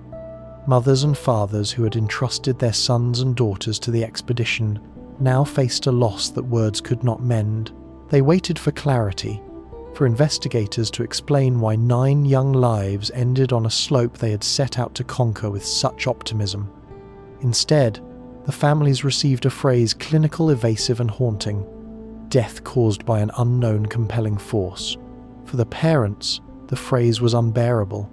Mothers and fathers who had entrusted their sons and daughters to the expedition now faced a loss that words could not mend. They waited for clarity, for investigators to explain why 9 young lives ended on a slope they had set out to conquer with such optimism. Instead, the families received a phrase clinical, evasive and haunting: death caused by an unknown compelling force. For the parents, the phrase was unbearable.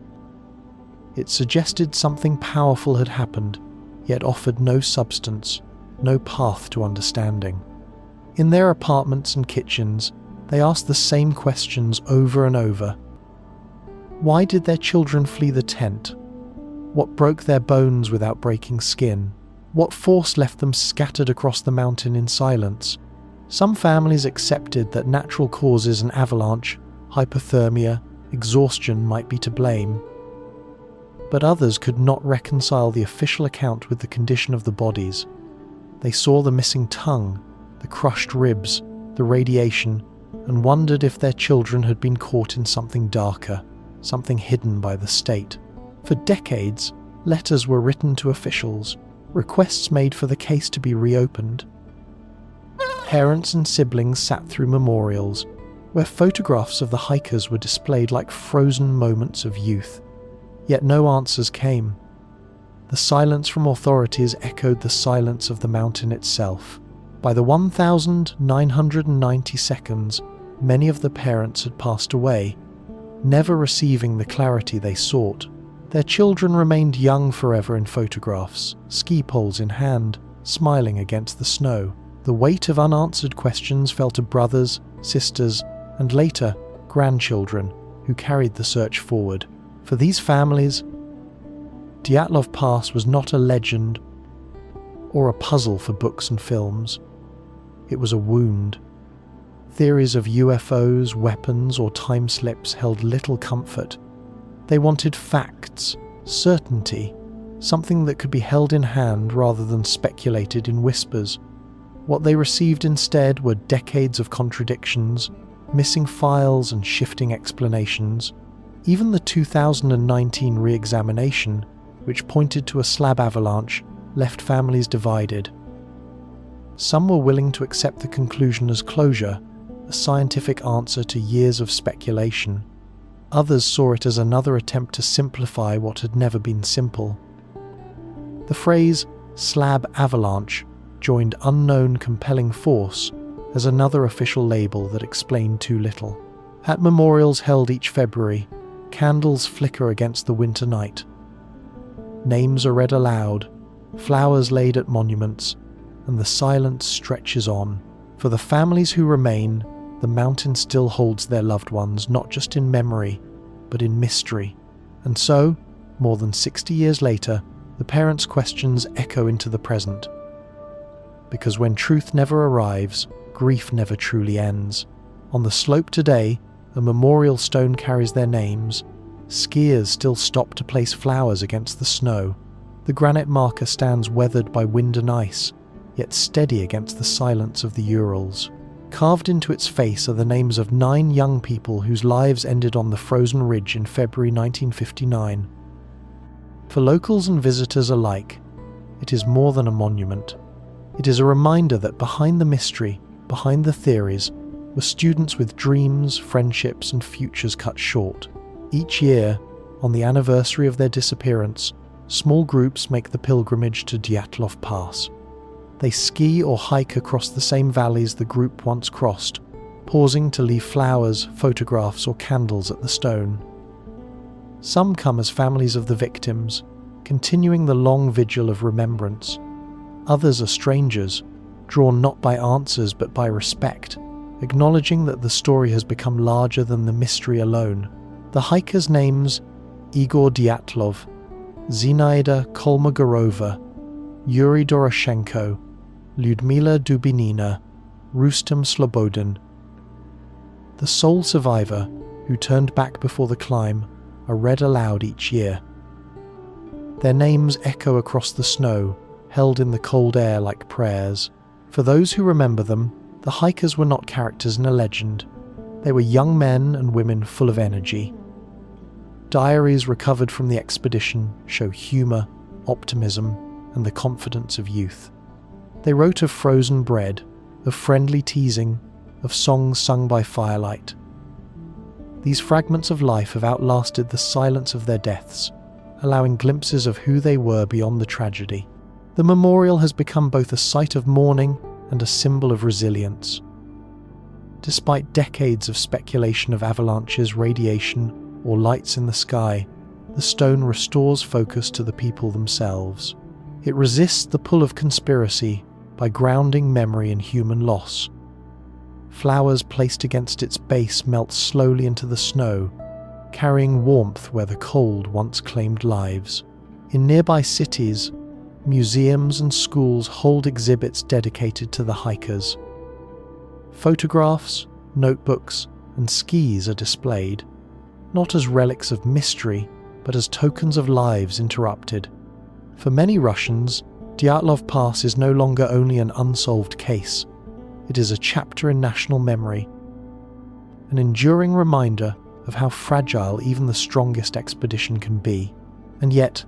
It suggested something powerful had happened, yet offered no substance, no path to understanding. In their apartments and kitchens, they asked the same questions over and over. Why did their children flee the tent? What broke their bones without breaking skin? What force left them scattered across the mountain in silence? Some families accepted that natural causes, an avalanche, hypothermia, exhaustion might be to blame. But others could not reconcile the official account with the condition of the bodies. They saw the missing tongue, the crushed ribs, the radiation, and wondered if their children had been caught in something darker, something hidden by the state. For decades, letters were written to officials, requests made for the case to be reopened. Parents and siblings sat through memorials, where photographs of the hikers were displayed like frozen moments of youth. Yet no answers came. The silence from authorities echoed the silence of the mountain itself. By the 1,990 seconds, many of the parents had passed away, never receiving the clarity they sought. Their children remained young forever in photographs, ski poles in hand, smiling against the snow. The weight of unanswered questions fell to brothers, sisters, and later, grandchildren who carried the search forward. For these families, Dyatlov Pass was not a legend or a puzzle for books and films. It was a wound. Theories of UFOs, weapons, or time slips held little comfort. They wanted facts, certainty, something that could be held in hand rather than speculated in whispers. What they received instead were decades of contradictions, missing files and shifting explanations. Even the 2019 re-examination, which pointed to a slab avalanche, left families divided. Some were willing to accept the conclusion as closure, a scientific answer to years of speculation. Others saw it as another attempt to simplify what had never been simple. The phrase slab avalanche joined unknown compelling force as another official label that explained too little. At memorials held each February, candles flicker against the winter night. Names are read aloud, flowers laid at monuments, and the silence stretches on. For the families who remain, the mountain still holds their loved ones, not just in memory, but in mystery. And so, more than 60 years later, the parents' questions echo into the present. Because when truth never arrives, grief never truly ends. On the slope today, a memorial stone carries their names. Skiers still stop to place flowers against the snow. The granite marker stands weathered by wind and ice, yet steady against the silence of the Urals. Carved into its face are the names of 9 young people whose lives ended on the frozen ridge in February 1959. For locals and visitors alike, it is more than a monument. It is a reminder that behind the mystery, behind the theories, were students with dreams, friendships, and futures cut short. Each year, on the anniversary of their disappearance, small groups make the pilgrimage to Dyatlov Pass. They ski or hike across the same valleys the group once crossed, pausing to leave flowers, photographs, or candles at the stone. Some come as families of the victims, continuing the long vigil of remembrance. Others are strangers, drawn not by answers but by respect, acknowledging that the story has become larger than the mystery alone. The hikers' names: Igor Dyatlov, Zinaida Kolmogorova, Yuri Doroshenko, Lyudmila Dubinina, Rustem Slobodin. The sole survivor, who turned back before the climb, are read aloud each year. Their names echo across the snow, held in the cold air like prayers. For those who remember them, the hikers were not characters in a legend. They were young men and women full of energy. Diaries recovered from the expedition show humour, optimism, and the confidence of youth. They wrote of frozen bread, of friendly teasing, of songs sung by firelight. These fragments of life have outlasted the silence of their deaths, allowing glimpses of who they were beyond the tragedy. The memorial has become both a site of mourning and a symbol of resilience. Despite decades of speculation of avalanches, radiation, or lights in the sky, the stone restores focus to the people themselves. It resists the pull of conspiracy by grounding memory in human loss. Flowers placed against its base melt slowly into the snow, carrying warmth where the cold once claimed lives. In nearby cities, museums and schools hold exhibits dedicated to the hikers. Photographs, notebooks, and skis are displayed, not as relics of mystery, but as tokens of lives interrupted. For many Russians, Dyatlov Pass is no longer only an unsolved case. It is a chapter in national memory, an enduring reminder of how fragile even the strongest expedition can be. And yet,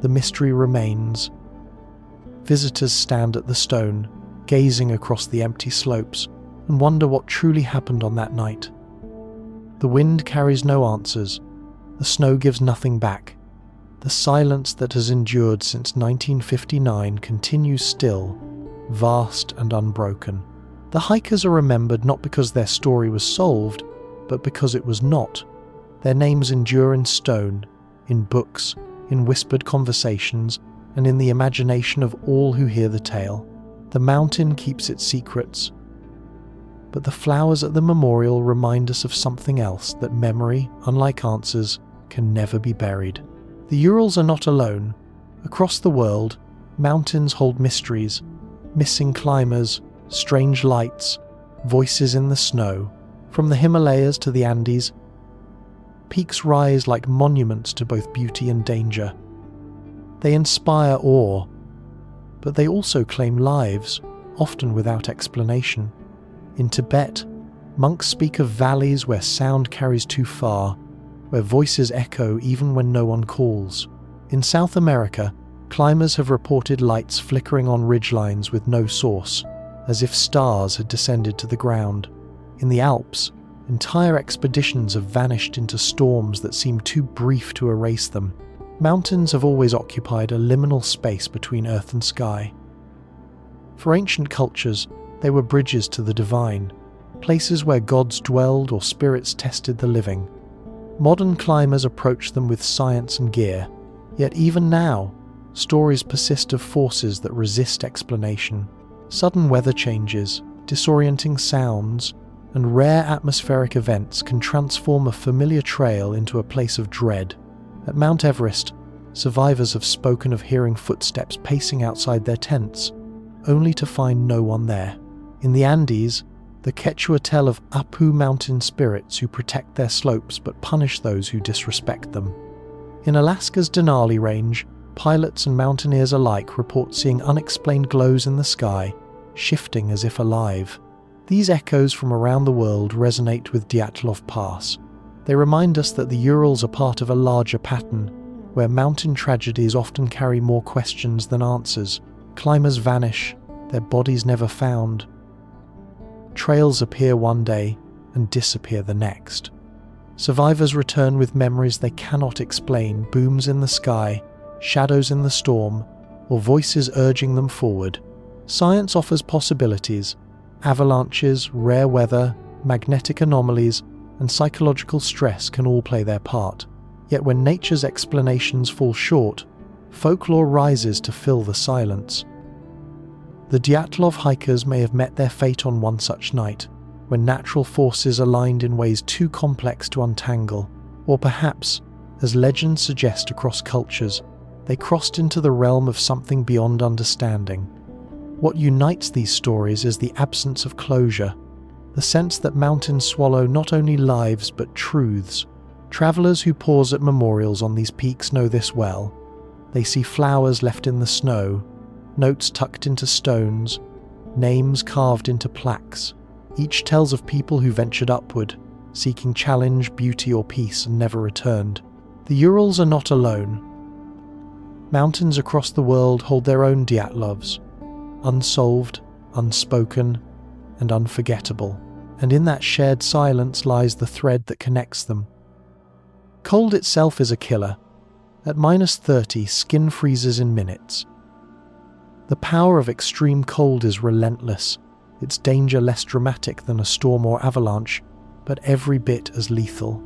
the mystery remains. Visitors stand at the stone, gazing across the empty slopes, and wonder what truly happened on that night. The wind carries no answers. The snow gives nothing back. The silence that has endured since 1959 continues still, vast and unbroken. The hikers are remembered not because their story was solved, but because it was not. Their names endure in stone, in books, in whispered conversations, and in the imagination of all who hear the tale. The mountain keeps its secrets, but the flowers at the memorial remind us of something else, that memory, unlike answers, can never be buried. The Urals are not alone. Across the world, mountains hold mysteries, missing climbers, strange lights, voices in the snow. From the Himalayas to the Andes, peaks rise like monuments to both beauty and danger. They inspire awe, but they also claim lives, often without explanation. In Tibet, monks speak of valleys where sound carries too far, where voices echo even when no one calls. In South America, climbers have reported lights flickering on ridgelines with no source, as if stars had descended to the ground. In the Alps, entire expeditions have vanished into storms that seem too brief to erase them. Mountains have always occupied a liminal space between earth and sky. For ancient cultures, they were bridges to the divine, places where gods dwelled or spirits tested the living. Modern climbers approach them with science and gear, yet even now, stories persist of forces that resist explanation. Sudden weather changes, disorienting sounds, and rare atmospheric events can transform a familiar trail into a place of dread. At Mount Everest, survivors have spoken of hearing footsteps pacing outside their tents, only to find no one there. In the Andes, the Quechua tell of Apu mountain spirits who protect their slopes but punish those who disrespect them. In Alaska's Denali Range, pilots and mountaineers alike report seeing unexplained glows in the sky, shifting as if alive. These echoes from around the world resonate with Dyatlov Pass. They remind us that the Urals are part of a larger pattern, where mountain tragedies often carry more questions than answers. Climbers vanish, their bodies never found. Trails appear one day and disappear the next. Survivors return with memories they cannot explain, booms in the sky, shadows in the storm, or voices urging them forward. Science offers possibilities. Avalanches, rare weather, magnetic anomalies, and psychological stress can all play their part. Yet when nature's explanations fall short, folklore rises to fill the silence. The Dyatlov hikers may have met their fate on one such night, when natural forces aligned in ways too complex to untangle, or perhaps, as legends suggest across cultures, they crossed into the realm of something beyond understanding. What unites these stories is the absence of closure, the sense that mountains swallow not only lives but truths. Travelers who pause at memorials on these peaks know this well. They see flowers left in the snow, notes tucked into stones, names carved into plaques. Each tells of people who ventured upward, seeking challenge, beauty, or peace, and never returned. The Urals are not alone. Mountains across the world hold their own Dyatlovs, unsolved, unspoken, and unforgettable. And in that shared silence lies the thread that connects them. Cold itself is a killer. At -30, skin freezes in minutes. The power of extreme cold is relentless, its danger less dramatic than a storm or avalanche, but every bit as lethal.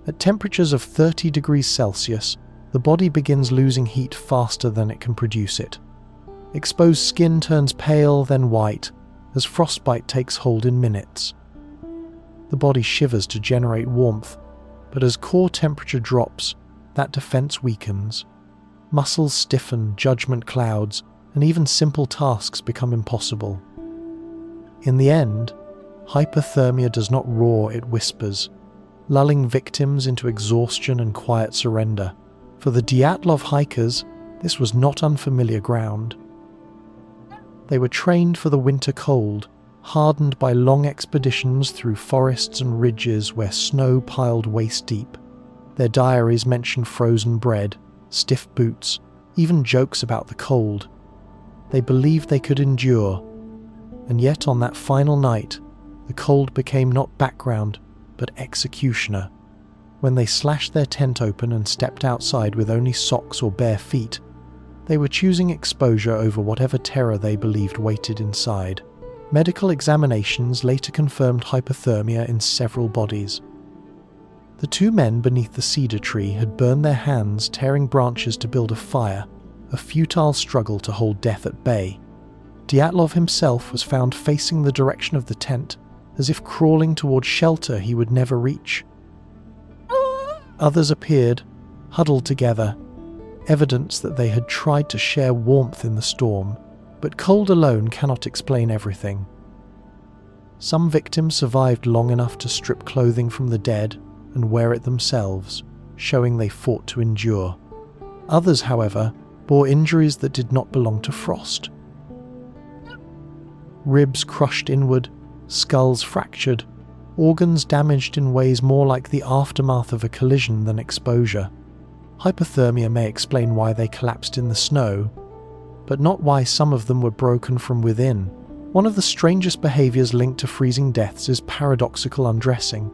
At temperatures of 30 degrees Celsius, the body begins losing heat faster than it can produce it. Exposed skin turns pale, then white, as frostbite takes hold in minutes. The body shivers to generate warmth, but as core temperature drops, that defense weakens. Muscles stiffen, judgment clouds, and even simple tasks become impossible. In the end, hypothermia does not roar, it whispers, lulling victims into exhaustion and quiet surrender. For the Dyatlov hikers, this was not unfamiliar ground. They were trained for the winter cold, hardened by long expeditions through forests and ridges where snow piled waist-deep. Their diaries mention frozen bread, stiff boots, even jokes about the cold. They believed they could endure, and yet on that final night, the cold became not background, but executioner. When they slashed their tent open and stepped outside with only socks or bare feet, they were choosing exposure over whatever terror they believed waited inside. Medical examinations later confirmed hypothermia in several bodies. The two men beneath the cedar tree had burned their hands tearing branches to build a fire, a futile struggle to hold death at bay. Dyatlov himself was found facing the direction of the tent, as if crawling towards shelter he would never reach. Others appeared, huddled together, evidence that they had tried to share warmth in the storm, but cold alone cannot explain everything. Some victims survived long enough to strip clothing from the dead and wear it themselves, showing they fought to endure. Others, however, bore injuries that did not belong to frost. Ribs crushed inward, skulls fractured, organs damaged in ways more like the aftermath of a collision than exposure. Hypothermia may explain why they collapsed in the snow, but not why some of them were broken from within. One of the strangest behaviors linked to freezing deaths is paradoxical undressing.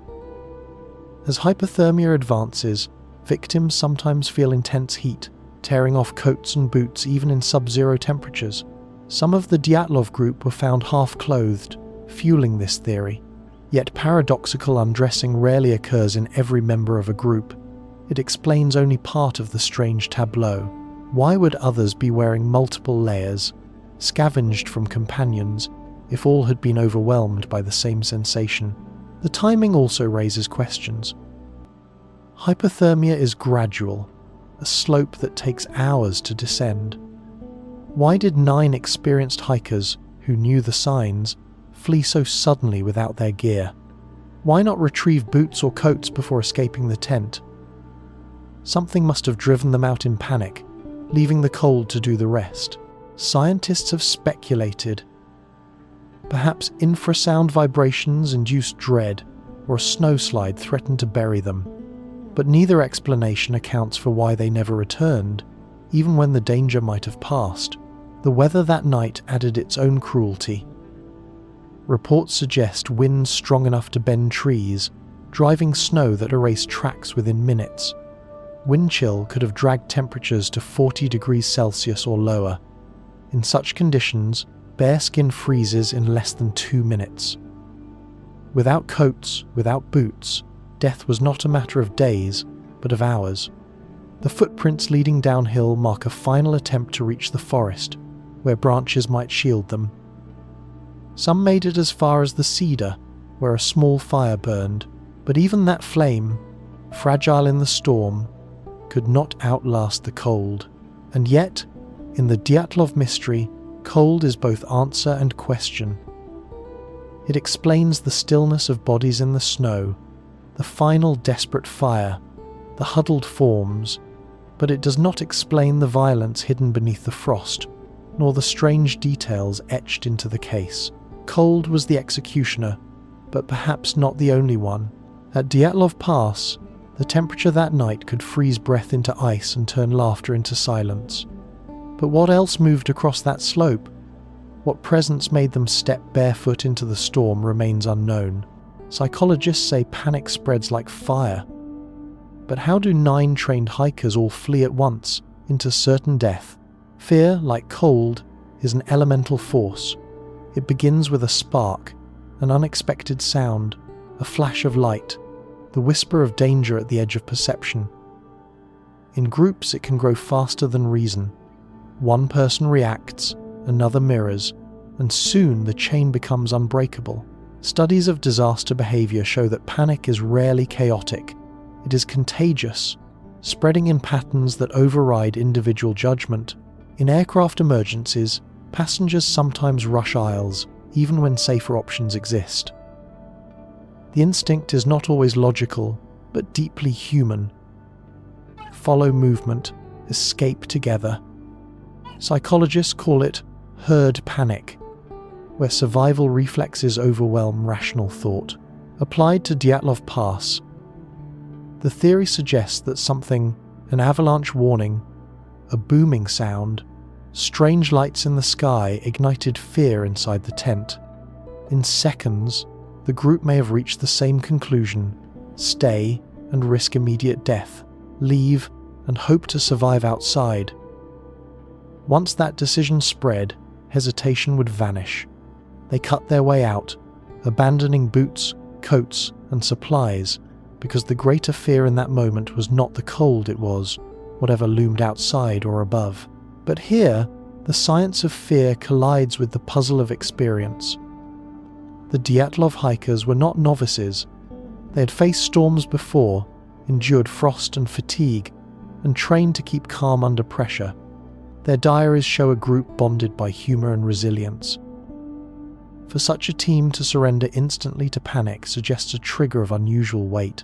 As hypothermia advances, victims sometimes feel intense heat, tearing off coats and boots even in sub-zero temperatures. Some of the Dyatlov group were found half-clothed, fueling this theory. Yet paradoxical undressing rarely occurs in every member of a group. It explains only part of the strange tableau. Why would others be wearing multiple layers, scavenged from companions, if all had been overwhelmed by the same sensation? The timing also raises questions. Hypothermia is gradual, a slope that takes hours to descend. Why did 9 experienced hikers, who knew the signs, flee so suddenly without their gear? Why not retrieve boots or coats before escaping the tent? Something must have driven them out in panic, leaving the cold to do the rest. Scientists have speculated. Perhaps infrasound vibrations induced dread, or a snowslide threatened to bury them. But neither explanation accounts for why they never returned, even when the danger might have passed. The weather that night added its own cruelty. Reports suggest winds strong enough to bend trees, driving snow that erased tracks within minutes. Wind chill could have dragged temperatures to 40 degrees Celsius or lower. In such conditions, bare skin freezes in less than 2 minutes. Without coats, without boots, death was not a matter of days, but of hours. The footprints leading downhill mark a final attempt to reach the forest, where branches might shield them. Some made it as far as the cedar, where a small fire burned, but even that flame, fragile in the storm, could not outlast the cold. And yet, in the Dyatlov mystery, cold is both answer and question. It explains the stillness of bodies in the snow, the final desperate fire, the huddled forms, but it does not explain the violence hidden beneath the frost, nor the strange details etched into the case. Cold was the executioner, but perhaps not the only one. At Dyatlov Pass, the temperature that night could freeze breath into ice and turn laughter into silence. But what else moved across that slope? What presence made them step barefoot into the storm remains unknown. Psychologists say panic spreads like fire. But how do 9 trained hikers all flee at once, into certain death? Fear, like cold, is an elemental force. It begins with a spark, an unexpected sound, a flash of light, the whisper of danger at the edge of perception. In groups, it can grow faster than reason. One person reacts, another mirrors, and soon the chain becomes unbreakable. Studies of disaster behavior show that panic is rarely chaotic. It is contagious, spreading in patterns that override individual judgment. In aircraft emergencies, passengers sometimes rush aisles, even when safer options exist. The instinct is not always logical, but deeply human. Follow movement, escape together. Psychologists call it herd panic, where survival reflexes overwhelm rational thought. Applied to Dyatlov Pass, the theory suggests that something, an avalanche warning, a booming sound, strange lights in the sky ignited fear inside the tent. In seconds, the group may have reached the same conclusion: stay and risk immediate death, leave and hope to survive outside. Once that decision spread, hesitation would vanish. They cut their way out, abandoning boots, coats, and supplies, because the greater fear in that moment was not the cold, it was whatever loomed outside or above. But here, the science of fear collides with the puzzle of experience. The Dyatlov hikers were not novices. They had faced storms before, endured frost and fatigue, and trained to keep calm under pressure. Their diaries show a group bonded by humour and resilience. For such a team to surrender instantly to panic suggests a trigger of unusual weight.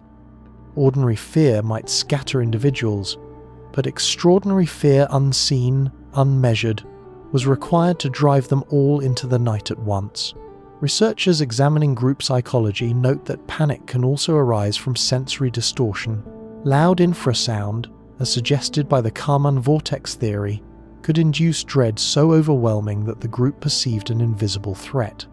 Ordinary fear might scatter individuals, but extraordinary fear, unseen, unmeasured, was required to drive them all into the night at once. Researchers examining group psychology note that panic can also arise from sensory distortion. Loud infrasound, as suggested by the Kármán vortex theory, could induce dread so overwhelming that the group perceived an invisible threat.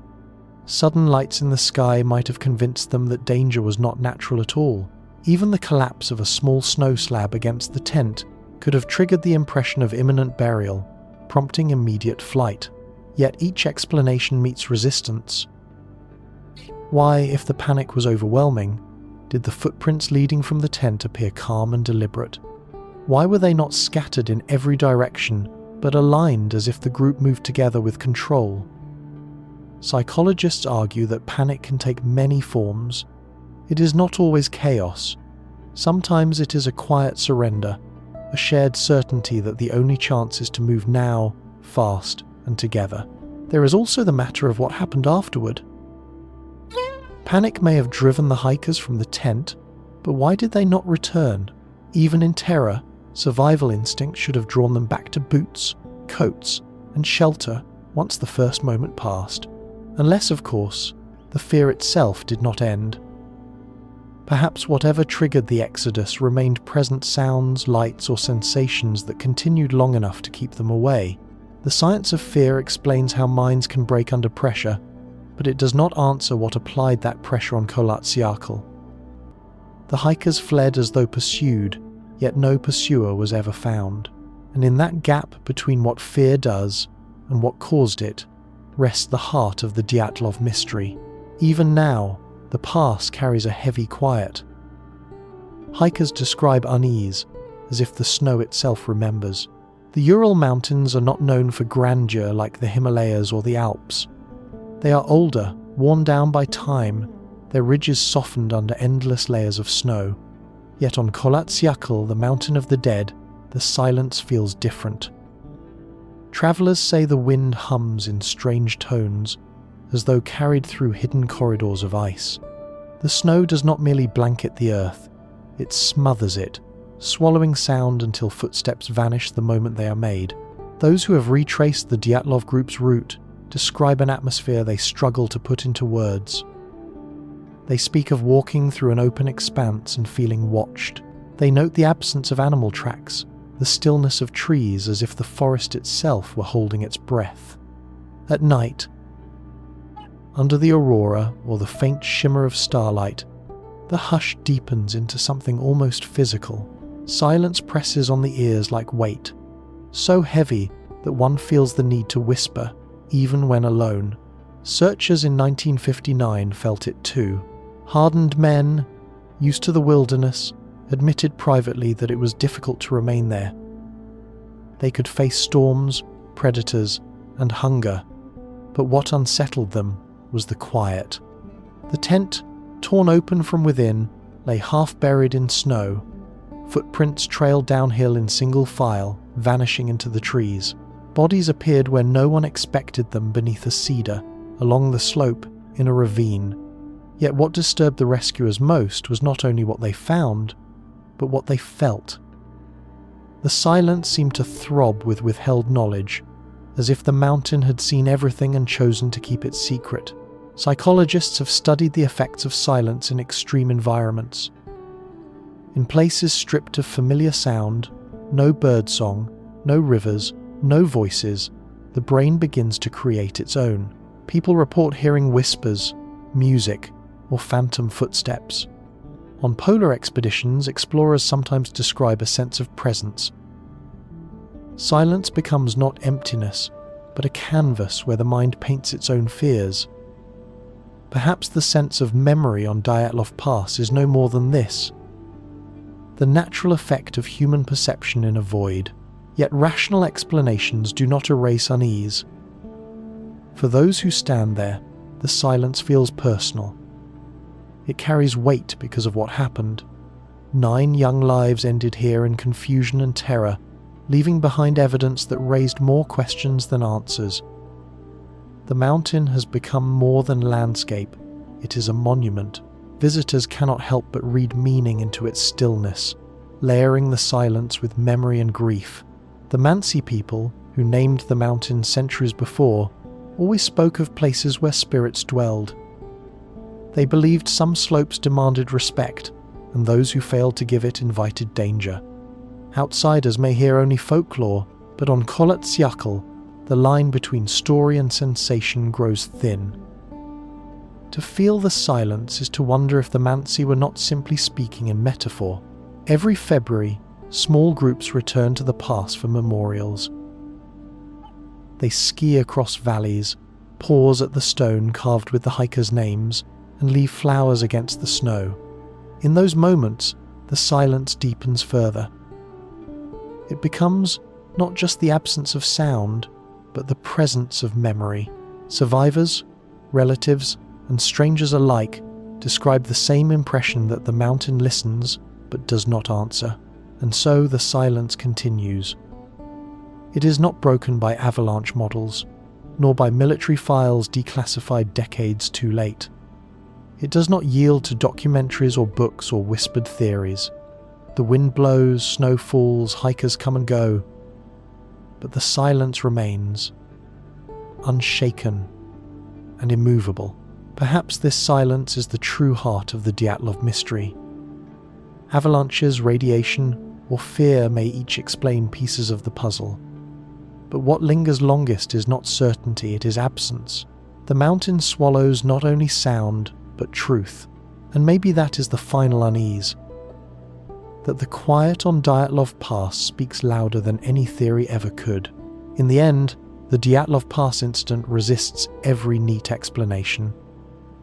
Sudden lights in the sky might have convinced them that danger was not natural at all. Even the collapse of a small snow slab against the tent could have triggered the impression of imminent burial, prompting immediate flight. Yet each explanation meets resistance. Why, if the panic was overwhelming, did the footprints leading from the tent appear calm and deliberate? Why were they not scattered in every direction, but aligned as if the group moved together with control? Psychologists argue that panic can take many forms. It is not always chaos. Sometimes it is a quiet surrender, a shared certainty that the only chance is to move now, fast, and together. There is also the matter of what happened afterward. Panic may have driven the hikers from the tent, but why did they not return? Even in terror, survival instinct should have drawn them back to boots, coats, and shelter once the first moment passed. Unless, of course, the fear itself did not end. Perhaps whatever triggered the exodus remained present sounds, lights, or sensations that continued long enough to keep them away. The science of fear explains how minds can break under pressure, but it does not answer what applied that pressure on Paradoxical. The hikers fled as though pursued, yet no pursuer was ever found. And in that gap between what fear does and what caused it, rests the heart of the Dyatlov mystery. Even now, the pass carries a heavy quiet. Hikers describe unease, as if the snow itself remembers. The Ural Mountains are not known for grandeur like the Himalayas or the Alps. They are older, worn down by time, their ridges softened under endless layers of snow. Yet on Paradoxical, the mountain of the dead, the silence feels different. Travelers say the wind hums in strange tones, as though carried through hidden corridors of ice. The snow does not merely blanket the earth, it smothers it, swallowing sound until footsteps vanish the moment they are made. Those who have retraced the Dyatlov group's route describe an atmosphere they struggle to put into words. They speak of walking through an open expanse and feeling watched. They note the absence of animal tracks, the stillness of trees as if the forest itself were holding its breath. At night, under the aurora or the faint shimmer of starlight, the hush deepens into something almost physical. Silence presses on the ears like weight, so heavy that one feels the need to whisper, even when alone. Searchers in 1959 felt it too. Hardened men, used to the wilderness, admitted privately that it was difficult to remain there. They could face storms, predators, and hunger, but what unsettled them was the quiet. The tent, torn open from within, lay half buried in snow. Footprints trailed downhill in single file, vanishing into the trees. Bodies appeared where no one expected them, beneath a cedar, along the slope, in a ravine. Yet what disturbed the rescuers most was not only what they found, but what they felt. The silence seemed to throb with withheld knowledge, as if the mountain had seen everything and chosen to keep it secret. Psychologists have studied the effects of silence in extreme environments. In places stripped of familiar sound, no birdsong, no rivers, no voices, the brain begins to create its own. People report hearing whispers, music, or phantom footsteps. On polar expeditions, explorers sometimes describe a sense of presence. Silence becomes not emptiness, but a canvas where the mind paints its own fears. Perhaps the sense of memory on Dyatlov Pass is no more than this: the natural effect of human perception in a void. Yet rational explanations do not erase unease. For those who stand there, the silence feels personal. It carries weight because of what happened. 9 young lives ended here in confusion and terror, leaving behind evidence that raised more questions than answers. The mountain has become more than landscape. It is a monument. Visitors cannot help but read meaning into its stillness, layering the silence with memory and grief. The Mansi people, who named the mountain centuries before, always spoke of places where spirits dwelled. They believed some slopes demanded respect, and those who failed to give it invited danger. Outsiders may hear only folklore, but on Paradoxical, the line between story and sensation grows thin. To feel the silence is to wonder if the Mansi were not simply speaking in metaphor. Every February, small groups return to the pass for memorials. They ski across valleys, pause at the stone carved with the hikers' names, and leave flowers against the snow. In those moments, the silence deepens further. It becomes not just the absence of sound, but the presence of memory. Survivors, relatives, and strangers alike describe the same impression that the mountain listens but does not answer. And so the silence continues. It is not broken by Avalanche models, nor by military files declassified decades too late. It does not yield to documentaries or books or whispered theories. The wind blows, snow falls, hikers come and go, but the silence remains, unshaken and immovable. Perhaps this silence is the true heart of the Dyatlov mystery. Avalanches, radiation, or fear may each explain pieces of the puzzle, But what lingers longest is not certainty, it is absence. The mountain swallows not only sound, but truth. And maybe that is the final unease. That the quiet on Dyatlov Pass speaks louder than any theory ever could. In the end, the Dyatlov Pass incident resists every neat explanation.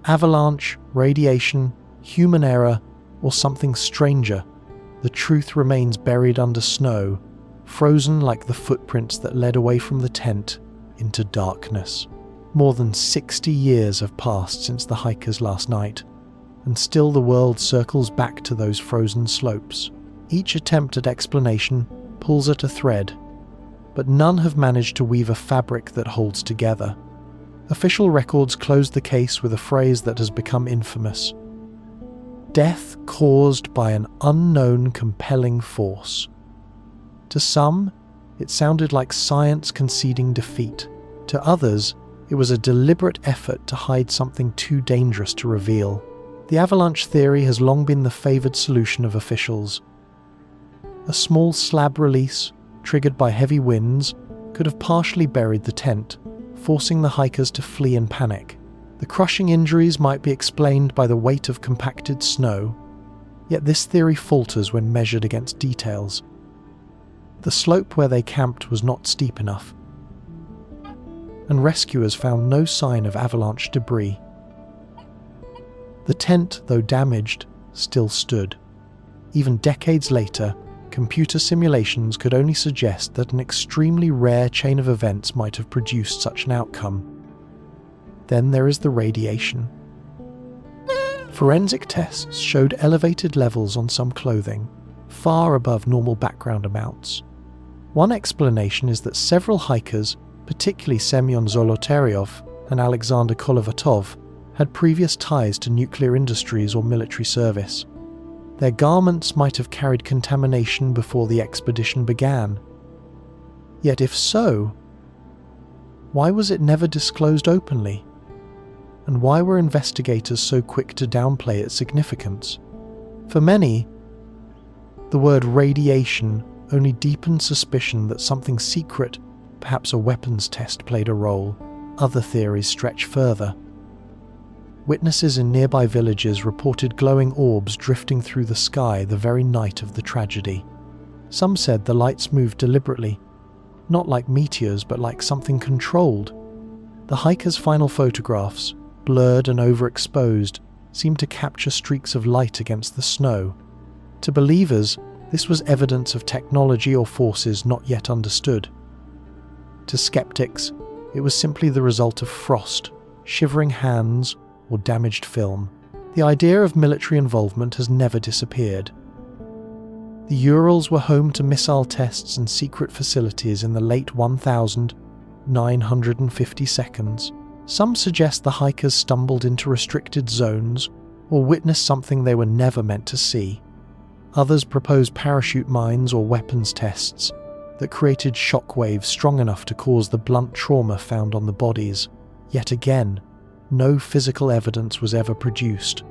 Avalanche, radiation, human error, or something stranger, the truth remains buried under snow, frozen like the footprints that led away from the tent into darkness. More than 60 years have passed since the hikers last night, and still the world circles back to those frozen slopes. Each attempt at explanation pulls at a thread, but none have managed to weave a fabric that holds together. Official records close the case with a phrase that has become infamous: death caused by an unknown compelling force. To some, it sounded like science conceding defeat. To others, it was a deliberate effort to hide something too dangerous to reveal. The avalanche theory has long been the favoured solution of officials. A small slab release, triggered by heavy winds, could have partially buried the tent, forcing the hikers to flee in panic. The crushing injuries might be explained by the weight of compacted snow, yet this theory falters when measured against details. The slope where they camped was not steep enough, and rescuers found no sign of avalanche debris. The tent, though damaged, still stood. Even decades later, computer simulations could only suggest that an extremely rare chain of events might have produced such an outcome. Then there is the radiation. Forensic tests showed elevated levels on some clothing, far above normal background amounts. One explanation is that several hikers, particularly Semyon Zolotaryov and Alexander Kolovatov, had previous ties to nuclear industries or military service. Their garments might have carried contamination before the expedition began. Yet if so, why was it never disclosed openly? And why were investigators so quick to downplay its significance? For many, the word radiation only deepened suspicion that something secret, perhaps a weapons test, played a role. Other theories stretch further. Witnesses in nearby villages reported glowing orbs drifting through the sky the very night of the tragedy. Some said the lights moved deliberately, not like meteors but like something controlled. The hikers' final photographs, blurred and overexposed, seemed to capture streaks of light against the snow. To believers, this was evidence of technology or forces not yet understood. To skeptics, it was simply the result of frost, shivering hands, or damaged film. The idea of military involvement has never disappeared. The Urals were home to missile tests and secret facilities in the late 1950 seconds. Some suggest the hikers stumbled into restricted zones or witnessed something they were never meant to see. Others propose parachute mines or weapons tests that created shockwaves strong enough to cause the blunt trauma found on the bodies. Yet again, no physical evidence was ever produced,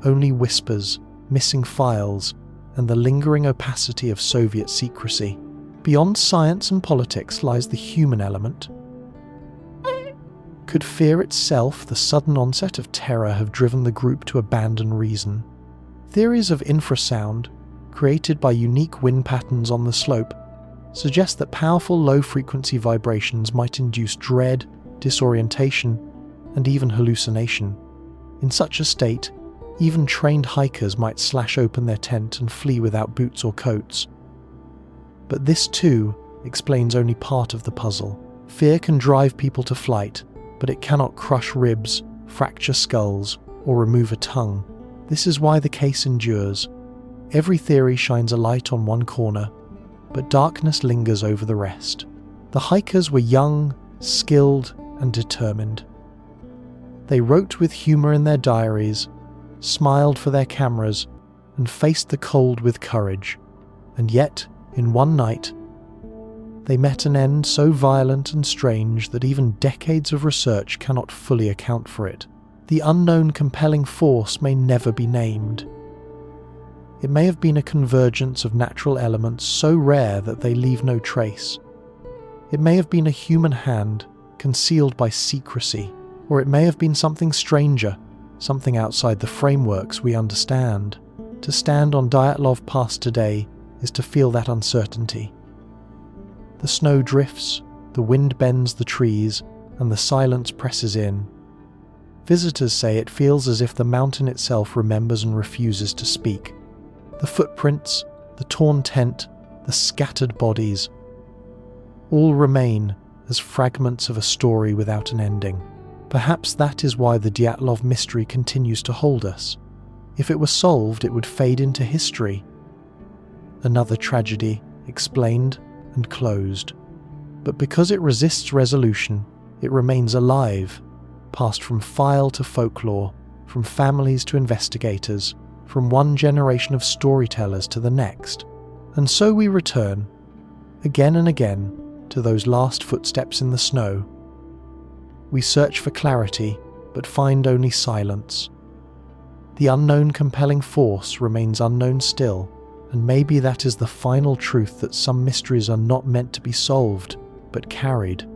only whispers, missing files, and the lingering opacity of Soviet secrecy. Beyond science and politics lies the human element. Could fear itself, the sudden onset of terror, have driven the group to abandon reason? Theories of infra-sound, created by unique wind patterns on the slope, suggest that powerful low-frequency vibrations might induce dread, disorientation, and even hallucination. In such a state, even trained hikers might slash open their tent and flee without boots or coats. But this too explains only part of the puzzle. Fear can drive people to flight, but it cannot crush ribs, fracture skulls, or remove a tongue. This is why the case endures. Every theory shines a light on one corner, but darkness lingers over the rest. The hikers were young, skilled, and determined. They wrote with humour in their diaries, smiled for their cameras, and faced the cold with courage. And yet, in one night, they met an end so violent and strange that even decades of research cannot fully account for it. The unknown compelling force may never be named. It may have been a convergence of natural elements so rare that they leave no trace. It may have been a human hand, concealed by secrecy, or it may have been something stranger, something outside the frameworks we understand. To stand on Dyatlov Pass today is to feel that uncertainty. The snow drifts, the wind bends the trees, and the silence presses in. Visitors say it feels as if the mountain itself remembers and refuses to speak. The footprints, the torn tent, the scattered bodies, all remain as fragments of a story without an ending. Perhaps that is why the Dyatlov mystery continues to hold us. If it were solved, it would fade into history. Another tragedy, explained and closed. But because it resists resolution, it remains alive, passed from file to folklore, from families to investigators, from one generation of storytellers to the next. And so we return, again and again, to those last footsteps in the snow. We search for clarity, but find only silence. The unknown compelling force remains unknown still, and maybe that is the final truth, that some mysteries are not meant to be solved, but carried.